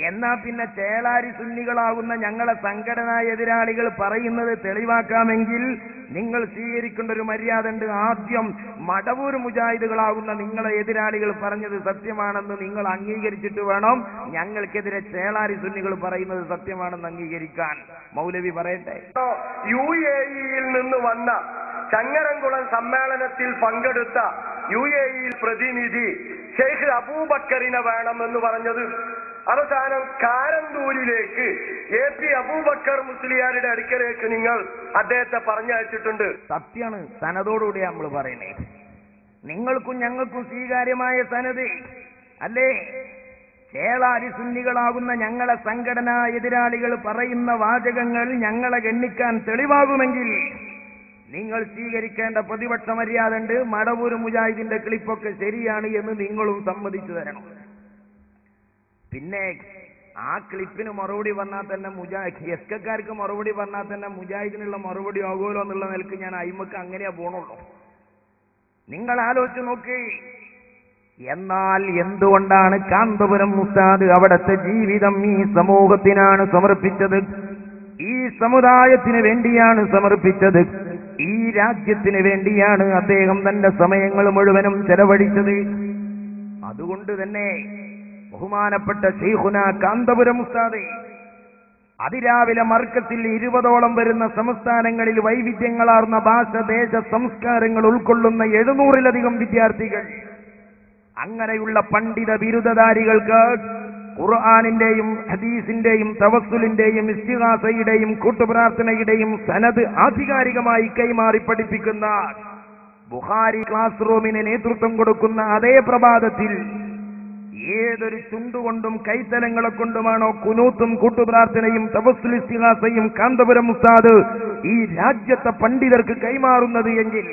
എന്നാ പിന്നെ ചേളാരി സുന്നികളാകുന്ന ഞങ്ങളെ സംഘടനാ എതിരാളികൾ പറയുന്നത് തെളിവാക്കാമെങ്കിൽ നിങ്ങൾ സ്വീകരിക്കേണ്ട ഒരു മര്യാദ ഉണ്ട്. ആദ്യം മടവൂർ മുജാഹിദുകളാകുന്ന നിങ്ങളെ എതിരാളികൾ പറഞ്ഞത് സത്യമാണെന്ന് നിങ്ങൾ അംഗീകരിച്ചിട്ട് വേണം ഞങ്ങൾക്കെതിരെ ചേളാരി സുന്നികൾ പറയുന്നത് സത്യമാണെന്ന് അംഗീകരിക്കാൻ. മൗലവി പറയട്ടെ. UAE-യിൽ നിന്ന് വന്ന ചങ്ങരംകുളം സമ്മേളനത്തിൽ പങ്കെടുത്ത UAE പ്രതിനിധി ഷെയ്ഖ് അബൂബക്കറിനെ വേണമെന്ന് പറഞ്ഞത് അവസാനം കാരന്തൂരിലേക്ക് AP അബൂബക്കർ മുസ്ലിയാരുടെ അടുക്കലേക്ക് നിങ്ങൾ അദ്ദേഹത്തെ പറഞ്ഞയച്ചിട്ടുണ്ട്. സത്യാണ്, സനതോടുകൂടി നമ്മൾ പറയണേ. നിങ്ങൾക്കും ഞങ്ങൾക്കും സ്വീകാര്യമായ സനത് അല്ലേ? ചേളാരി സുന്നികളാകുന്ന ഞങ്ങളെ സംഘടനാ എതിരാളികൾ പറയുന്ന വാചകങ്ങൾ ഞങ്ങളെ ഗണ്ണിക്കാൻ തെളിവാകുമെങ്കിൽ നിങ്ങൾ സ്വീകരിക്കേണ്ട പ്രതിപക്ഷ മര്യാദ ഉണ്ട്. മടവൂർ മുജാഹിദിന്റെ ക്ലിപ്പൊക്കെ ശരിയാണ് എന്ന് നിങ്ങളും സമ്മതിച്ചു തരണം. പിന്നെ ആ ക്ലിപ്പിന് മറുപടി പറഞ്ഞാൽ തന്നെ എസ്കക്കാർക്ക് മറുപടി പറഞ്ഞാൽ തന്നെ മുജാഹിദിനുള്ള മറുപടി ആകുമല്ലോ എന്നുള്ള നിലക്ക് ഞാൻ അയിമക്ക് അങ്ങനെയാ പോണുള്ളൂ. നിങ്ങൾ ആലോചിച്ച് നോക്കി. എന്നാൽ എന്തുകൊണ്ടാണ് കാന്തപുരം ഉസ്താദ് അവിടുത്തെ ജീവിതം ഈ സമൂഹത്തിനാണ് സമർപ്പിച്ചത്, ഈ സമുദായത്തിന് വേണ്ടിയാണ് സമർപ്പിച്ചത്, ഈ രാജ്യത്തിന് വേണ്ടിയാണ് അദ്ദേഹം തന്റെ സമയങ്ങൾ മുഴുവനും ചെലവഴിച്ചത്. അതുകൊണ്ട് തന്നെ ബഹുമാനപ്പെട്ട ശൈഖുന കാന്തപുരം ഉസ്താദ് അതിരാവിലെ മർക്കത്തിൽ 20ഓളം വരുന്ന സംസ്ഥാനങ്ങളിൽ വൈവിധ്യങ്ങളാർന്ന ഭാഷ, ദേശ, സംസ്കാരങ്ങൾ ഉൾക്കൊള്ളുന്ന 700-ലധികം വിദ്യാർത്ഥികൾ, അങ്ങനെയുള്ള പണ്ഡിത ബിരുദധാരികൾക്ക് ഖുർആനിന്റെയും ഹദീസിന്റെയും തവസ്സുലിന്റെയും ഇസ്തിഗാസയുടെയും കൂട്ടുപ്രാർത്ഥനയുടെയും സനദ് ആധികാരികമായി കൈമാറി പഠിപ്പിക്കുന്ന ബുഖാരി ക്ലാസ് റൂമിന് നേതൃത്വം കൊടുക്കുന്ന അതേ പ്രഭാതത്തിൽ ഏതൊരു ചുണ്ടുകൊണ്ടും കൈത്തലങ്ങളെ കൊണ്ടുമാണോ കുനൂത്തും കൂട്ടുപ്രാർത്ഥനയും തവസ്സുൽ ഇസ്തിഗാസയും കാന്തപുരം ഉസ്താദ് ഈ രാജ്യത്തെ പണ്ഡിതർക്ക് കൈമാറുന്നത് എങ്കിൽ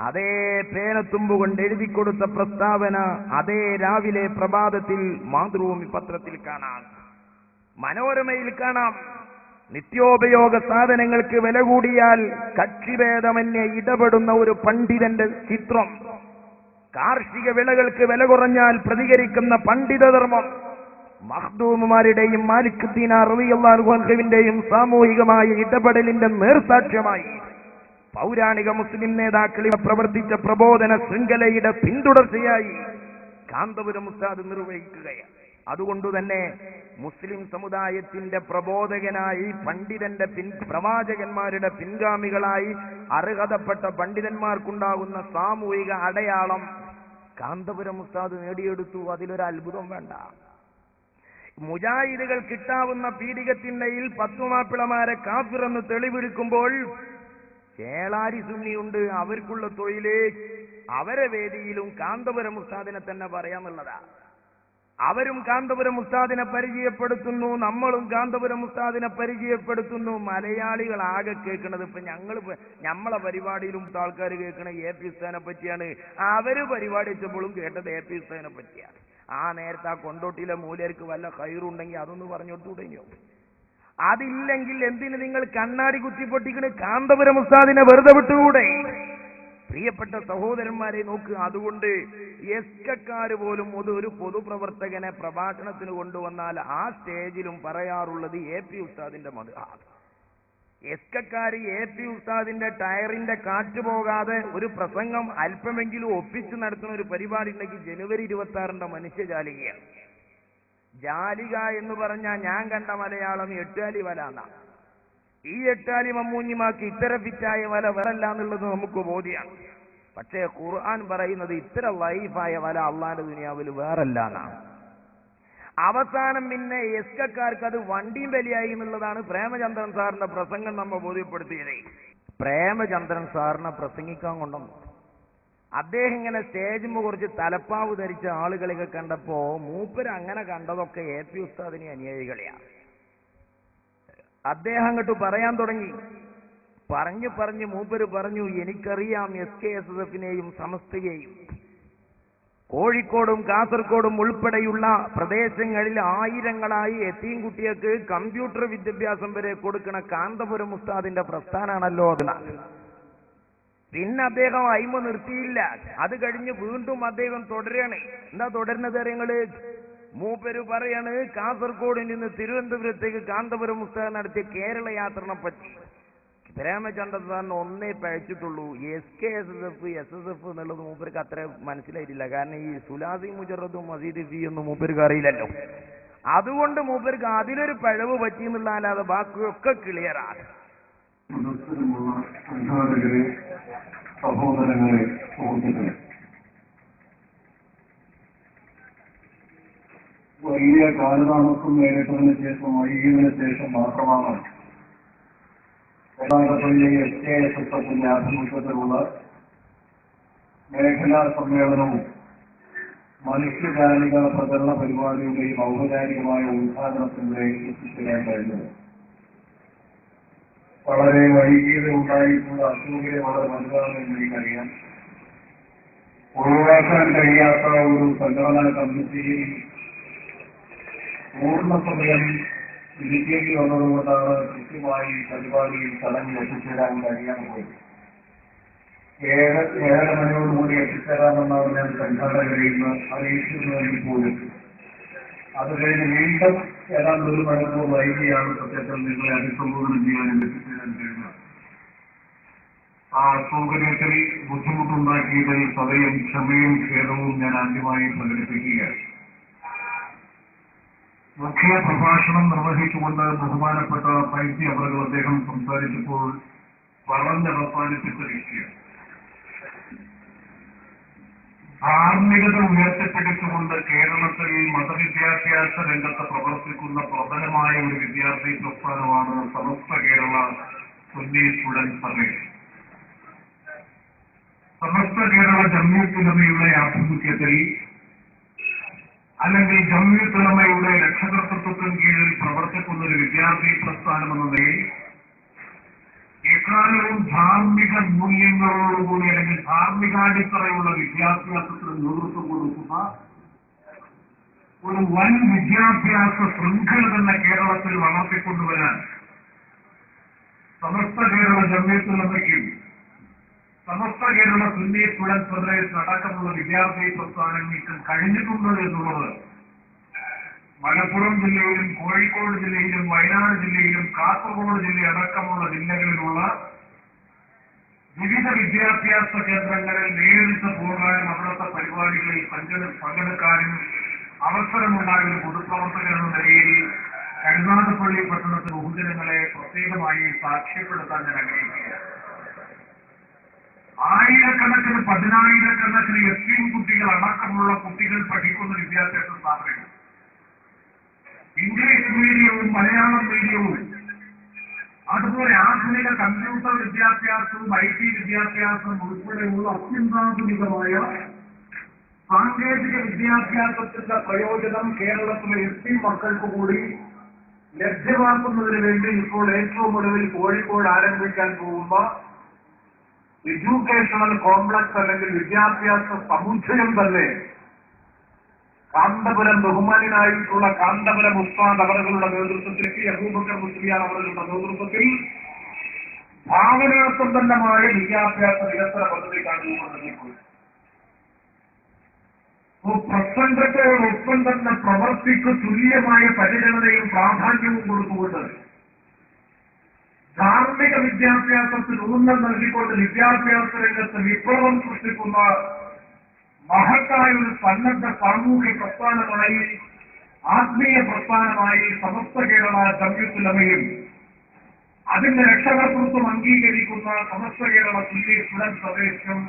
അതേ പേനത്തുമ്പ് കൊണ്ട് എഴുതി കൊടുത്ത പ്രസ്താവന അതേ രാവിലെ പ്രഭാതത്തിൽ മാതൃഭൂമി പത്രത്തിൽ കാണാം, മനോരമയിൽ കാണാം. നിത്യോപയോഗ സാധനങ്ങൾക്ക് വില കൂടിയാൽ കക്ഷിഭേദമന്യേ ഇടപെടുന്ന ഒരു പണ്ഡിതന്റെ ചിത്രം, കാർഷിക വിളകൾക്ക് വില കുറഞ്ഞാൽ പ്രതികരിക്കുന്ന പണ്ഡിതധർമ്മം, മഖ്ദൂമുമാരുടെയും മാലിക് ദീനാർ റളിയല്ലാഹു അൻഹുവിന്റെയും സാമൂഹികമായ ഇടപെടലിന്റെ നേർസാക്ഷ്യമായി പൗരാണിക മുസ്ലിം നേതാക്കൾ പ്രവർത്തിച്ച പ്രബോധന ശൃംഖലയുടെ പിന്തുടർച്ചയായി കാന്തപുരം ഉസ്താദ് നിർവഹിക്കുകയാണ്. അതുകൊണ്ടുതന്നെ മുസ്ലിം സമുദായത്തിന്റെ പ്രബോധകനായി പണ്ഡിതന്റെ പ്രവാചകന്മാരുടെ പിൻഗാമികളായി അർഹതപ്പെട്ട പണ്ഡിതന്മാർക്കുണ്ടാകുന്ന സാമൂഹിക അടയാളം കാന്തപുരം ഉസ്താദ് നേടിയെടുത്തു. അതിലൊരു അത്ഭുതം വേണ്ട. മുജാഹിദുകൾ കിട്ടാവുന്ന പീഡികത്തിന്റെയിൽ 10 മാപ്പിളമാരെ കാഫിറെന്ന് തെളിവെടുക്കുമ്പോൾ ചേളാരി സുന്നിയുണ്ട്, അവർക്കുള്ള തൊഴില് അവരെ വേദിയിലും കാന്തപുരം ഉസ്താദിനെ തന്നെ പറയാന്നുള്ളതാ. അവരും കാന്തപുരം ഉസ്താദിനെ പരിചയപ്പെടുത്തുന്നു, നമ്മളും കാന്തപുരം ഉസ്താദിനെ പരിചയപ്പെടുത്തുന്നു. മലയാളികൾ ആകെ കേൾക്കുന്നത് ഇപ്പൊ നമ്മളെ പരിപാടിയിലും ആൾക്കാർ കേൾക്കണ AP ഉസ്താദിനെ പറ്റിയാണ്. അവര് പരിപാടി വെച്ചപ്പോഴും കേട്ടത് AP ഉസ്താദിനെ പറ്റിയാണ്. ആ നേരത്തെ ആ കൊണ്ടോട്ടിയിലെ മൂലർക്ക് വല്ല കയറുണ്ടെങ്കിൽ അതൊന്ന് പറഞ്ഞു കൊടുത്തുടങ്ങിയോ? അതില്ലെങ്കിൽ എന്തിന് നിങ്ങൾ കണ്ണാടി കുത്തിപ്പൊട്ടിക്കണ്? കാന്തപുരം ഉസ്താദിനെ വെറുതെ വിട്ടുകൂടെ? പ്രിയപ്പെട്ട സഹോദരന്മാരെ നോക്കുക. അതുകൊണ്ട് എസ്കക്കാര് പോലും ഒരു പൊതുപ്രവർത്തകനെ പ്രഭാഷണത്തിന് കൊണ്ടുവന്നാൽ ആ സ്റ്റേജിലും പറയാറുള്ളത് AP ഉസ്താദിന്റെ മദ്ഹ്. എസ്കക്കാര് AP ഉസ്താദിന്റെ ടയറിന്റെ കാറ്റ് പോകാതെ ഒരു പ്രസംഗം അല്പമെങ്കിലും ഒപ്പിച്ച് നടത്തുന്ന ഒരു പരിപാടി ഉണ്ടെങ്കിൽ ജനുവരി 26 മനുഷ്യജാലികയാണ്. ജാലിക എന്ന് പറഞ്ഞാൽ ഞാൻ കണ്ട മലയാളം എട്ടുകാലി വല എന്നാണ്. ഈ എട്ടാലി മമ്മൂഞ്ഞിമാക്ക് ഇത്തരം ഫിറ്റായ വല വരല്ല എന്നുള്ളത് നമുക്ക് ബോധ്യമാണ്. പക്ഷേ ഖുർആൻ പറയുന്നത് ഇത്തരം ലൈഫായ വല അള്ളാന്റെ ദുനിയാവിൽ വേറല്ല എന്നാണ്. അവസാനം പിന്നെ എസ്കക്കാർക്ക് അത് വണ്ടിയും വലിയായി എന്നുള്ളതാണ് പ്രേമചന്ദ്രൻ സാറിന്റെ പ്രസംഗം നമ്മെ ബോധ്യപ്പെടുത്തിയത്. പ്രേമചന്ദ്രൻ സാറിനെ പ്രസംഗിക്കാൻ കൊണ്ടുവന്നു. അദ്ദേഹം ഇങ്ങനെ സ്റ്റേജിൽ കുറച്ച് തലപ്പാവ് ധരിച്ച ആളുകളെയൊക്കെ കണ്ടപ്പോ മൂപ്പര് അങ്ങനെ കണ്ടതൊക്കെ AP ഉസ്താദിനെ അനുയായികളെയാണ്. അദ്ദേഹം അങ്ങോട്ട് പറയാൻ തുടങ്ങി. പറഞ്ഞ് മൂപ്പര് പറഞ്ഞു, എനിക്കറിയാം SKSSFനെയും സമസ്തയെയും. കോഴിക്കോടും കാസർഗോഡും ഉൾപ്പെടെയുള്ള പ്രദേശങ്ങളിൽ ആയിരങ്ങളായി യതീം കുട്ടികൾക്ക് കമ്പ്യൂട്ടർ വിദ്യാഭ്യാസം വരെ കൊടുക്കണ കാന്തപുരം ഉസ്താദിന്റെ പ്രസ്ഥാനാണല്ലോ അത്. പിന്നെ അദ്ദേഹം അയിമ നിർത്തിയില്ല. അത് കഴിഞ്ഞ് വീണ്ടും അദ്ദേഹം തുടരുകയാണ്. എന്താ തുടരുന്നത് അറിയങ്ങള്? മൂപ്പര് പറയാണ് കാസർഗോഡിൽ നിന്ന് തിരുവനന്തപുരത്തേക്ക് കാന്തപുരം ഉസ്താദ് നടത്തിയ കേരള യാത്രനെ പറ്റി. പ്രേമചന്ദ്രൻ സാറിന് ഒന്നേ പഴിച്ചിട്ടുള്ളൂ. SKSSF SSF എന്നുള്ളത് മൂപ്പർക്ക് അത്ര മനസ്സിലായിട്ടില്ല. കാരണം ഈ സുലാസി മുജറദും മസീദ് ഫി ഒന്നും മൂപ്പർക്ക് അറിയില്ലല്ലോ. അതുകൊണ്ട് മൂപ്പർക്ക് അതിലൊരു പഴവ് പറ്റിയെന്നുള്ള അല്ലാതെ ബാക്കിയൊക്കെ ക്ലിയറാണ്. സഹോദരങ്ങളെ, സുഹൃത്തുക്കളെ, വലിയ കാലതാമസം നേരിട്ടതിന് ശേഷം വൈകിയതിനു ശേഷം മാത്രമാണ് യഥാർത്ഥത്തിൽ SKSSFന്റെ ആഭിമുഖ്യത്തിലുള്ള മേഖലാ സമ്മേളനവും മനുഷ്യജാലിക പ്രചരണ പരിപാടിയുടെയും ഔപചാരികമായ ഉദ്ഘാടനത്തിലേക്ക് എത്തിച്ചേരാൻ കഴിഞ്ഞത്. വളരെ വൈകിയത് ഉണ്ടായിട്ടുള്ള അസൗകര്യം വളരെ വലുതാണെന്ന് എനിക്കറിയാം. ഒഴിവാക്കാൻ കഴിയാത്ത ഒരു സംഘടനാ കമ്മിറ്റിയിൽ പൂർണ്ണസമയം ഇരിക്കേണ്ടി വന്നതുകൊണ്ടാണ് കൃത്യമായി പരിപാടിയിൽ ചടങ്ങിൽ എത്തിച്ചേരാൻ കഴിയാൻ പോയത്. 7:30 മണിയോടുകൂടി എത്തിച്ചേരാമെന്നാണ് ഞാൻ സംഘാടകരെ ഇന്ന് അറിയിക്കുന്നതെങ്കിൽ പോലും അത് കഴിഞ്ഞ് വീണ്ടും ഏതാണ്ട് 1 മണിക്കൂർ വൈകിയാണ് സത്യത്തിൽ നിങ്ങളെ അഭിസംബോധന ചെയ്യാൻ എത്തിച്ചേരാൻ കഴിഞ്ഞത്. ആ അസൗകര്യത്തിൽ ബുദ്ധിമുട്ടുണ്ടാക്കിയതിൽ സദയം ക്ഷമയും ഖേദവും ഞാൻ ആദ്യമായി പ്രകടിപ്പിക്കുകയാണ്. മുഖ്യ പ്രഭാഷണം നിർവഹിച്ചുകൊണ്ട് ബഹുമാനപ്പെട്ട പൈസി അവർ അദ്ദേഹം സംസാരിച്ചപ്പോൾ പറഞ്ഞവസാനിപ്പിച്ച വിഷയം ധാർമ്മികത ഉയർത്തിപ്പിടിച്ചുകൊണ്ട് കേരളത്തിൽ മതവിദ്യാഭ്യാസ രംഗത്ത് പ്രവർത്തിക്കുന്ന പ്രബലമായ ഒരു വിദ്യാർത്ഥി പ്രസ്ഥാനമാണ് സമസ്ത കേരള സുന്നി സ്റ്റുഡന്റ് ഫെഡറേഷൻ. സമസ്ത കേരള ജംഇയ്യത്ത് ഉലമയുടെ ആഭിമുഖ്യത്തിൽ അല്ലെങ്കിൽ ജംഇയ്യത്ത് ഉലമയുടെ രക്ഷകർത്തൃത്വത്തിന് കീഴിൽ പ്രവർത്തിക്കുന്ന ഒരു വിദ്യാർത്ഥി പ്രസ്ഥാനം എന്ന നിലയിൽ എക്കാലവും ധാർമ്മിക മൂല്യങ്ങളോടുകൂടി അല്ലെങ്കിൽ ധാർമ്മികാടിത്തറയുള്ള വിദ്യാഭ്യാസത്തിന് നേതൃത്വം കൊടുക്കുന്ന ഒരു വൻ വിദ്യാഭ്യാസ ശൃംഖല തന്നെ കേരളത്തിൽ വളർത്തിക്കൊണ്ടുവരാൻ സമസ്ത കേരള ജംഇയ്യത്ത് ഉലമയ്ക്കും സമസ്ത കേരള സുന്നി സ്റ്റുഡന്റ് ഫെഡറേഷൻ അടക്കമുള്ള വിദ്യാർത്ഥി പ്രസ്ഥാനങ്ങൾക്കും കഴിഞ്ഞിട്ടുണ്ട് എന്നുള്ളത് മലപ്പുറം ജില്ലയിലും കോഴിക്കോട് ജില്ലയിലും വയനാട് ജില്ലയിലും കാസർഗോഡ് ജില്ല അടക്കമുള്ള ജില്ലകളിലുള്ള വിവിധ വിദ്യാഭ്യാസ കേന്ദ്രങ്ങളിൽ നേരിട്ട് പോകാനും അവിടുത്തെ പരിപാടികളിൽ പങ്കെടുക്കാനും അവസരമുണ്ടായ ഒരു പൊതുപ്രവർത്തകൻ എന്ന നിലയിൽ കരുനാഗപ്പള്ളി പട്ടണത്തിൽ ബഹുജനങ്ങളെ പ്രത്യേകമായി സാക്ഷ്യപ്പെടുത്താൻ ഞാൻ ആഗ്രഹിക്കുകയാണ്. ആയിരക്കണക്കിന് 10,000-കണക്കിന് എസ്ലിം കുട്ടികൾ അടക്കമുള്ള കുട്ടികൾ പഠിക്കുന്ന വിദ്യാഭ്യാസ സ്ഥാപനങ്ങൾ ഇംഗ്ലീഷ് മീഡിയവും മലയാളം മീഡിയവും അതുപോലെ ആധുനിക കമ്പ്യൂട്ടർ വിദ്യാഭ്യാസവും IT വിദ്യാഭ്യാസവും ഉൾപ്പെടെയുള്ള അത്യന്താധുനികമായ സാങ്കേതിക വിദ്യാഭ്യാസത്തിന്റെ പ്രയോജനം കേരളത്തിലെ എസ് മക്കൾക്ക് കൂടി ലഭ്യമാക്കുന്നതിന് വേണ്ടി ഇപ്പോൾ ഏറ്റവും ഒടുവിൽ കോഴിക്കോട് ആരംഭിക്കാൻ പോകുന്ന എഡ്യൂക്കേഷണൽ കോംപ്ലക്സ് അല്ലെങ്കിൽ വിദ്യാഭ്യാസ സമുച്ചയം തന്നെ കാന്തപുരം ബഹുമാനായിട്ടുള്ള കാന്തപുരം ഉസ്താദ് അവരുടെ നേതൃത്വത്തിൽ അബൂബക്കർ മുസ്ലിയാർ അവരുടെ നേതൃത്വത്തിൽ ഭാവനാസമ്പന്നമായ വിദ്യാഭ്യാസ വികസന പദ്ധതിക്കാണ് രൂപം നൽകിയിട്ടുള്ളത്. പ്രസംഗത്തോടൊപ്പം തന്നെ പ്രവർത്തിക്ക് തുല്യമായ പരിഗണനയും പ്രാധാന്യവും കൊടുത്തുകൊണ്ട് ധാർമ്മിക വിദ്യാഭ്യാസത്തിൽ ഊന്നൽ നൽകിക്കൊണ്ട് വിദ്യാഭ്യാസ രംഗത്ത് വിപ്ലവം സൃഷ്ടിക്കുന്ന മഹത്തായ ഒരു സന്നദ്ധ സാമൂഹ്യ പ്രസ്ഥാനമായി ആത്മീയ പ്രസ്ഥാനമായി സമസ്ത കേരള ജംഇയ്യത്തുലമയും അതിന്റെ രക്ഷകർത്തൃത്വം അംഗീകരിക്കുന്ന സമസ്ത കേരള സുന്നി സ്റ്റുഡന്റ് ഫെഡറേഷനും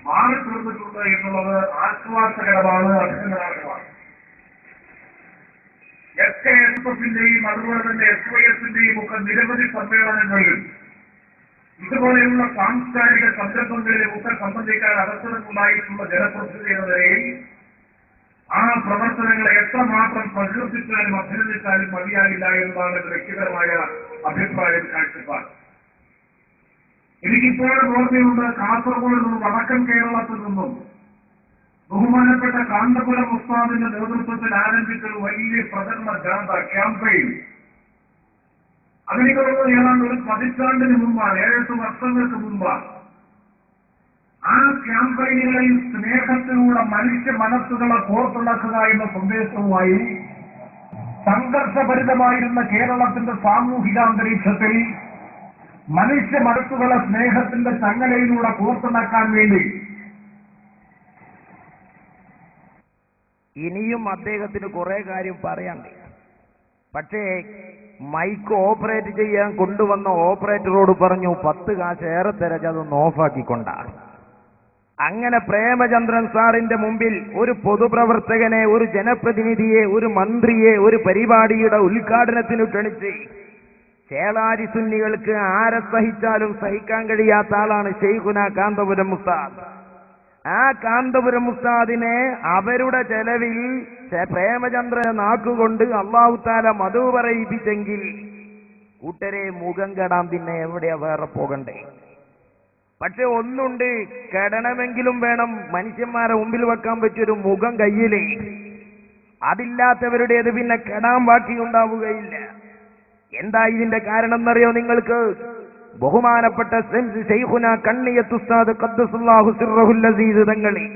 മാറിത്തീർന്നിട്ടുണ്ട് എന്നുള്ളത് ആശ്വാസകരമാണ്, അഭിനന്ദനാർഹമാണ്. SKSFന്റെയും അതുപോലെ തന്നെ SYSന്റെയും ഒക്കെ നിരവധി സമ്മേളനങ്ങളിലും ഇതുപോലെയുള്ള സാംസ്കാരിക സംരംഭങ്ങളിലും ഒക്കെ സംബന്ധിക്കാൻ അവസരമുണ്ടായിട്ടുള്ള ജനപ്രതിനിധി എന്ന നിലയിൽ ആ പ്രവർത്തനങ്ങളെ എത്രമാത്രം പ്രകീർത്തിച്ചാലും അഭിനന്ദിച്ചാലും മതിയാകില്ല എന്നതാണ് വ്യക്തിപരമായ അഭിപ്രായം, കാഴ്ചപ്പാട്. എനിക്കിപ്പോഴും ഓർമ്മയുണ്ട്, കാസർഗോഡ് നിന്നും വടക്കൻ കേരളത്തിൽ നിന്നും ബഹുമാനപ്പെട്ട കാന്തപുരം ഉസ്താദിന്റെ നേതൃത്വത്തിൽ ആരംഭിച്ച ഒരു വലിയ പ്രചരണ ജാഥ ക്യാമ്പയിൻ. അതെനിക്ക് തോന്നുന്നു ഏതാണ്ട് ഒരു പതിറ്റാണ്ടിന് മുമ്പാണ്, 7-8 വർഷങ്ങൾക്ക് മുമ്പാണ്. ആ ക്യാമ്പയിനുകളിൽ സ്നേഹത്തിലുള്ള മനുഷ്യ മനസ്സുകളെ കോർത്തിണക്കുക എന്ന സന്ദേശവുമായി സംഘർഷഭരിതമായിരുന്ന കേരളത്തിന്റെ സാമൂഹികാന്തരീക്ഷത്തിൽ മനുഷ്യ മനസ്സുകളെ സ്നേഹത്തിന്റെ ചങ്ങലയിലൂടെ കോർത്തിണക്കാൻ വേണ്ടി ഇനിയും അദ്ദേഹത്തിന് കുറെ കാര്യം പറയാണ്ട്. പക്ഷേ മൈക്ക് ഓപ്പറേറ്റ് ചെയ്യാൻ കൊണ്ടുവന്ന ഓപ്പറേറ്ററോട് പറഞ്ഞു 10 കാശ് ഏറെ തരച്ച് അതൊന്ന് ഓഫാക്കിക്കൊണ്ടാണ്. അങ്ങനെ പ്രേമചന്ദ്രൻ സാറിന്റെ മുമ്പിൽ ഒരു പൊതുപ്രവർത്തകനെ, ഒരു ജനപ്രതിനിധിയെ, ഒരു മന്ത്രിയെ ഒരു പരിപാടിയുടെ ഉദ്ഘാടനത്തിന് ക്ഷണിച്ച് ചേളാരി സുന്നികൾക്ക് ആരെ സഹിച്ചാലും സഹിക്കാൻ കഴിയാത്ത ആളാണ് ശൈഖുന കാന്തപുരം ഉസ്താദ്. ആ കാന്തപുരം ഉസ്താദിനെ അവരുടെ ചെലവിൽ പ്രേമചന്ദ്രനെ നാക്കുകൊണ്ട് അല്ലാഹു തആല മധു പറയിപ്പിച്ചെങ്കിൽ കൂട്ടരെ മുഖം കെടാൻ പിന്നെ എവിടെയാ വേറെ പോകണ്ടേ? പക്ഷെ ഒന്നുണ്ട്, കെടണമെങ്കിലും വേണം മനുഷ്യന്മാരെ മുമ്പിൽ വെക്കാൻ പറ്റിയൊരു മുഖം കയ്യില്. അതില്ലാത്തവരുടേത് പിന്നെ കെടാൻ ബാക്കിയുണ്ടാവുകയില്ല. എന്താ ഇതിന്റെ കാരണം എന്നറിയോ നിങ്ങൾക്ക്? ബഹുമാനപ്പെട്ട ശൈഖുന കണ്ണിയത്ത് ഉസ്താദ് ഖദ്ദസുല്ലാഹു സിർറഹുൽ അസീസ് തങ്ങളെ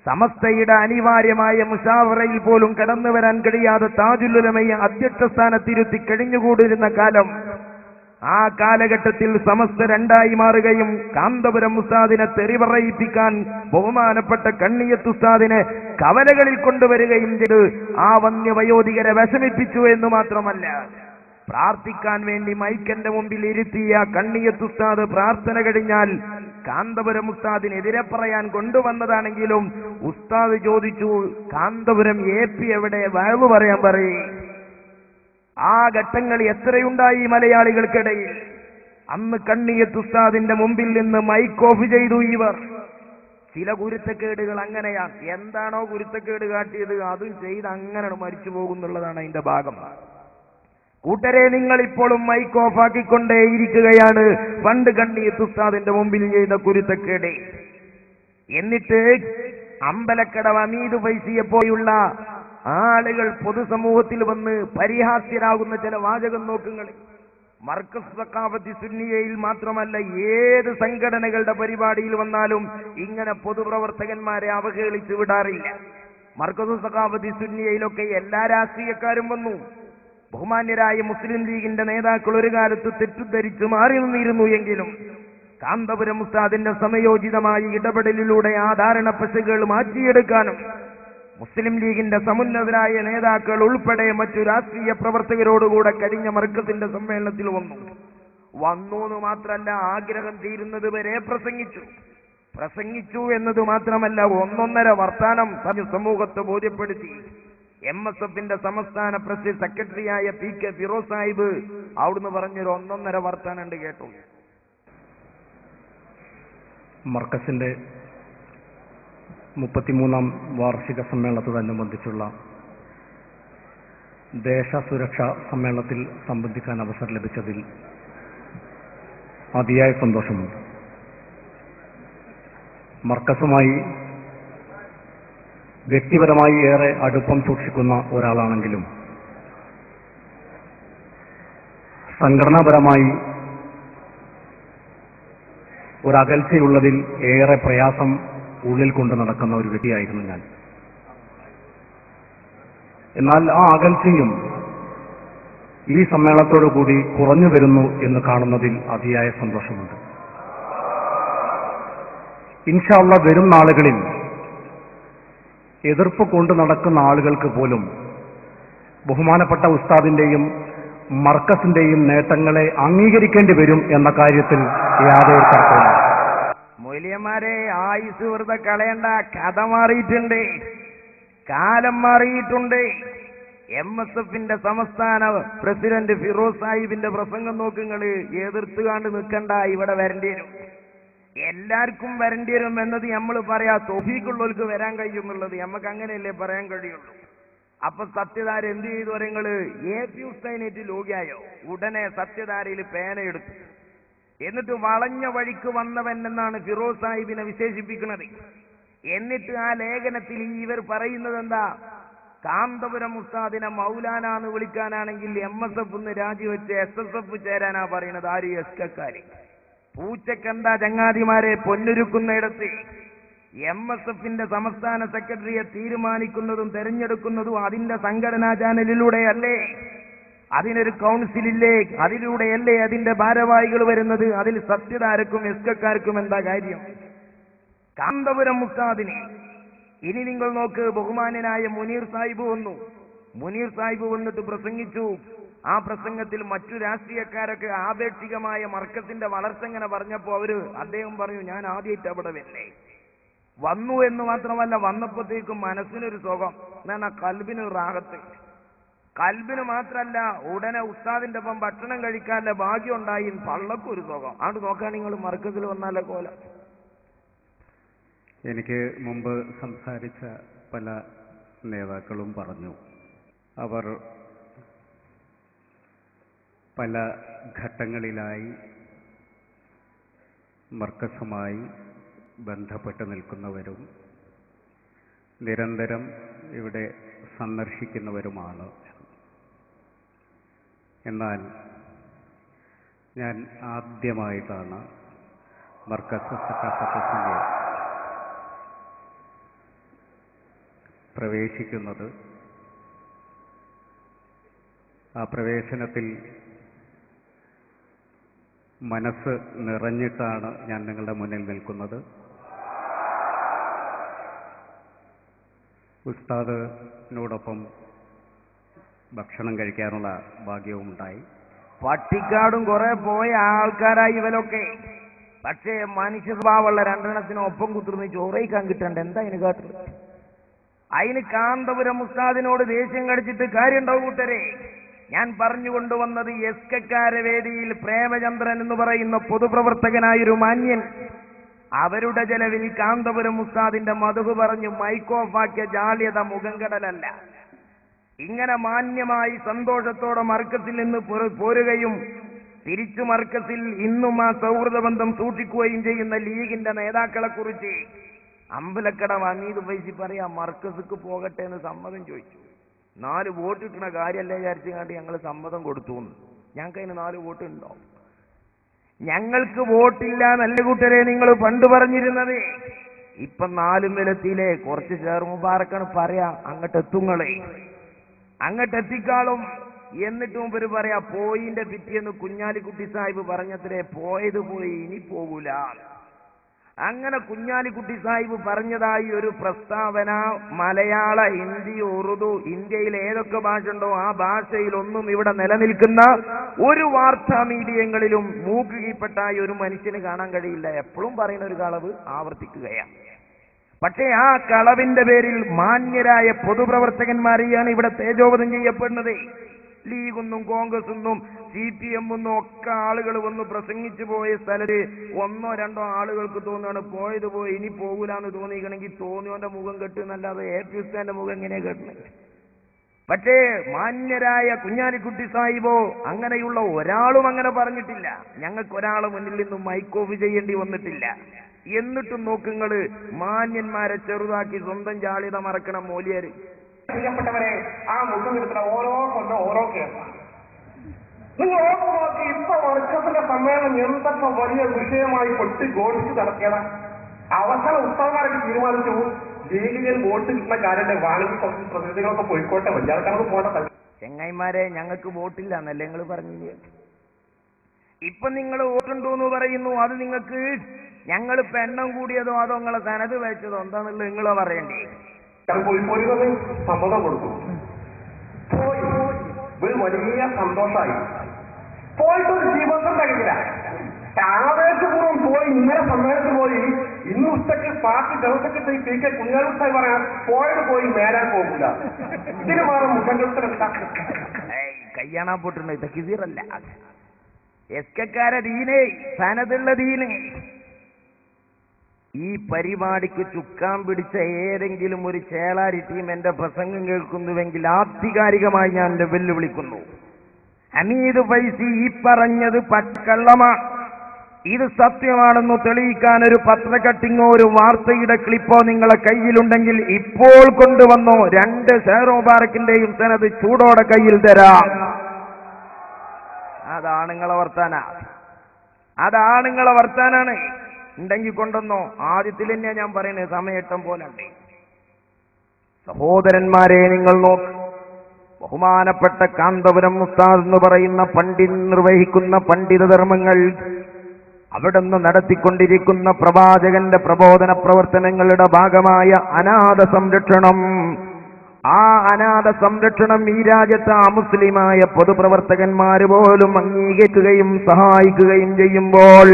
സമസ്തയുടെ അനിവാര്യമായ മുശാവറയിൽ പോലും കടന്നു വരാൻ കഴിയാതെ താജുൽ ഉലമയെ അധ്യക്ഷ സ്ഥാനത്തിരുത്തി കഴിഞ്ഞുകൂടിയിരുന്ന കാലം, ആ കാലഘട്ടത്തിൽ സമസ്ത രണ്ടായി മാറുകയും കാന്തപുരം ഉസ്താദിനെ തെറിപറയിപ്പിക്കാൻ ബഹുമാനപ്പെട്ട കണ്ണിയത്ത് ഉസ്താദിനെ കവലകളിൽ കൊണ്ടുവരികയും ചെയ്ത് ആ വന്യവയോധികരെ വിഷമിപ്പിച്ചു എന്ന് മാത്രമല്ല, പ്രാർത്ഥിക്കാൻ വേണ്ടി മൈക്കന്റെ മുമ്പിൽ ഇരുത്തിയ കണ്ണിയത്ത് ഉസ്താദ് പ്രാർത്ഥന കഴിഞ്ഞാൽ കാന്തപുരം ഉസ്താദിനെതിരെ പറയാൻ കൊണ്ടുവന്നതാണെങ്കിലും ഉസ്താദ് ചോദിച്ചു, കാന്തപുരം AP എവിടെ, വയവ് പറയാൻ പറയേ. ആ ഘട്ടങ്ങൾ എത്രയുണ്ടായി മലയാളികൾക്കിടയിൽ. അന്ന് കണ്ണിയത്ത് ഉസ്താദിന്റെ മുമ്പിൽ നിന്ന് മൈക്ക് ഓഫ് ചെയ്തു ഇവർ. ചില കുരുത്തക്കേടുകൾ അങ്ങനെയാണ്. എന്താണോ കുരുത്തക്കേട് കാട്ടിയത് അതും ചെയ്ത് അങ്ങനെ മരിച്ചു പോകുന്നുള്ളതാണ് അതിന്റെ ഭാഗം. കൂട്ടരെ, നിങ്ങൾ ഇപ്പോഴും മൈക്ക് ഓഫാക്കിക്കൊണ്ടേയിരിക്കുകയാണ് പണ്ട് കണ്ണിയത്ത് ഉസ്താദിന്റെ മുമ്പിൽ ചെയ്ത കുരുത്തക്കേട്. എന്നിട്ട് അമ്പലക്കടവ് അമീദ് ഫൈസിയെ പോലുള്ള ആളുകൾ പൊതുസമൂഹത്തിൽ വന്ന് പരിഹാസ്യരാകുന്ന ചില വാചകം നോക്കുങ്ങൾ. മർക്കസ് സഖാഫത്തി സുന്നിയയിൽ മാത്രമല്ല, ഏത് സംഘടനകളുടെ പരിപാടിയിൽ വന്നാലും ഇങ്ങനെ പൊതുപ്രവർത്തകന്മാരെ അവഹേളിച്ചു വിടാറില്ല. മർക്കസ് സഖാഫത്തി സുന്നിയയിലൊക്കെ എല്ലാ രാഷ്ട്രീയക്കാരും വന്നു. ബഹുമാന്യരായ മുസ്ലിം ലീഗിന്റെ നേതാക്കൾ ഒരു കാലത്ത് തെറ്റിദ്ധരിച്ചു മാറി നിന്നിരുന്നു എങ്കിലും കാന്തപുരം ഉസ്താദിന്റെ സമയോചിതമായ ഇടപെടലിലൂടെ ആ ധാരണ പശകൾ മാറ്റിയെടുക്കാനും മുസ്ലിം ലീഗിന്റെ സമുന്നതരായ നേതാക്കൾ ഉൾപ്പെടെ മറ്റു രാഷ്ട്രീയ പ്രവർത്തകരോടുകൂടെ കഴിഞ്ഞ മർക്കസിന്റെ സമ്മേളനത്തിൽ വന്നു എന്ന് മാത്രമല്ല, ആഗ്രഹം തീരുന്നത് വരെ പ്രസംഗിച്ചു എന്നത് മാത്രമല്ല, 1.5 വർത്താനം സമൂഹത്തെ ബോധ്യപ്പെടുത്തി. MSFന്റെ സംസ്ഥാന പ്രസ് സെക്രട്ടറിയായ PK ഫിറോസ് സാഹിബ് അവിടുന്ന് പറഞ്ഞൊരു 1.5 വർത്താനുണ്ട്, കേട്ടു. മർക്കസിന്റെ 33-ാം വാർഷിക സമ്മേളനത്തോടനുബന്ധിച്ചുള്ള ദേശസുരക്ഷാ സമ്മേളനത്തിൽ സംബന്ധിക്കാൻ അവസരം ലഭിച്ചതിൽ അതിയായ സന്തോഷമുണ്ട്. മർക്കസുമായി വ്യക്തിപരമായി ഏറെ അടുപ്പം സൂക്ഷിക്കുന്ന ഒരാളാണെങ്കിലും സംഘടനാപരമായി ഒരകൽച്ചയുള്ളതിൽ ഏറെ പ്രയാസം ഉള്ളിൽ കൊണ്ട് നടക്കുന്ന ഒരു വ്യക്തിയായിരുന്നു ഞാൻ. എന്നാൽ ആ അകൽച്ചയും ഈ സമ്മേളനത്തോടു കൂടി കുറഞ്ഞു വരുന്നു എന്ന് കാണുന്നതിൽ അതിയായ സന്തോഷമുണ്ട്. ഇൻഷാ അല്ലാഹ് വരും നാളുകളിൽ എതിർപ്പ് കൊണ്ട് നടക്കുന്ന ആളുകൾക്ക് പോലും ബഹുമാനപ്പെട്ട ഉസ്താദിന്റെയും മർക്കസിന്റെയും നേട്ടങ്ങളെ അംഗീകരിക്കേണ്ടി വരും എന്ന കാര്യത്തിൽ യാതൊരു തർക്കമില്ല. മൊയ്ലിയന്മാരെ ആയുസ് വെറുതെ കളയണ്ട. കഥ മാറിയിട്ടുണ്ട്, കാലം മാറിയിട്ടുണ്ട്. MSFന്റെ സംസ്ഥാന പ്രസിഡന്റ് ഫിറോസ് സാഹിബിന്റെ പ്രസംഗം നോക്കുങ്ങള്. എതിർത്തുകാണ്ട് നിൽക്കണ്ട, ഇവിടെ വരേണ്ടി വരും. എല്ലാവർക്കും വരേണ്ടി വരും എന്നത് നമ്മൾ പറയാ. തൊഫീക്കുള്ളവർക്ക് വരാൻ കഴിയുന്നുള്ളത് നമുക്ക് അങ്ങനെയല്ലേ പറയാൻ കഴിയുള്ളൂ. അപ്പൊ സത്യധാര എന്ത് ചെയ്തു പറയുന്നത്? AP ഉസ്താദിനേറ്റ് ലോകിയായോ ഉടനെ സത്യധാരയിൽ പേനയെടുത്തു. എന്നിട്ട് വളഞ്ഞ വഴിക്ക് വന്നവൻ എന്നാണ് ഫിറോസ് സാഹിബിനെ വിശേഷിപ്പിക്കുന്നത്. എന്നിട്ട് ആ ലേഖനത്തിൽ ഇവർ പറയുന്നത് എന്താ? കാന്തപുരം ഉസ്താദിനെ മൗലാന എന്ന് വിളിക്കാനാണെങ്കിൽ MSF രാജിവെച്ച് SSF ചേരാനാ പറയുന്നത്. ആര്? SKക്കാര്. പൂച്ചക്കെന്താ ചങ്ങാതിമാരെ പൊന്നൊരുക്കുന്നിടത്ത് MSFന്റെ സംസ്ഥാന സെക്രട്ടറിയെ തീരുമാനിക്കുന്നതും തെരഞ്ഞെടുക്കുന്നതും അതിന്റെ സംഘടനാ ചാനലിലൂടെയല്ലേ? അതിനൊരു കൗൺസിലില്ലേ? അതിലൂടെയല്ലേ അതിന്റെ ഭാരവാഹികൾ വരുന്നത്? അതിൽ സത്യധാരക്കും SKക്കാർക്കും എന്താ കാര്യം? കാന്തപുരം ഉസ്താദിനെ ഇനി നിങ്ങൾ നോക്ക്. ബഹുമാന്യനായ മുനീർ സാഹിബ് വന്നു. മുനീർ സാഹിബ് വന്നിട്ട് പ്രസംഗിച്ചു. ആ പ്രസംഗത്തിൽ മറ്റു രാഷ്ട്രീയക്കാരൊക്കെ ആപേക്ഷികമായ മർക്കസിന്റെ വളർച്ച ഇങ്ങനെ പറഞ്ഞപ്പോ അദ്ദേഹം പറഞ്ഞു, ഞാൻ ആദ്യമായിട്ട് അവിടെ വന്നേ. വന്നു എന്ന് മാത്രമല്ല, വന്നപ്പോഴത്തേക്കും മനസ്സിനൊരു സുഖം, എന്നാ കൽബിനൊരു റാഹത്ത്. കൽബിന് മാത്രല്ല, ഉടനെ ഉസ്താദിന്റെ ഒപ്പം ഭക്ഷണം കഴിക്കാനുള്ള ഭാഗ്യം ഉണ്ടായി. പള്ളക്കൊരു സുഖം. അവിടെ നോക്കാൻ നിങ്ങൾ മർക്കസിൽ വന്നാലേ കോല. എനിക്ക് മുമ്പ് സംസാരിച്ച പല നേതാക്കളും പറഞ്ഞു, അവർ പല ഘട്ടങ്ങളിലായി മർക്കസുമായി ബന്ധപ്പെട്ട് നിൽക്കുന്നവരും നിരന്തരം ഇവിടെ സന്ദർശിക്കുന്നവരുമാണ്. എന്നാൽ ഞാൻ ആദ്യമായിട്ടാണ് മർക്കസ് സഖാഫത്തിന്റെ പ്രവേശിക്കുന്നത്. ആ പ്രവേശനത്തിൽ മനസ്സ് നിറഞ്ഞിട്ടാണ് ഞാൻ നിങ്ങളുടെ മുന്നിൽ നിൽക്കുന്നത്. ഉസ്താദിനോടൊപ്പം ഭക്ഷണം കഴിക്കാനുള്ള ഭാഗ്യവും ഉണ്ടായി. പട്ടിക്കാടും കുറെ പോയ ആൾക്കാരായി ഇവരൊക്കെ. പക്ഷേ മനുഷ്യ സ്വഭാവമുള്ള രണ്ടെണ്ണത്തിനും ഒപ്പം കുത്തിരുന്ന് ചോറയിക്കാൻ കിട്ടണ്ട. എന്താ അതിന് കാട്ടുന്നത്? അതിന് കാന്തപുരം ഉസ്താദിനോട് ദേഷ്യം കടിച്ചിട്ട് കാര്യം ഉണ്ടാവും കൂട്ടരെ. ഞാൻ പറഞ്ഞുകൊണ്ടുവന്നത് SKക്കാരെ വേദിയിൽ പ്രേമചന്ദ്രൻ എന്ന് പറയുന്ന പൊതുപ്രവർത്തകനായൊരു മാന്യൻ അവരുടെ ചെലവിൽ കാന്തപുരം ഉസ്താദിന്റെ മധു പറഞ്ഞു മൈക്കോഫാക്കിയ ജാള്യത മുഖംകടലല്ല. ഇങ്ങനെ മാന്യമായി സന്തോഷത്തോടെ മർക്കസിൽ നിന്ന് പോരുകയും തിരിച്ചു മർക്കസിൽ ഇന്നും ആ സൗഹൃദ ബന്ധം സൂക്ഷിക്കുകയും ചെയ്യുന്ന ലീഗിന്റെ നേതാക്കളെ കുറിച്ച് അമ്പലക്കട വാങ്ങിയത് പൈസ പറയാ. മർക്കസിക്ക് പോകട്ടെ എന്ന് സമ്മതം ചോദിച്ചു. 4 വോട്ട് കിട്ടുന്ന കാര്യമല്ലേ വിചാരിച്ചാണ്ട് ഞങ്ങൾ സമ്മതം കൊടുത്തു. ഞങ്ങൾക്ക് അതിന് 4 വോട്ട് ഉണ്ടോ? ഞങ്ങൾക്ക് വോട്ടില്ല നല്ല കൂട്ടരെ നിങ്ങൾ പണ്ട് പറഞ്ഞിരുന്നത്. ഇപ്പം 4 വിലത്തിലെ കുറച്ച് ഷെയർ മുബാറക്കാണ് പറയാ. അങ്ങോട്ട് എത്തുങ്ങളെ, അങ്ങോട്ട് എത്തിക്കാളും. എന്നിട്ട് മുമ്പ് പറയാ പോയിന്റെ പിറ്റേന്ന് കുഞ്ഞാലിക്കുട്ടി സാഹിബ് പറഞ്ഞത്രേ, പോയത് പോയി ഇനി പോകൂല. അങ്ങനെ കുഞ്ഞാലിക്കുട്ടി സാഹിബ് പറഞ്ഞതായി ഒരു പ്രസ്താവന മലയാള, ഹിന്ദി, ഉറുദു, ഇന്ത്യയിൽ ഏതൊക്കെ ഭാഷ ഉണ്ടോ ആ ഭാഷയിലൊന്നും ഇവിടെ നിലനിൽക്കുന്ന ഒരു വാർത്താ മീഡിയങ്ങളിലും മൂക്കുകീപ്പെട്ടായി ഒരു മനുഷ്യന് കാണാൻ കഴിയില്ല. എപ്പോഴും പറയുന്ന ഒരു കളവ് ആവർത്തിക്കുകയാണ്. പക്ഷേ ആ കളവിന്റെ പേരിൽ മാന്യരായ പൊതുപ്രവർത്തകന്മാരെയാണ് ഇവിടെ തേജോവധം ചെയ്യപ്പെടുന്നത്. ലീഗൊന്നും കോൺഗ്രസൊന്നും CPM ഒന്നും ഒക്കെ ആളുകൾ വന്ന് പ്രസംഗിച്ചു പോയ സ്ഥലത്ത് ഒന്നോ രണ്ടോ ആളുകൾക്ക് തോന്നുകയാണ് പോയത് പോയി ഇനി പോകൂലെന്ന് തോന്നിക്കണമെങ്കിൽ തോന്നിയോന്റെ മുഖം കെട്ടുന്നല്ലാതെ AP ഉസ്താന്റെ മുഖം എങ്ങനെയാ കെട്ടുന്നത്? പക്ഷേ മാന്യരായ കുഞ്ഞാലിക്കുട്ടി സാഹിബോ അങ്ങനെയുള്ള ഒരാളും അങ്ങനെ പറഞ്ഞിട്ടില്ല. ഞങ്ങൾക്ക് ഒരാളെ മുന്നിൽ നിന്നും മൈക്ക് ഓഫ് ചെയ്യേണ്ടി വന്നിട്ടില്ല. എന്നിട്ടും നോക്കുങ്ങള് മാന്യന്മാരെ ചെറുതാക്കി സ്വന്തം ജാളിത മറക്കണം മോലിയാര്. പ്രിയപ്പെട്ടവരെ, ആ മുഖം കിട്ടുന്ന ഓരോ കൊല്ലം ഓരോ കേസാണ്. നിങ്ങൾ ഓർമ്മ നോക്കി, ഇപ്പൊ വർക്കത്തിന്റെ സമ്മേളനം എന്തൊക്കെ വലിയ വിഷയമായി പൊട്ടി ഘോഷിച്ച് നടത്തിയതാ. അവസാന ഉസ്താദന്മാരൊക്കെ തീരുമാനിച്ചു ലീഗിൽ വോട്ട് കിട്ടുന്ന കാര്യം വാണിജ്യ പ്രതിനിധികളൊക്കെ പോയിക്കോട്ടെ, വലിയ ആൾക്കാർക്ക് പോട്ടെ. ചെങ്ങായിമാരെ, ഞങ്ങൾക്ക് വോട്ടില്ല എന്നല്ലേ നിങ്ങൾ പറഞ്ഞില്ലേ? ഇപ്പൊ നിങ്ങൾ വോട്ടുണ്ടോ എന്ന് പറയുന്നു. അത് നിങ്ങൾക്ക് ഞങ്ങളിപ്പോ എണ്ണം കൂടിയതോ അതോ നിങ്ങളെ സനത് വെച്ചതോ എന്താന്നുള്ളത് നിങ്ങളോ പറയണ്ടേ? പോയി സമ്മതം കൊടുത്തു, പോയി ഒരു വലിയ സന്തോഷമായി. പോയിട്ടൊരു ദിവസം കഴിയില്ല, ആവേശപൂർവ്വം പോയി. ഇന്നലെ സമ്മേളനത്തിൽ പോയി. ഇന്ന് ഉച്ചയ്ക്ക് party general secretary PK Kunhalikutty പറയാൻ പോയത് പോയി മേലാൻ പോകില്ല. ഇതിന് മാറും മുഖം കെടുത്തിട്ടാ കയ്യാണാൻ പോട്ടുണ്ട്. ഇതൊക്കെ ഇതല്ല എസ്കക്കാരെ ദീനേ, സനതുള്ള ദീന്. ഈ പരിപാടിക്ക് ചുക്കാൻ പിടിച്ച ഏതെങ്കിലും ഒരു ചേളാരി ടീം എന്റെ പ്രസംഗം കേൾക്കുന്നുവെങ്കിൽ ആധികാരികമായി ഞാൻ എന്റെ വെല്ലുവിളിക്കുന്നു. ഹമീദ് ഫൈസി ഈ പറഞ്ഞത് പച്ചക്കള്ളമാണ്. ഇത് സത്യമാണെന്ന് തെളിയിക്കാൻ ഒരു പത്രക്കട്ടിങ്ങോ ഒരു വാർത്തയുടെ ക്ലിപ്പോ നിങ്ങളെ കയ്യിലുണ്ടെങ്കിൽ ഇപ്പോൾ കൊണ്ടുവന്നോ. 2 ഷെയർ മുബാറക്കിന്റെയും സനത് ചൂടോടെ കയ്യിൽ തരാം. അതാണുങ്ങളെ വർത്താനാണ്. ഉണ്ടെങ്കിൽ കൊണ്ടുവന്നോ. ആദ്യത്തിൽ തന്നെയാ ഞാൻ പറയുന്നത്, സമയട്ടം പോലെ. സഹോദരന്മാരെ, നിങ്ങൾ നോക്ക്. ബഹുമാനപ്പെട്ട കാന്തപുരം ഉസ്താദ് എന്ന് പറയുന്ന പണ്ഡിതൻ നിർവഹിക്കുന്ന പണ്ഡിത ധർമ്മങ്ങൾ, അവിടുന്ന് നടത്തിക്കൊണ്ടിരിക്കുന്ന പ്രവാചകന്റെ പ്രബോധന പ്രവർത്തനങ്ങളുടെ ഭാഗമായ അനാഥ സംരക്ഷണം, ആ അനാഥ സംരക്ഷണം ഈ രാജ്യത്തെ അമുസ്ലിമായ പൊതുപ്രവർത്തകന്മാര് പോലും അംഗീകരിക്കുകയും സഹായിക്കുകയും ചെയ്യുമ്പോൾ,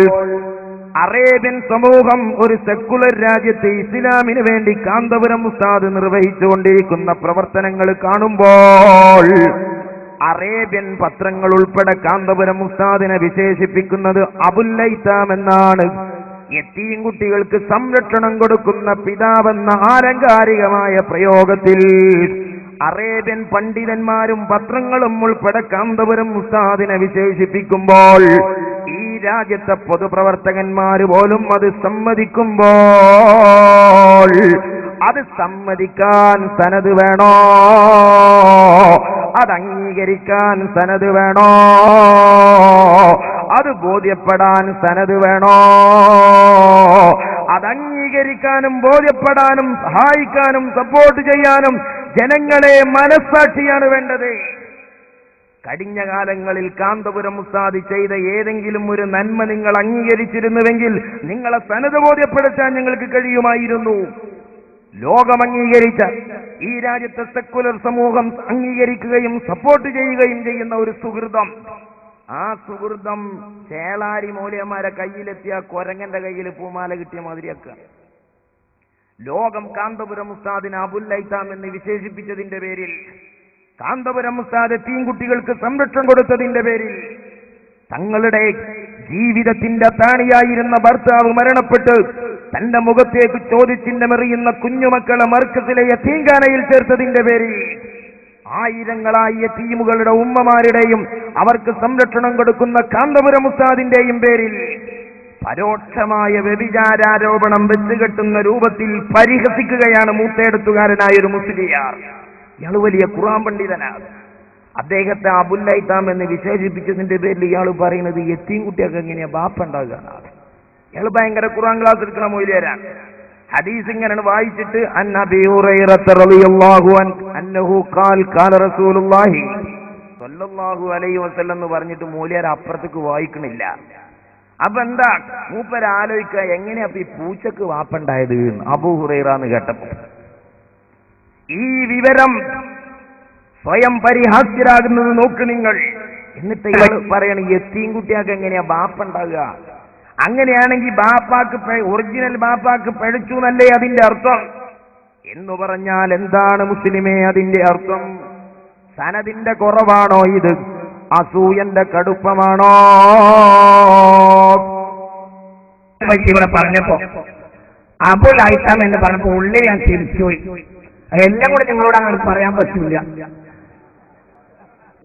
അറേബ്യൻ സമൂഹം ഒരു സെക്കുലർ രാജ്യത്ത് ഇസ്ലാമിന് വേണ്ടി കാന്തപുരം ഉസ്താദ് നിർവഹിച്ചുകൊണ്ടിരിക്കുന്ന പ്രവർത്തനങ്ങൾ കാണുമ്പോൾ, അറേബ്യൻ പത്രങ്ങൾ ഉൾപ്പെടെ കാന്തപുരം ഉസ്താദിനെ വിശേഷിപ്പിക്കുന്നത് അബുല്ലൈത്താം എന്നാണ്. യതീം കുട്ടികൾക്ക് സംരക്ഷണം കൊടുക്കുന്ന പിതാവെന്ന ആലങ്കാരികമായ പ്രയോഗത്തിൽ അറേബ്യൻ പണ്ഡിതന്മാരും പത്രങ്ങളും ഉൾപ്പെടെ കാന്തപുരം ഉസ്താദിനെ വിശേഷിപ്പിക്കുമ്പോൾ, ഈ രാജ്യത്തെ പൊതുപ്രവർത്തകന്മാര് പോലും അത് സമ്മതിക്കുമ്പോൾ, അത് സമ്മതിക്കാൻ സനത് വേണോ? അത് അംഗീകരിക്കാൻ സനത് വേണോ? അത് ബോധ്യപ്പെടാൻ സനത് വേണോ? അത് അംഗീകരിക്കാനും ബോധ്യപ്പെടാനും സഹായിക്കാനും സപ്പോർട്ട് ചെയ്യാനും ജനങ്ങളെ മനസ്സാക്ഷിയാണ് വേണ്ടത്. കഴിഞ്ഞ കാലങ്ങളിൽ കാന്തപുരം ഉസ്താദ് ചെയ്ത ഏതെങ്കിലും ഒരു നന്മ നിങ്ങൾ അംഗീകരിച്ചിരുന്നുവെങ്കിൽ നിങ്ങളെ സനത് ബോധ്യപ്പെടുത്താൻ ഞങ്ങൾക്ക് കഴിയുമായിരുന്നു. ലോകം അംഗീകരിച്ച, ഈ രാജ്യത്തെ സെക്കുലർ സമൂഹം അംഗീകരിക്കുകയും സപ്പോർട്ട് ചെയ്യുകയും ചെയ്യുന്ന ഒരു സുഹൃതം, ആ സുഹൃതം ചേളാരി മൂല്യന്മാരെ കയ്യിലെത്തിയ കൊരങ്ങന്റെ കയ്യിൽ പൂമാല കിട്ടിയ മാതിരിയാക്കുക. ലോകം കാന്തപുരം ഉസ്താദിനെ അബുല്ലൈത്താം എന്ന് വിശേഷിപ്പിച്ചതിന്റെ പേരിൽ, കാന്തപുരം ഉസ്താദ് തീൻകുട്ടികൾക്ക് സംരക്ഷണം കൊടുത്തതിന്റെ പേരിൽ, തങ്ങളുടെ ജീവിതത്തിന്റെ താണിയായിരുന്ന ഭർത്താവ് മരണപ്പെട്ട് തന്റെ മുഖത്തേക്ക് ചോദ്യചിഹ്നമെറിയുന്ന കുഞ്ഞുമക്കളെ മർക്കസിലെ യതീംഖാനയിൽ ചേർത്തതിന്റെ പേരിൽ, ആയിരങ്ങളായ യതീമുകളുടെ ഉമ്മമാരുടെയും അവർക്ക് സംരക്ഷണം കൊടുക്കുന്ന കാന്തപുരം ഉസ്താദിന്റെയും പേരിൽ പരോക്ഷമായ വ്യഭിചാരാരോപണം വെച്ചുകെട്ടുന്ന രൂപത്തിൽ പരിഹസിക്കുകയാണ് മൂത്തേടത്തുകാരനായ ഒരു മുസ്ലിയാർ. ഇയാൾ വലിയ ഖുർആൻ പണ്ഡിതനാണ്. അദ്ദേഹത്തെ അബുല്ലൈത്താം എന്ന് വിശേഷിപ്പിച്ചതിന്റെ പേരിൽ ഇയാൾ പറയുന്നത് യതീം കുട്ടിയൊക്കെ എങ്ങനെയാ ബാപ്പ ഉണ്ടാകുക. ഇയാൾ ഭയങ്കര ഖുർആൻ ക്ലാസ് എടുക്കണ മൗലിയരാണ്. ഹദീസ് ഇങ്ങനെ വായിച്ചിട്ട് അൻ അബീ ഹുറൈറത റളിയല്ലാഹു അൻഹു ഖാൽ ഖാല റസൂലുള്ളാഹി സ്വല്ലല്ലാഹു അലൈഹി വസല്ലം എന്ന് പറഞ്ഞിട്ട് മൗലിയർ അപ്പുറത്തേക്ക് വായിക്കണില്ല. അപ്പൊ എന്താ മൂപ്പര് ആലോചിക്കുക, എങ്ങനെയാ ഈ പൂച്ചക്ക് വാപ്പുണ്ടായത് അബൂ ഹുറൈറ എന്ന് കേട്ടപ്പോ. ഈ വിവരം സ്വയം പരിഹാസ്യരാകുന്നത് നോക്ക് നിങ്ങൾ. എന്നിട്ട് ഇയാൾ പറയണ യതീം കുട്ടിയാക്ക് എങ്ങനെയാ ബാപ്പുണ്ടാകുക? അങ്ങനെയാണെങ്കിൽ ബാപ്പാക്ക് ഒറിജിനൽ ബാപ്പാക്ക് പഴിച്ചു എന്നല്ലേ അതിന്റെ അർത്ഥം? എന്ന് പറഞ്ഞാൽ എന്താണ് മുസ്ലിമേ അതിന്റെ അർത്ഥം? സനദിന്റെ കുറവാണോ ഇത്? അസൂയന്റെ കടുപ്പമാണോ? ഇവിടെ പറഞ്ഞപ്പോ അബുൽ ഹൈത്താം എന്ന് പറഞ്ഞപ്പോ ഉള്ളിൽ ഞാൻ തിരിച്ചുപോയി. എല്ലാം കൂടെ നിങ്ങളോട് അങ്ങനെ പറയാൻ പറ്റില്ല.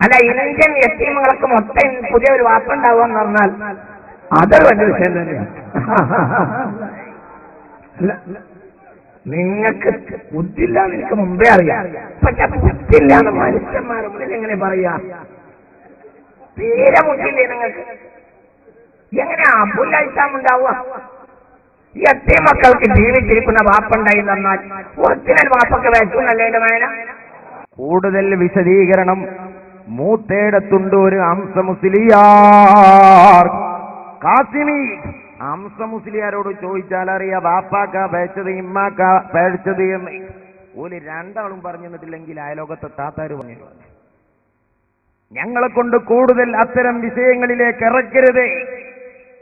അല്ല, ഇന്ത്യൻ യത്തീമുകൾക്ക് മൊത്തം പുതിയ ഒരു വാപ്പുണ്ടാവുക എന്ന് പറഞ്ഞാൽ അതൊരു വലിയ വിഷയം തന്നെയാണ്. നിങ്ങൾക്ക് ബുദ്ധില്ല എന്ന് എനിക്ക് മുമ്പേ അറിയാം. പക്ഷെ ബുദ്ധില്ല എന്ന് മനുഷ്യന്മാരുടെ മുന്നിൽ എങ്ങനെ പറയാ? തീരെ ബുദ്ധിയില്ലേ നിങ്ങൾക്ക്? എങ്ങനെയാ അബുൽ ഹൈത്താം ഉണ്ടാവുക? യത്തീം മക്കൾക്ക് ജീവിച്ചിരിക്കുന്ന വാപ്പുണ്ടായി തന്നാൽ ഒറിജിനൽ വാപ്പൊക്കെ വെച്ചല്ലേ എന്റെ മേന? കൂടുതൽ വിശദീകരണം മൂത്തേടത്തുണ്ട് ഒരു ഹംസ മുസ്ലിയാർ കാസിമി. ഹംസ മുസ്ലിയാരോട് ചോദിച്ചാൽ അറിയാ ബാപ്പാക്ക പേച്ചത് ഇമ്മാക്ക പേടിച്ചത് എന്ന്. ഓല് രണ്ടാളും പറഞ്ഞു തന്നിട്ടില്ലെങ്കിൽ അയലോകത്തെ താത്താര് പറഞ്ഞു. ഞങ്ങളെ കൊണ്ട് കൂടുതൽ അത്തരം വിഷയങ്ങളിലേക്ക് ഇറക്കരുത്.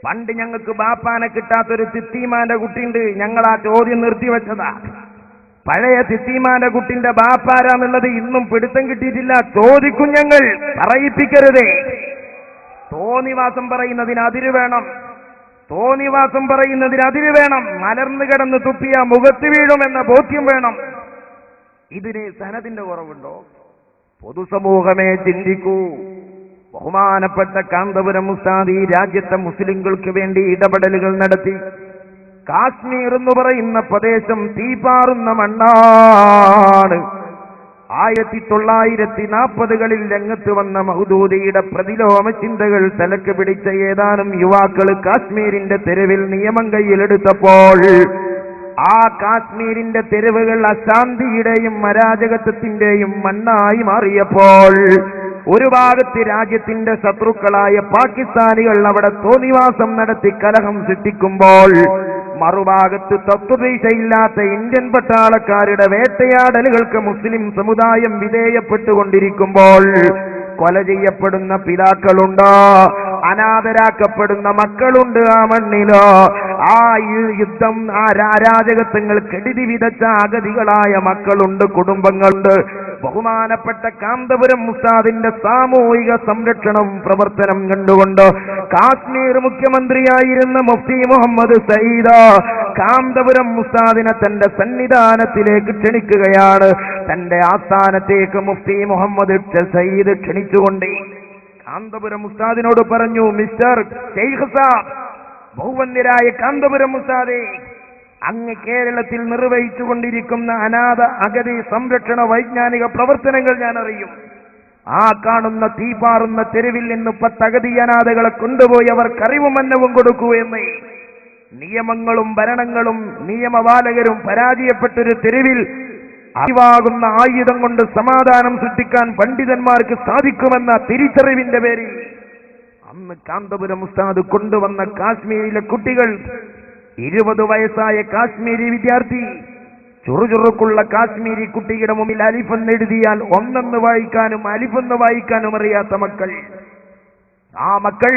പണ്ട് ഞങ്ങൾക്ക് ബാപ്പാനെ കിട്ടാത്തൊരു തിത്തീമാന്റെ കുട്ടിയുണ്ട്. ഞങ്ങൾ ആ ചോദ്യം നിർത്തിവെച്ചതാ. പഴയ തിത്തീമാന്റെ കുട്ടിന്റെ ബാപ്പാരാന്നുള്ളത് ഇന്നും പിടുത്തം കിട്ടിയിട്ടില്ല. ചോദിക്കും ഞങ്ങൾ, പറയിപ്പിക്കരുതേ. തോന്നിവാസം പറയുന്നതിന് അതിര് വേണം. തോന്നിവാസം പറയുന്നതിന് അതിര് വേണം. മലർന്നു കിടന്ന് തുപ്പിയ മുഖത്ത് വീഴുമെന്ന ബോധ്യം വേണം. ഇതിന് സനദിന്റെ കുറവുണ്ടോ? പൊതുസമൂഹമേ ചിന്തിക്കൂ. ബഹുമാനപ്പെട്ട കാന്തപുരം ഉസ്താദ് ഈ രാജ്യത്തെ മുസ്ലിങ്ങൾക്ക് വേണ്ടി ഇടപെടലുകൾ നടത്തി. കാശ്മീർ എന്ന് പറയുന്ന പ്രദേശം തീപാറുന്ന മണ്ണാണ്. 1940കളിൽ രംഗത്ത് വന്ന മഹ്ദൂദിയുടെ പ്രതിലോമ ചിന്തകൾ തലക്ക് പിടിച്ച ഏതാനും യുവാക്കൾ കാശ്മീരിന്റെ തെരുവിൽ നിയമം കയ്യിലെടുത്തപ്പോൾ ആ കാശ്മീരിന്റെ തെരുവുകൾ അശാന്തിയുടെയും അരാജകത്വത്തിന്റെയും മണ്ണായി മാറിയപ്പോൾ ഒരു ഭാഗത്ത് രാജ്യത്തിന്റെ ശത്രുക്കളായ പാകിസ്ഥാനികൾ അവിടെ തോന്നിവാസം നടത്തി കലഹം സൃഷ്ടിക്കുമ്പോൾ മറുഭാഗത്ത് തത്വദീക്ഷയില്ലാത്ത ഇന്ത്യൻ പട്ടാളക്കാരുടെ വേട്ടയാടലുകൾക്ക് മുസ്ലിം സമുദായം വിധേയപ്പെട്ടുകൊണ്ടിരിക്കുമ്പോൾ കൊല ചെയ്യപ്പെടുന്ന പിതാക്കളുണ്ടോ? അനാഥരാക്കപ്പെടുന്ന മക്കളുണ്ട് ആ മണ്ണിലോ? ആ യുദ്ധം, ആ അരാജകത്വങ്ങൾ കെടുതി വിതച്ച അഗതികളായ മക്കളുണ്ട്, കുടുംബങ്ങളുണ്ട്. ബഹുമാനപ്പെട്ട കാന്തപുരം ഉസ്താദിന്റെ സാമൂഹിക സംരക്ഷണം പ്രവർത്തനം കണ്ടുകൊണ്ട് കാശ്മീർ മുഖ്യമന്ത്രിയായിരുന്ന മുഫ്തി മുഹമ്മദ് സയ്യിദ് കാന്തപുരം ഉസ്താദിനെ തന്റെ സന്നിധാനത്തിലേക്ക് ക്ഷണിക്കുകയാണ്. തന്റെ ആസ്ഥാനത്തേക്ക് മുഫ്തി മുഹമ്മദ് സയ്യിദ് ക്ഷണിച്ചുകൊണ്ട് കാന്തപുരം ഉസ്താദിനോട് പറഞ്ഞു, മിസ്റ്റർ ശൈഖ് സാബ്, ബഹുവന്യരായ കാന്തപുരം ഉസ്താദേ, അങ്ങ് കേരളത്തിൽ നിർവഹിച്ചുകൊണ്ടിരിക്കുന്ന അനാഥ അഗതി സംരക്ഷണ വൈജ്ഞാനിക പ്രവർത്തനങ്ങൾ ഞാൻ അറിയും. ആ കാണുന്ന തീപാറുന്ന തെരുവിൽ നിന്ന് 10 അഗതി അനാഥകളെ കൊണ്ടുപോയി അവർക്കറിവും അന്നവും കൊടുക്കൂ എന്ന്. നിയമങ്ങളും ഭരണങ്ങളും നിയമപാലകരും പരാജയപ്പെട്ടൊരു തെരുവിൽ അറിവാകുന്ന ആയുധം കൊണ്ട് സമാധാനം സൃഷ്ടിക്കാൻ പണ്ഡിതന്മാർക്ക് സാധിക്കുമെന്ന തിരിച്ചറിവിന്റെ പേരിൽ അന്ന് കാന്തപുരം ഉസ്താദ് കൊണ്ടുവന്ന കാശ്മീരിലെ കുട്ടികൾ 20 വയസ്സായ കാശ്മീരി വിദ്യാർത്ഥി, ചുറുചുറുക്കുള്ള കാശ്മീരി കുട്ടിയുടെ മുമ്പിൽ അലിഫെന്ന് എഴുതിയാൽ ഒന്നെന്ന് വായിക്കാനും അലിഫെന്ന് വായിക്കാനും അറിയാത്ത മക്കൾ. ആ മക്കൾ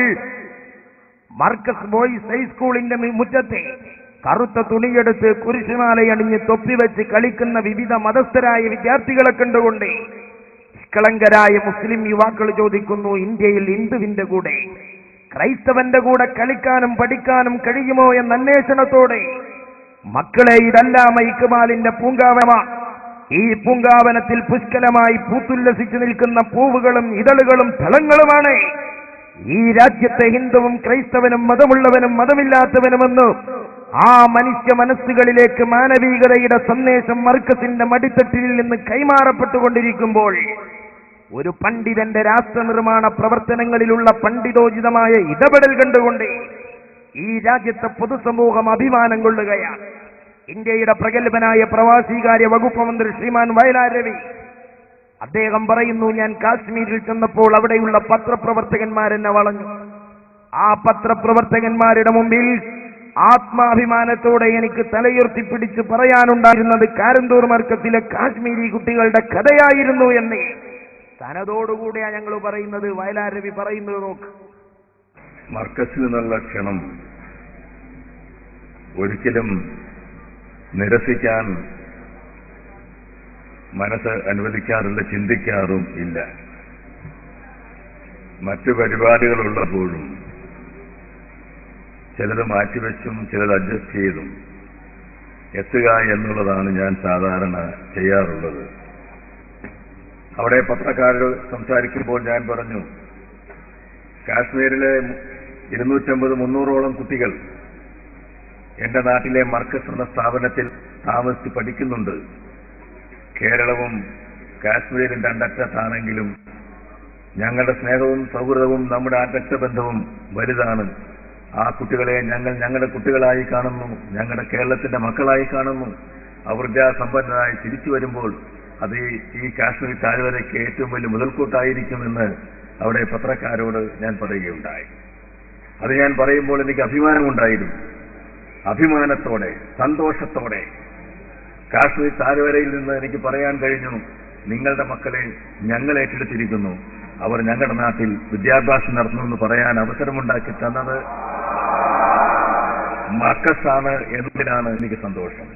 മർക്കസ് ബോയ്സ് ഹൈസ്കൂളിന്റെ മുറ്റത്തെ കറുത്ത തുണിയെടുത്ത് കുരിശുമാലയണിഞ്ഞ് തൊപ്പിവെച്ച് കളിക്കുന്ന വിവിധ മതസ്ഥരായ വിദ്യാർത്ഥികളെ കണ്ടുകൊണ്ട് നിഷ്കളങ്കരായ മുസ്ലിം യുവാക്കൾ ചോദിക്കുന്നു, ഇന്ത്യയിൽ ഹിന്ദുവിന്റെ കൂടെ ക്രൈസ്തവന്റെ കൂടെ കളിക്കാനും പഠിക്കാനും കഴിയുമോ എന്ന അന്വേഷണത്തോടെ, മക്കളെ, ഇതെല്ലാം ഇക്ബാലിന്റെ പൂങ്കാവനമാണ്. ഈ പൂങ്കാവനത്തിൽ പുഷ്കലമായി പൂത്തുല്ലസിച്ചു നിൽക്കുന്ന പൂവുകളും ഇതളുകളും ഫലങ്ങളുമാണ്. ഈ രാജ്യത്തെ ഹിന്ദുവും ക്രൈസ്തവനും മതമുള്ളവനും മതമില്ലാത്തവനുമെന്ന് ആ മനുഷ്യ മനസ്സുകളിലേക്ക് മാനവികതയുടെ സന്ദേശം മർക്കസിന്റെ മടിത്തട്ടിൽ നിന്ന് കൈമാറപ്പെട്ടുകൊണ്ടിരിക്കുമ്പോൾ ഒരു പണ്ഡിതന്റെ രാഷ്ട്രനിർമ്മാണ പ്രവർത്തനങ്ങളിലുള്ള പണ്ഡിതോചിതമായ ഇടപെടൽ കണ്ടുകൊണ്ട് ഈ രാജ്യത്തെ പൊതുസമൂഹം അഭിമാനം കൊള്ളുകയാണ്. ഇന്ത്യയുടെ പ്രഗത്ഭനായ പ്രവാസികാര്യ വകുപ്പ് മന്ത്രി ശ്രീമാൻ വയലാർ രവി അദ്ദേഹം പറയുന്നു, ഞാൻ കാശ്മീരിൽ ചെന്നപ്പോൾ അവിടെയുള്ള പത്രപ്രവർത്തകന്മാരെന്നെ വളഞ്ഞു. ആ പത്രപ്രവർത്തകന്മാരുടെ മുമ്പിൽ ആത്മാഭിമാനത്തോടെ എനിക്ക് തലയുയർത്തിപ്പിടിച്ച് പറയാനുണ്ടായിരുന്നത് കാരന്തൂർ മർക്കസിലെ കാശ്മീരി കുട്ടികളുടെ കഥയായിരുന്നു എന്ന് സനദോടുകൂടിയാ ഞങ്ങൾ പറയുന്നത്. വയലാർ രവി പറയുന്നത് നോക്ക്. മർക്കസിൽ നിന്നുള്ള ക്ഷണം ഒരിക്കലും നിരസിക്കാൻ മനസ്സ് അനുവദിക്കാറില്ല, ചിന്തിക്കാറും ഇല്ല. മറ്റു പരിപാടികളുള്ളപ്പോഴും ചിലത് മാറ്റിവെച്ചും ചിലത് അഡ്ജസ്റ്റ് ചെയ്തും എത്തുക എന്നുള്ളതാണ് ഞാൻ സാധാരണ ചെയ്യാറുള്ളത്. അവിടെ പത്രക്കാരോട് സംസാരിക്കുമ്പോൾ ഞാൻ പറഞ്ഞു, കാശ്മീരിലെ 250-300ഓളം കുട്ടികൾ എന്റെ നാട്ടിലെ മർക്കസ് എന്ന സ്ഥാപനത്തിൽ താമസിച്ച് പഠിക്കുന്നുണ്ട്. കേരളവും കാശ്മീരും രണ്ടറ്റത്താണെങ്കിലും ഞങ്ങളുടെ സ്നേഹവും സൗഹൃദവും നമ്മുടെ രക്തബന്ധവും വലുതാണ്. ആ കുട്ടികളെ ഞങ്ങൾ ഞങ്ങളുടെ കുട്ടികളായി കാണുന്നു, ഞങ്ങളുടെ കേരളത്തിന്റെ മക്കളായി കാണുന്നു. അവർ വിദ്യാസമ്പന്നരായി തിരിച്ചു വരുമ്പോൾ അത് ഈ കാശ്മീർ താഴ്വരയ്ക്ക് ഏറ്റവും വലിയ മുതൽക്കൂട്ടായിരിക്കുമെന്ന് അവിടെ പത്രക്കാരോട് ഞാൻ പറയുകയുണ്ടായി. അത് ഞാൻ പറയുമ്പോൾ എനിക്ക് അഭിമാനമുണ്ടായിരുന്നു. അഭിമാനത്തോടെ സന്തോഷത്തോടെ കാശ്മീർ താഴ്വരയിൽ നിന്ന് എനിക്ക് പറയാൻ കഴിഞ്ഞു, നിങ്ങളുടെ മക്കളെ ഞങ്ങൾ ഏറ്റെടുത്തിരിക്കുന്നു, അവർ ഞങ്ങളുടെ നാട്ടിൽ വിദ്യാഭ്യാസം നടത്തുമെന്ന് പറയാൻ അവസരമുണ്ടാക്കി തന്നത് മർക്കസാണ് എന്നതിനാണ് എനിക്ക് സന്തോഷം.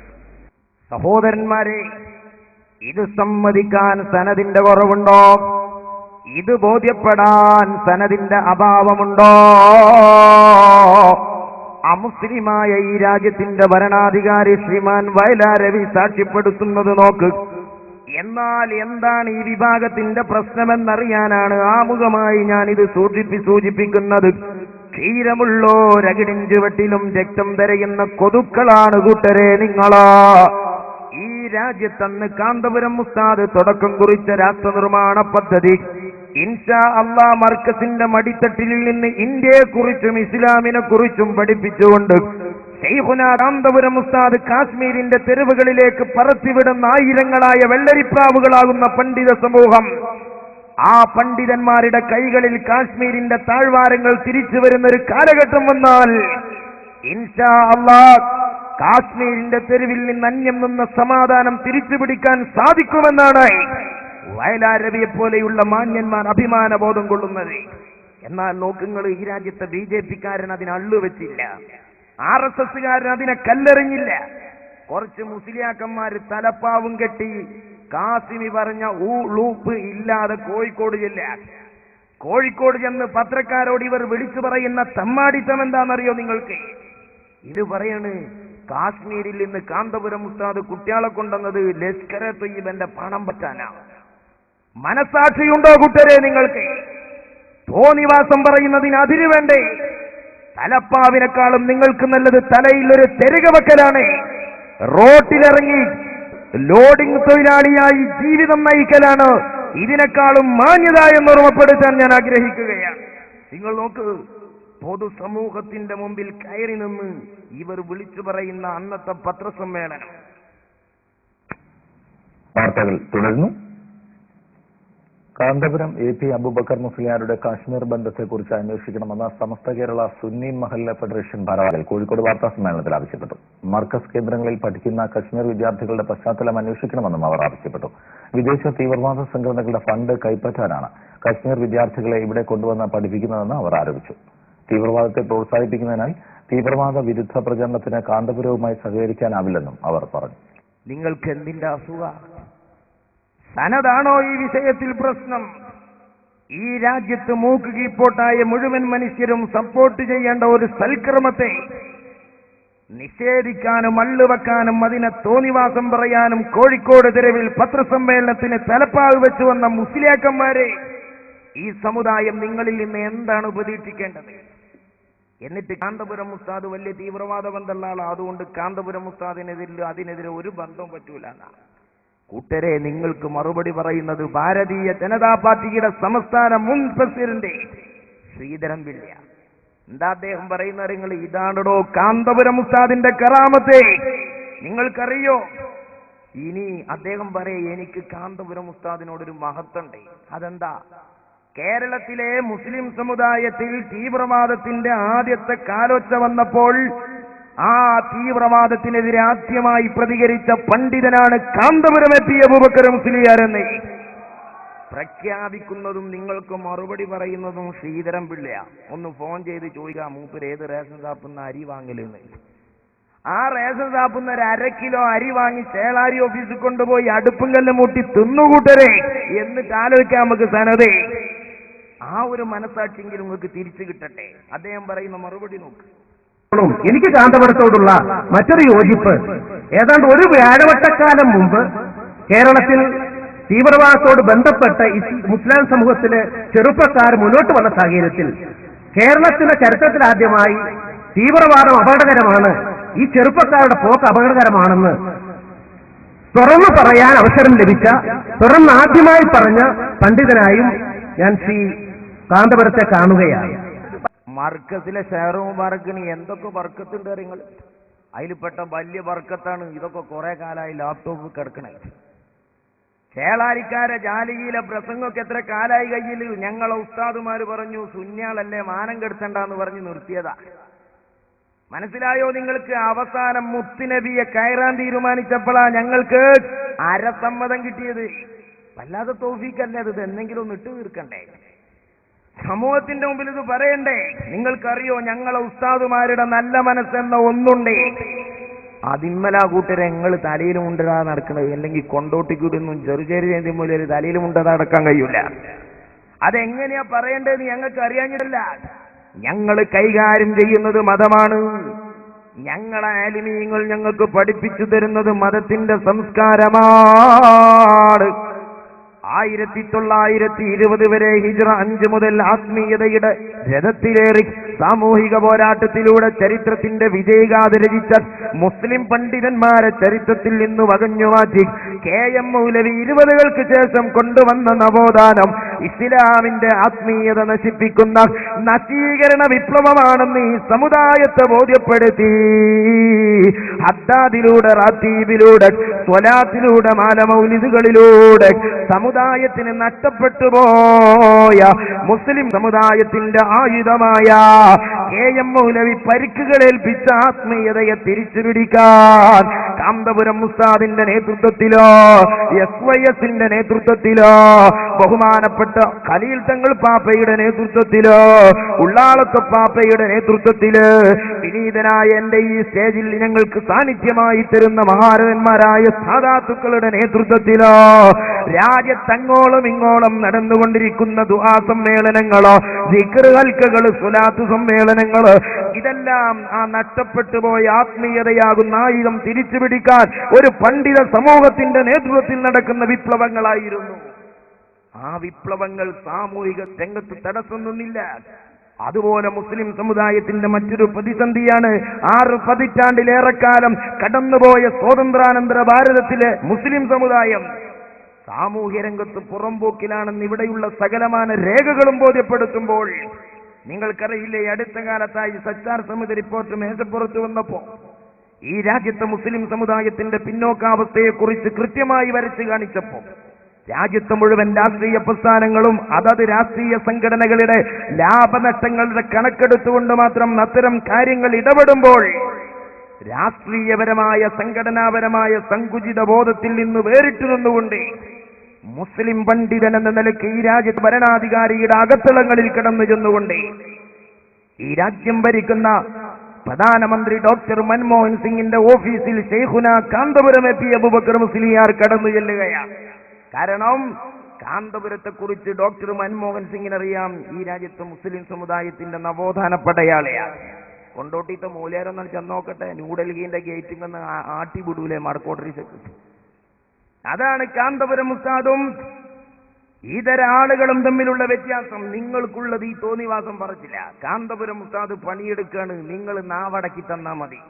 സഹോദരന്മാരെ, ഇത് സമ്മതിക്കാൻ സനദിന്റെ കുറവുണ്ടോ? ഇത് ബോധ്യപ്പെടാൻ സനദിന്റെ അഭാവമുണ്ടോ? അമുസ്ലിമായ ഈ രാജ്യത്തിന്റെ ഭരണാധികാരി ശ്രീമാൻ വയലാർ രവി സാക്ഷ്യപ്പെടുത്തുന്നത് നോക്ക്. എന്നാൽ എന്താണ് ഈ വിഭാഗത്തിന്റെ പ്രശ്നമെന്നറിയാനാണ് ആമുഖമായി ഞാനിത് സൂചിപ്പിക്കുന്നത്. ക്ഷീരമുള്ളോരകിടിഞ്ചു വെട്ടിലും രക്തം തിരയുന്ന കൊതുക്കളാണ് കൂട്ടരെ നിങ്ങളാ. ഈ രാജ്യത്തന്ന് കാന്തപുരം ഉസ്താദ് തുടക്കം കുറിച്ച രാഷ്ട്ര നിർമ്മാണ പദ്ധതി ഇൻഷാ അല്ലാഹ് മർക്കസിന്റെ മടിത്തട്ടിൽ നിന്ന് ഇന്ത്യയെക്കുറിച്ചും ഇസ്ലാമിനെ കുറിച്ചും പഠിപ്പിച്ചുകൊണ്ട് ശൈഖുനാ കാന്തപുരം ഉസ്താദ് കാശ്മീരിന്റെ തെരുവുകളിലേക്ക് പറത്തിവിടുന്ന ആയിരങ്ങളായ വെള്ളരിപ്രാവുകളാകുന്ന പണ്ഡിത സമൂഹം, ആ പണ്ഡിതന്മാരുടെ കൈകളിൽ കാശ്മീരിന്റെ താഴ്വാരങ്ങൾ തിരിച്ചു വരുന്ന ഒരു കാലഘട്ടം വന്നാൽ ഇൻഷാ അല്ലാഹ് കാശ്മീരിന്റെ തെരുവിൽ നിന്ന് അന്യം നിന്ന സമാധാനം തിരിച്ചു പിടിക്കാൻ സാധിക്കുമെന്നാണ് വയലാർ രവിയെ പോലെയുള്ള മാന്യന്മാർ അഭിമാനബോധം കൊള്ളുന്നത്. എന്നാൽ നോക്കുങ്ങൾ, ഈ രാജ്യത്തെ BJP-കാരൻ അതിന് അള്ളുവെച്ചില്ല, RSS-കാരൻ അതിനെ കല്ലെറിഞ്ഞില്ല. കുറച്ച് മുസ്ലിയാക്കന്മാര് തലപ്പാവും കെട്ടി കാസിമി പറഞ്ഞ ലൂപ്പ് ഇല്ലാതെ കോഴിക്കോട് ചെന്ന് പത്രക്കാരോട് ഇവർ വിളിച്ചു പറയുന്ന തമ്മാടിത്തം എന്താണെന്നറിയോ നിങ്ങൾക്ക്? ഇത് പറയണ് കാശ്മീരിൽ നിന്ന് കാന്തപുരം ഉസ്താദ് കുട്ടികളെ കൊണ്ടുവന്നത് ലഷ്കർ എ തൊയ്യബന്റെ പണം പറ്റാനാണ്. മനസാക്ഷിയുണ്ടോ കൂട്ടരെ നിങ്ങൾക്ക്? തോന്നിവാസം പറയുന്നതിന് അതിര് വേണ്ടേ? തലപ്പാവിനേക്കാളും നിങ്ങൾക്ക് നല്ലത് തലയിൽ ഒരു തെരുക വെക്കലാണ്. റോട്ടിലിറങ്ങി ലോഡിംഗ് തൊഴിലാളിയായി ജീവിതം നയിക്കലാണ് ഇതിനേക്കാളും മാന്യത എന്ന് ഓർമ്മപ്പെടുത്താൻ ഞാൻ ആഗ്രഹിക്കുകയാണ്. നിങ്ങൾ നോക്ക്, പൊതുസമൂഹത്തിന്റെ മുമ്പിൽ കയറി നിന്ന് ഇവർ വിളിച്ചു പറയുന്ന അന്നത്തെ പത്രസമ്മേളനം. വാർത്തകൾ തുടരുന്നു. കാന്തപുരം AP അബൂബക്കർ മുസ്ലിയാരുടെ കാശ്മീർ ബന്ധത്തെക്കുറിച്ച് അന്വേഷിക്കണമെന്ന് സമസ്ത കേരള സുന്നി മഹല്ല ഫെഡറേഷൻ ഭാരവാഹികൾ കോഴിക്കോട് വാർത്താ സമ്മേളനത്തിൽ ആവശ്യപ്പെട്ടു. മർക്കസ് കേന്ദ്രങ്ങളിൽ പഠിക്കുന്ന കശ്മീർ വിദ്യാർത്ഥികളുടെ പശ്ചാത്തലം അന്വേഷിക്കണമെന്നും അവർ ആവശ്യപ്പെട്ടു. വിദേശ തീവ്രവാദ സംഘടനകളുടെ ഫണ്ട് കൈപ്പറ്റാനാണ് കശ്മീർ വിദ്യാർത്ഥികളെ ഇവിടെ കൊണ്ടുവന്ന് പഠിപ്പിക്കുന്നതെന്ന് അവർ ആരോപിച്ചു. തീവ്രവാദത്തെ പ്രോത്സാഹിപ്പിക്കുന്നതിനാൽ തീവ്രവാദ വിരുദ്ധ പ്രചരണത്തിന് കാന്തപുരവുമായി സഹകരിക്കാനാവില്ലെന്നും അവർ പറഞ്ഞു. നിങ്ങൾക്ക് എന്തിന്റെ അസുഖ? സനതാണോ ഈ വിഷയത്തിൽ പ്രശ്നം? ഈ രാജ്യത്ത് മൂക്ക് കീപ്പോട്ടായ മുഴുവൻ മനുഷ്യരും സപ്പോർട്ട് ചെയ്യേണ്ട ഒരു സൽക്രമത്തെ നിഷേധിക്കാനും അള്ളുവെക്കാനും അതിനെ തോന്നിവാസം പറയാനും കോഴിക്കോട് തെരുവിൽ പത്രസമ്മേളനത്തിന് തലപ്പാവ് വെച്ചു വന്ന മുസ്ലിയാക്കന്മാരെ ഈ സമുദായം നിങ്ങളിൽ നിന്ന് എന്താണ് പ്രതീക്ഷിക്കേണ്ടത്? എന്നിട്ട് കാന്തപുരം ഉസ്താദ് വലിയ തീവ്രവാദ ബന്ധമുള്ള ആളാണ്, അതുകൊണ്ട് കാന്തപുരം അതിനെതിരെ ഒരു ബന്ധവും പറ്റൂല. കൂട്ടരെ, നിങ്ങൾക്ക് മറുപടി പറയുന്നത് ഭാരതീയ ജനതാ പാർട്ടിയുടെ സംസ്ഥാന മുൻ പ്രസിഡന്റ് ശ്രീധരൻ പിള്ള. എന്താ അദ്ദേഹം പറയുന്ന നിങ്ങൾ? ഇതാണോ കാന്തപുരം ഉസ്താദിന്റെ കറാമത്തെ? നിങ്ങൾക്കറിയോ? ഇനി അദ്ദേഹം എനിക്ക് കാന്തപുരം ഉസ്താദിനോടൊരു മഹത്വമുണ്ട്. അതെന്താ? കേരളത്തിലെ മുസ്ലിം സമുദായത്തിൽ തീവ്രവാദത്തിന്റെ ആദ്യത്തെ കാലൊച്ച വന്നപ്പോൾ ആ തീവ്രവാദത്തിനെതിരെ ആദ്യമായി പ്രതികരിച്ച പണ്ഡിതനാണ് കാന്തപുരം AP അബൂബക്കർ മുസ്ലിയാരെന്ന് പ്രഖ്യാപിക്കുന്നതും നിങ്ങൾക്ക് മറുപടി പറയുന്നതും ശ്രീധരൻ പിള്ളയാ. ഒന്ന് ഫോൺ ചെയ്ത് ചോദിക്കാം, മൂപ്പര് ഏത് റേഷൻ ഷാപ്പിൽ അരി വാങ്ങലെന്ന്. ആ റേഷൻ ഷാപ്പിൽ നിന്ന് 1/2 കിലോ അരി വാങ്ങി ചേളാരി ഓഫീസിൽ കൊണ്ടുപോയി അടുപ്പും കല്ലും മൂട്ടി തിന്നുകൂട്ടരെ എന്നിട്ട് ആലോചിക്കാം നമുക്ക് സനതേ. ആ ഒരു മനസാക്ഷിയെങ്കിലും നിങ്ങൾക്ക് തിരിച്ചു കിട്ടട്ടെ. അദ്ദേഹം പറയുന്ന മറുപടി നോക്ക്. എനിക്ക് കാന്തപുരത്തോടുള്ള മറ്റൊരു യോജിപ്പ്, ഏതാണ്ട് ഒരു വ്യാഴവട്ടക്കാലം മുമ്പ് കേരളത്തിൽ തീവ്രവാദത്തോട് ബന്ധപ്പെട്ട് മുസ്ലിം സമൂഹത്തിലെ ചെറുപ്പക്കാർ മുന്നോട്ട് വന്ന സാഹചര്യത്തിൽ കേരളത്തിന്റെ ചരിത്രത്തിലാദ്യമായി തീവ്രവാദം അപകടകരമാണ്, ഈ ചെറുപ്പക്കാരുടെ പോക്ക് അപകടകരമാണെന്ന് തുറന്നു പറയാൻ അവസരം ലഭിച്ച, തുറന്ന് ആദ്യമായി പറഞ്ഞ പണ്ഡിതനായും ഞാൻ ശ്രീ കാന്തപുരത്തെ കാണുകയാണ്. മർക്കസിലെ ഷെയറും മുബാറക്കിന് എന്തൊക്കെ ബർക്കത്തുണ്ട് നിങ്ങൾ. അതിൽപ്പെട്ട വലിയ ബർക്കത്താണ് ഇതൊക്കെ കുറെ കാലമായി ലാപ്ടോപ്പ് കിടക്കണേ. ചേളാരിക്കാരെ ജാലിയിലെ പ്രസംഗമൊക്കെ എത്ര കാലായി കയ്യിൽ. ഞങ്ങളെ ഉസ്താദുമാര് പറഞ്ഞു സുന്യാളല്ലേ മാനം കെടുത്തണ്ടെന്ന് പറഞ്ഞ് നിർത്തിയതാ. മനസ്സിലായോ നിങ്ങൾക്ക്? അവസാനം മുത്തുനബിയെ കയറാൻ തീരുമാനിച്ചപ്പോഴാ ഞങ്ങൾക്ക് അരസമ്മതം കിട്ടിയത്. വല്ലാതെ തൗഫീഖല്ലേ അത്. എന്തെങ്കിലും ഒന്ന് ഇട്ട് തീർക്കണ്ടേ? സമൂഹത്തിന്റെ മുമ്പിൽ ഇത് പറയണ്ടേ? നിങ്ങൾക്കറിയോ ഞങ്ങളെ ഉസ്താദുമാരുടെ നല്ല മനസ്സെന്ന ഒന്നുണ്ടേ, അതിന്മലാ കൂട്ടരെ ഞങ്ങൾ തലയിലും ഉണ്ടതാ നടക്കണത്. അല്ലെങ്കിൽ കൊണ്ടോട്ടിക്കൂടൊന്നും ചെറുചേരി മൂലം തലയിലും ഉണ്ടതാ നടക്കാൻ കഴിയൂല. അതെങ്ങനെയാ പറയേണ്ടതെന്ന് ഞങ്ങൾക്ക് അറിയാഞ്ഞിട്ടില്ല. ഞങ്ങൾ കൈകാര്യം ചെയ്യുന്നത് മതമാണ്. ഞങ്ങളെ ആലിമീങ്ങൾ ഞങ്ങൾക്ക് പഠിപ്പിച്ചു തരുന്നത് മതത്തിന്റെ സംസ്കാരമാണ്. 1920 വരെ ഹിജ്റ 5 മുതൽ ആത്മീയതയുടെ രഥത്തിലേറി സാമൂഹിക പോരാട്ടത്തിലൂടെ ചരിത്രത്തിന്റെ വിജയഗാഥ രചിച്ച മുസ്ലിം പണ്ഡിതന്മാരെ ചരിത്രത്തിൽ നിന്ന് വകഞ്ഞുമാറ്റി KM മൗലവി 20കൾക്ക് ശേഷം കൊണ്ടുവന്ന നവോത്ഥാനം ഇസ്ലാമിന്റെ ആത്മീയത നശിപ്പിക്കുന്ന നശീകരണ വിപ്ലവമാണെന്ന് ഈ സമുദായത്തെ ബോധ്യപ്പെടുത്തി. ഹദ്ദാദിലൂടെ, റാത്തീബിലൂടെ, സ്വലാത്തിലൂടെ, മാലമൗലിദുകളിലൂടെ സമുദായത്തിന് നഷ്ടപ്പെട്ടു പോയ മുസ്ലിം സമുദായത്തിന്റെ ആയുധമായ KM മൗലവി പരിക്കുകളേൽപ്പിച്ച ആത്മീയതയെ തിരിച്ചുപിടിക്കാൻ കാന്തപുരം ഉസ്താദിന്റെ നേതൃത്വത്തിലോ SYSന്റെ നേതൃത്വത്തിലോ ബഹുമാനപ്പെട്ട ഖലീൽ തങ്ങൾ പാപ്പയുടെ നേതൃത്വത്തിലോ ഉള്ളാളത്ത് പാപ്പയുടെ നേതൃത്വത്തില് വിനീതനായ എന്റെ ഈ സ്റ്റേജിൽ ഞങ്ങൾക്ക് സാന്നിധ്യമായി തരുന്ന മഹാരഥന്മാരായ സാദാത്തുക്കളുടെ നേതൃത്വത്തിലോ രാജ്യത്തങ്ങോളം ഇങ്ങോളം നടന്നുകൊണ്ടിരിക്കുന്ന ദുആ സമ്മേളനങ്ങളോ, ദിക്ർ ഹൽക്കകള്, സ്വലാത്ത് സമ്മേളനങ്ങള്, ഇതെല്ലാം ആ നഷ്ടപ്പെട്ടു പോയ ആത്മീയതയാകുന്ന ആയുധം തിരിച്ചുപിടിക്കാൻ ഒരു പണ്ഡിത സമൂഹത്തിന്റെ നേതൃത്വത്തിൽ നടക്കുന്ന വിപ്ലവങ്ങളായിരുന്നു. ആ വിപ്ലവങ്ങൾ സാമൂഹിക രംഗത്ത് തടസ്സം നിന്നില്ല. അതുപോലെ മുസ്ലിം സമുദായത്തിന്റെ മറ്റൊരു പ്രതിസന്ധിയാണ് 6 പതിറ്റാണ്ടിലേറെക്കാലം കടന്നുപോയ സ്വാതന്ത്ര്യാനന്തര ഭാരതത്തിലെ മുസ്ലിം സമുദായം സാമൂഹ്യ രംഗത്ത് പുറംപോക്കിലാണെന്ന് ഇവിടെയുള്ള സകലമാന രേഖകളും ബോധ്യപ്പെടുത്തുമ്പോൾ നിങ്ങൾക്കറിയില്ലേ, അടുത്ത കാലത്തായി സച്ചാർ സമിതി റിപ്പോർട്ട് മേശപ്പുറത്ത് വന്നപ്പോ ഈ രാജ്യത്തെ മുസ്ലിം സമുദായത്തിന്റെ പിന്നോക്കാവസ്ഥയെക്കുറിച്ച് കൃത്യമായി വരച്ചു കാണിച്ചപ്പോ രാജ്യത്തെ മുഴുവൻ രാഷ്ട്രീയ പ്രസ്ഥാനങ്ങളും അതത് രാഷ്ട്രീയ സംഘടനകളുടെ ലാഭനഷ്ടങ്ങളുടെ കണക്കെടുത്തുകൊണ്ട് മാത്രം അത്തരം കാര്യങ്ങൾ ഇടപെടുമ്പോൾ രാഷ്ട്രീയപരമായ സംഘടനാപരമായ സങ്കുചിത ബോധത്തിൽ നിന്ന് വേറിട്ടു നിന്നുകൊണ്ട് മുസ്ലിം പണ്ഡിതൻ എന്ന നിലയ്ക്ക് ഈ രാജ്യത്ത് ഭരണാധികാരിയുടെ അകത്തളങ്ങളിൽ കടന്നു ചെന്നുകൊണ്ട് ഈ രാജ്യം ഭരിക്കുന്ന പ്രധാനമന്ത്രി ഡോക്ടർ മൻമോഹൻ സിംഗിന്റെ ഓഫീസിൽ ശൈഖുന കാന്തപുരം എത്തി അബൂബക്കർ മുസ്ലിയാർ കടന്നു ചെല്ലുകയാണ്. കാരണം കാന്തപുരത്തെക്കുറിച്ച് ഡോക്ടർ മൻമോഹൻ സിംഗിനറിയാം, ഈ രാജ്യത്ത് മുസ്ലിം സമുദായത്തിന്റെ നവോത്ഥാന പടയാളിയാണ്. കൊണ്ടോട്ടിത്തെ മൂലേരൊന്നും ചെന്നോക്കട്ടെ, ന്യൂഡൽഹിന്റെ ഗേറ്റിൽ നിന്ന് ആട്ടിവിടൂലേ മർക്കോട്ടറി സെക്രട്ടറി. അതാണ് കാന്തപുരം ഉസ്താദും ഇതര ആളുകളും തമ്മിലുള്ള വ്യത്യാസം. നിങ്ങൾക്കുള്ളത് ഈ തോന്നിവാസം പറച്ചില്ല. കാന്തപുരം ഉസ്താദ് പണിയെടുക്കാണ്, നിങ്ങൾ നാവടക്കി തന്നാ മതി.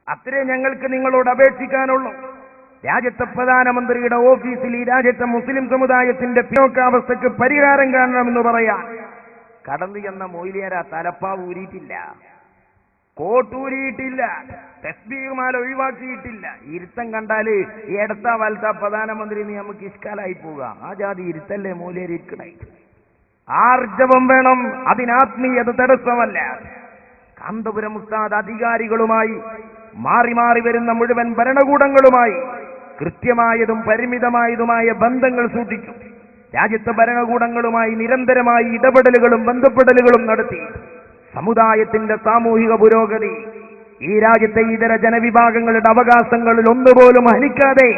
അത്രേ ഞങ്ങൾക്ക് നിങ്ങളോട് അപേക്ഷിക്കാനുള്ളൂ. രാജ്യത്തെ പ്രധാനമന്ത്രിയുടെ ഓഫീസിൽ ഈ രാജ്യത്തെ മുസ്ലിം സമുദായത്തിന്റെ പിന്നോക്കാവസ്ഥയ്ക്ക് പരിഹാരം കാണണമെന്ന് പറയാൻ കടന്നു ചെന്ന മൊയ്ലിയാര തലപ്പാവ് ഊരിയിട്ടില്ല, കോട്ടൂരിയിട്ടില്ല, തസ്ബീഹുമാല ഒഴിവാക്കിയിട്ടില്ല. ഇരുത്തം കണ്ടാല് ഇടത്താ വലത്താ പ്രധാനമന്ത്രി നമുക്ക് ഇഷ്കാലായി പോവുക. ആ ജാതി ഇരുത്തല്ലേ മൂലേരിക്കണേ. ആർജവം വേണം, അതിനാത്മീയത തടസ്സമല്ല. കാന്തപുരം ഉസ്താദ് അധികാരികളുമായി മാറി മാറി വരുന്ന മുഴുവൻ ഭരണകൂടങ്ങളുമായി കൃത്യമായതും പരിമിതമായതുമായ ബന്ധങ്ങൾ സൂക്ഷിച്ചു. രാജ്യത്തെ ഭരണകൂടങ്ങളുമായി നിരന്തരമായി ഇടപെടലുകളും ബന്ധപ്പെടലുകളും നടത്തി സമുദായത്തിന്റെ സാമൂഹിക പുരോഗതി, ഈ രാജ്യത്തെ ഇതര ജനവിഭാഗങ്ങളുടെ അവകാശങ്ങളിൽ ഒന്നുപോലും ഹനിക്കാതെ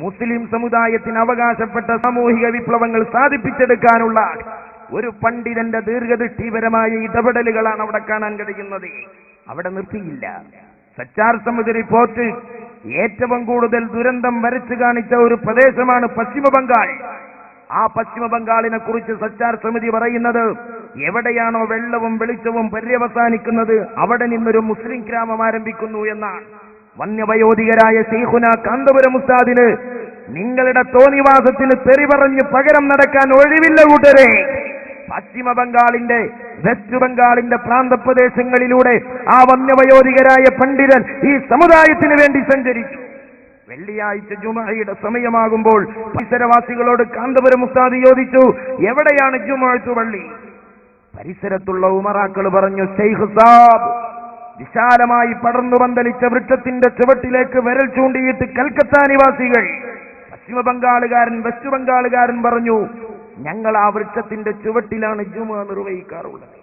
മുസ്ലിം സമുദായത്തിന് അവകാശപ്പെട്ട സാമൂഹിക വിപ്ലവങ്ങൾ സാധിപ്പിച്ചെടുക്കാനുള്ള ഒരു പണ്ഡിതന്റെ ദീർഘദൃഷ്ടിപരമായ ഇടപെടലുകളാണ് അവിടെ കാണാൻ കഴിയുന്നത്. അവിടെ നിർത്തിയില്ല. സച്ചാർ സമിതി റിപ്പോർട്ട് ഏറ്റവും കൂടുതൽ ദുരന്തം വരച്ചു കാണിച്ച ഒരു പ്രദേശമാണ് പശ്ചിമ ബംഗാൾ. ആ പശ്ചിമ ബംഗാളിനെ കുറിച്ച് സച്ചാർ സമിതി പറയുന്നത്, എവിടെയാണോ വെള്ളവും വെളിച്ചവും പര്യവസാനിക്കുന്നത് അവിടെ നിന്നൊരു മുസ്ലിം ഗ്രാമം ആരംഭിക്കുന്നു എന്നാണ്. വന്യവയോധികരായ ശൈഖുന കാന്തപുരം ഉസ്താദിന് നിങ്ങളുടെ തോന്നിവാസത്തിന് തെറി പറഞ്ഞ് പകരം നടക്കാൻ ഒഴിവില്ല കൂട്ടരെ. പശ്ചിമ ബംഗാളിന്റെ വെസ്റ്റ് ബംഗാളിന്റെ പ്രാന്തപ്രദേശങ്ങളിലൂടെ ആ വന്യവയോധികരായ പണ്ഡിതൻ ഈ സമുദായത്തിന് വേണ്ടി സഞ്ചരിച്ചു. വെള്ളിയാഴ്ച ജുമുഅയുടെ സമയമാകുമ്പോൾ പരിസരവാസികളോട് കാന്തപുരം ഉസ്താദ് ചോദിച്ചു, എവിടെയാണ് ജുമുഅത്ത് പള്ളി? പരിസരത്തുള്ള ഉമറാക്കൾ പറഞ്ഞു, ശൈഖ് സാബ്. വിശാലമായി പടർന്നു പന്തലിച്ച വൃക്ഷത്തിന്റെ ചുവട്ടിലേക്ക് വിരൽ ചൂണ്ടിയിട്ട് കൽക്കത്ത നിവാസികൾ, പശ്ചിമ ബംഗാളുകാരൻ വെസ്റ്റ് ബംഗാളുകാരൻ പറഞ്ഞു, ഞങ്ങൾ ആ വൃക്ഷത്തിന്റെ ചുവട്ടിലാണ് ജുമുഅ നിർവഹിക്കാറുള്ളത്.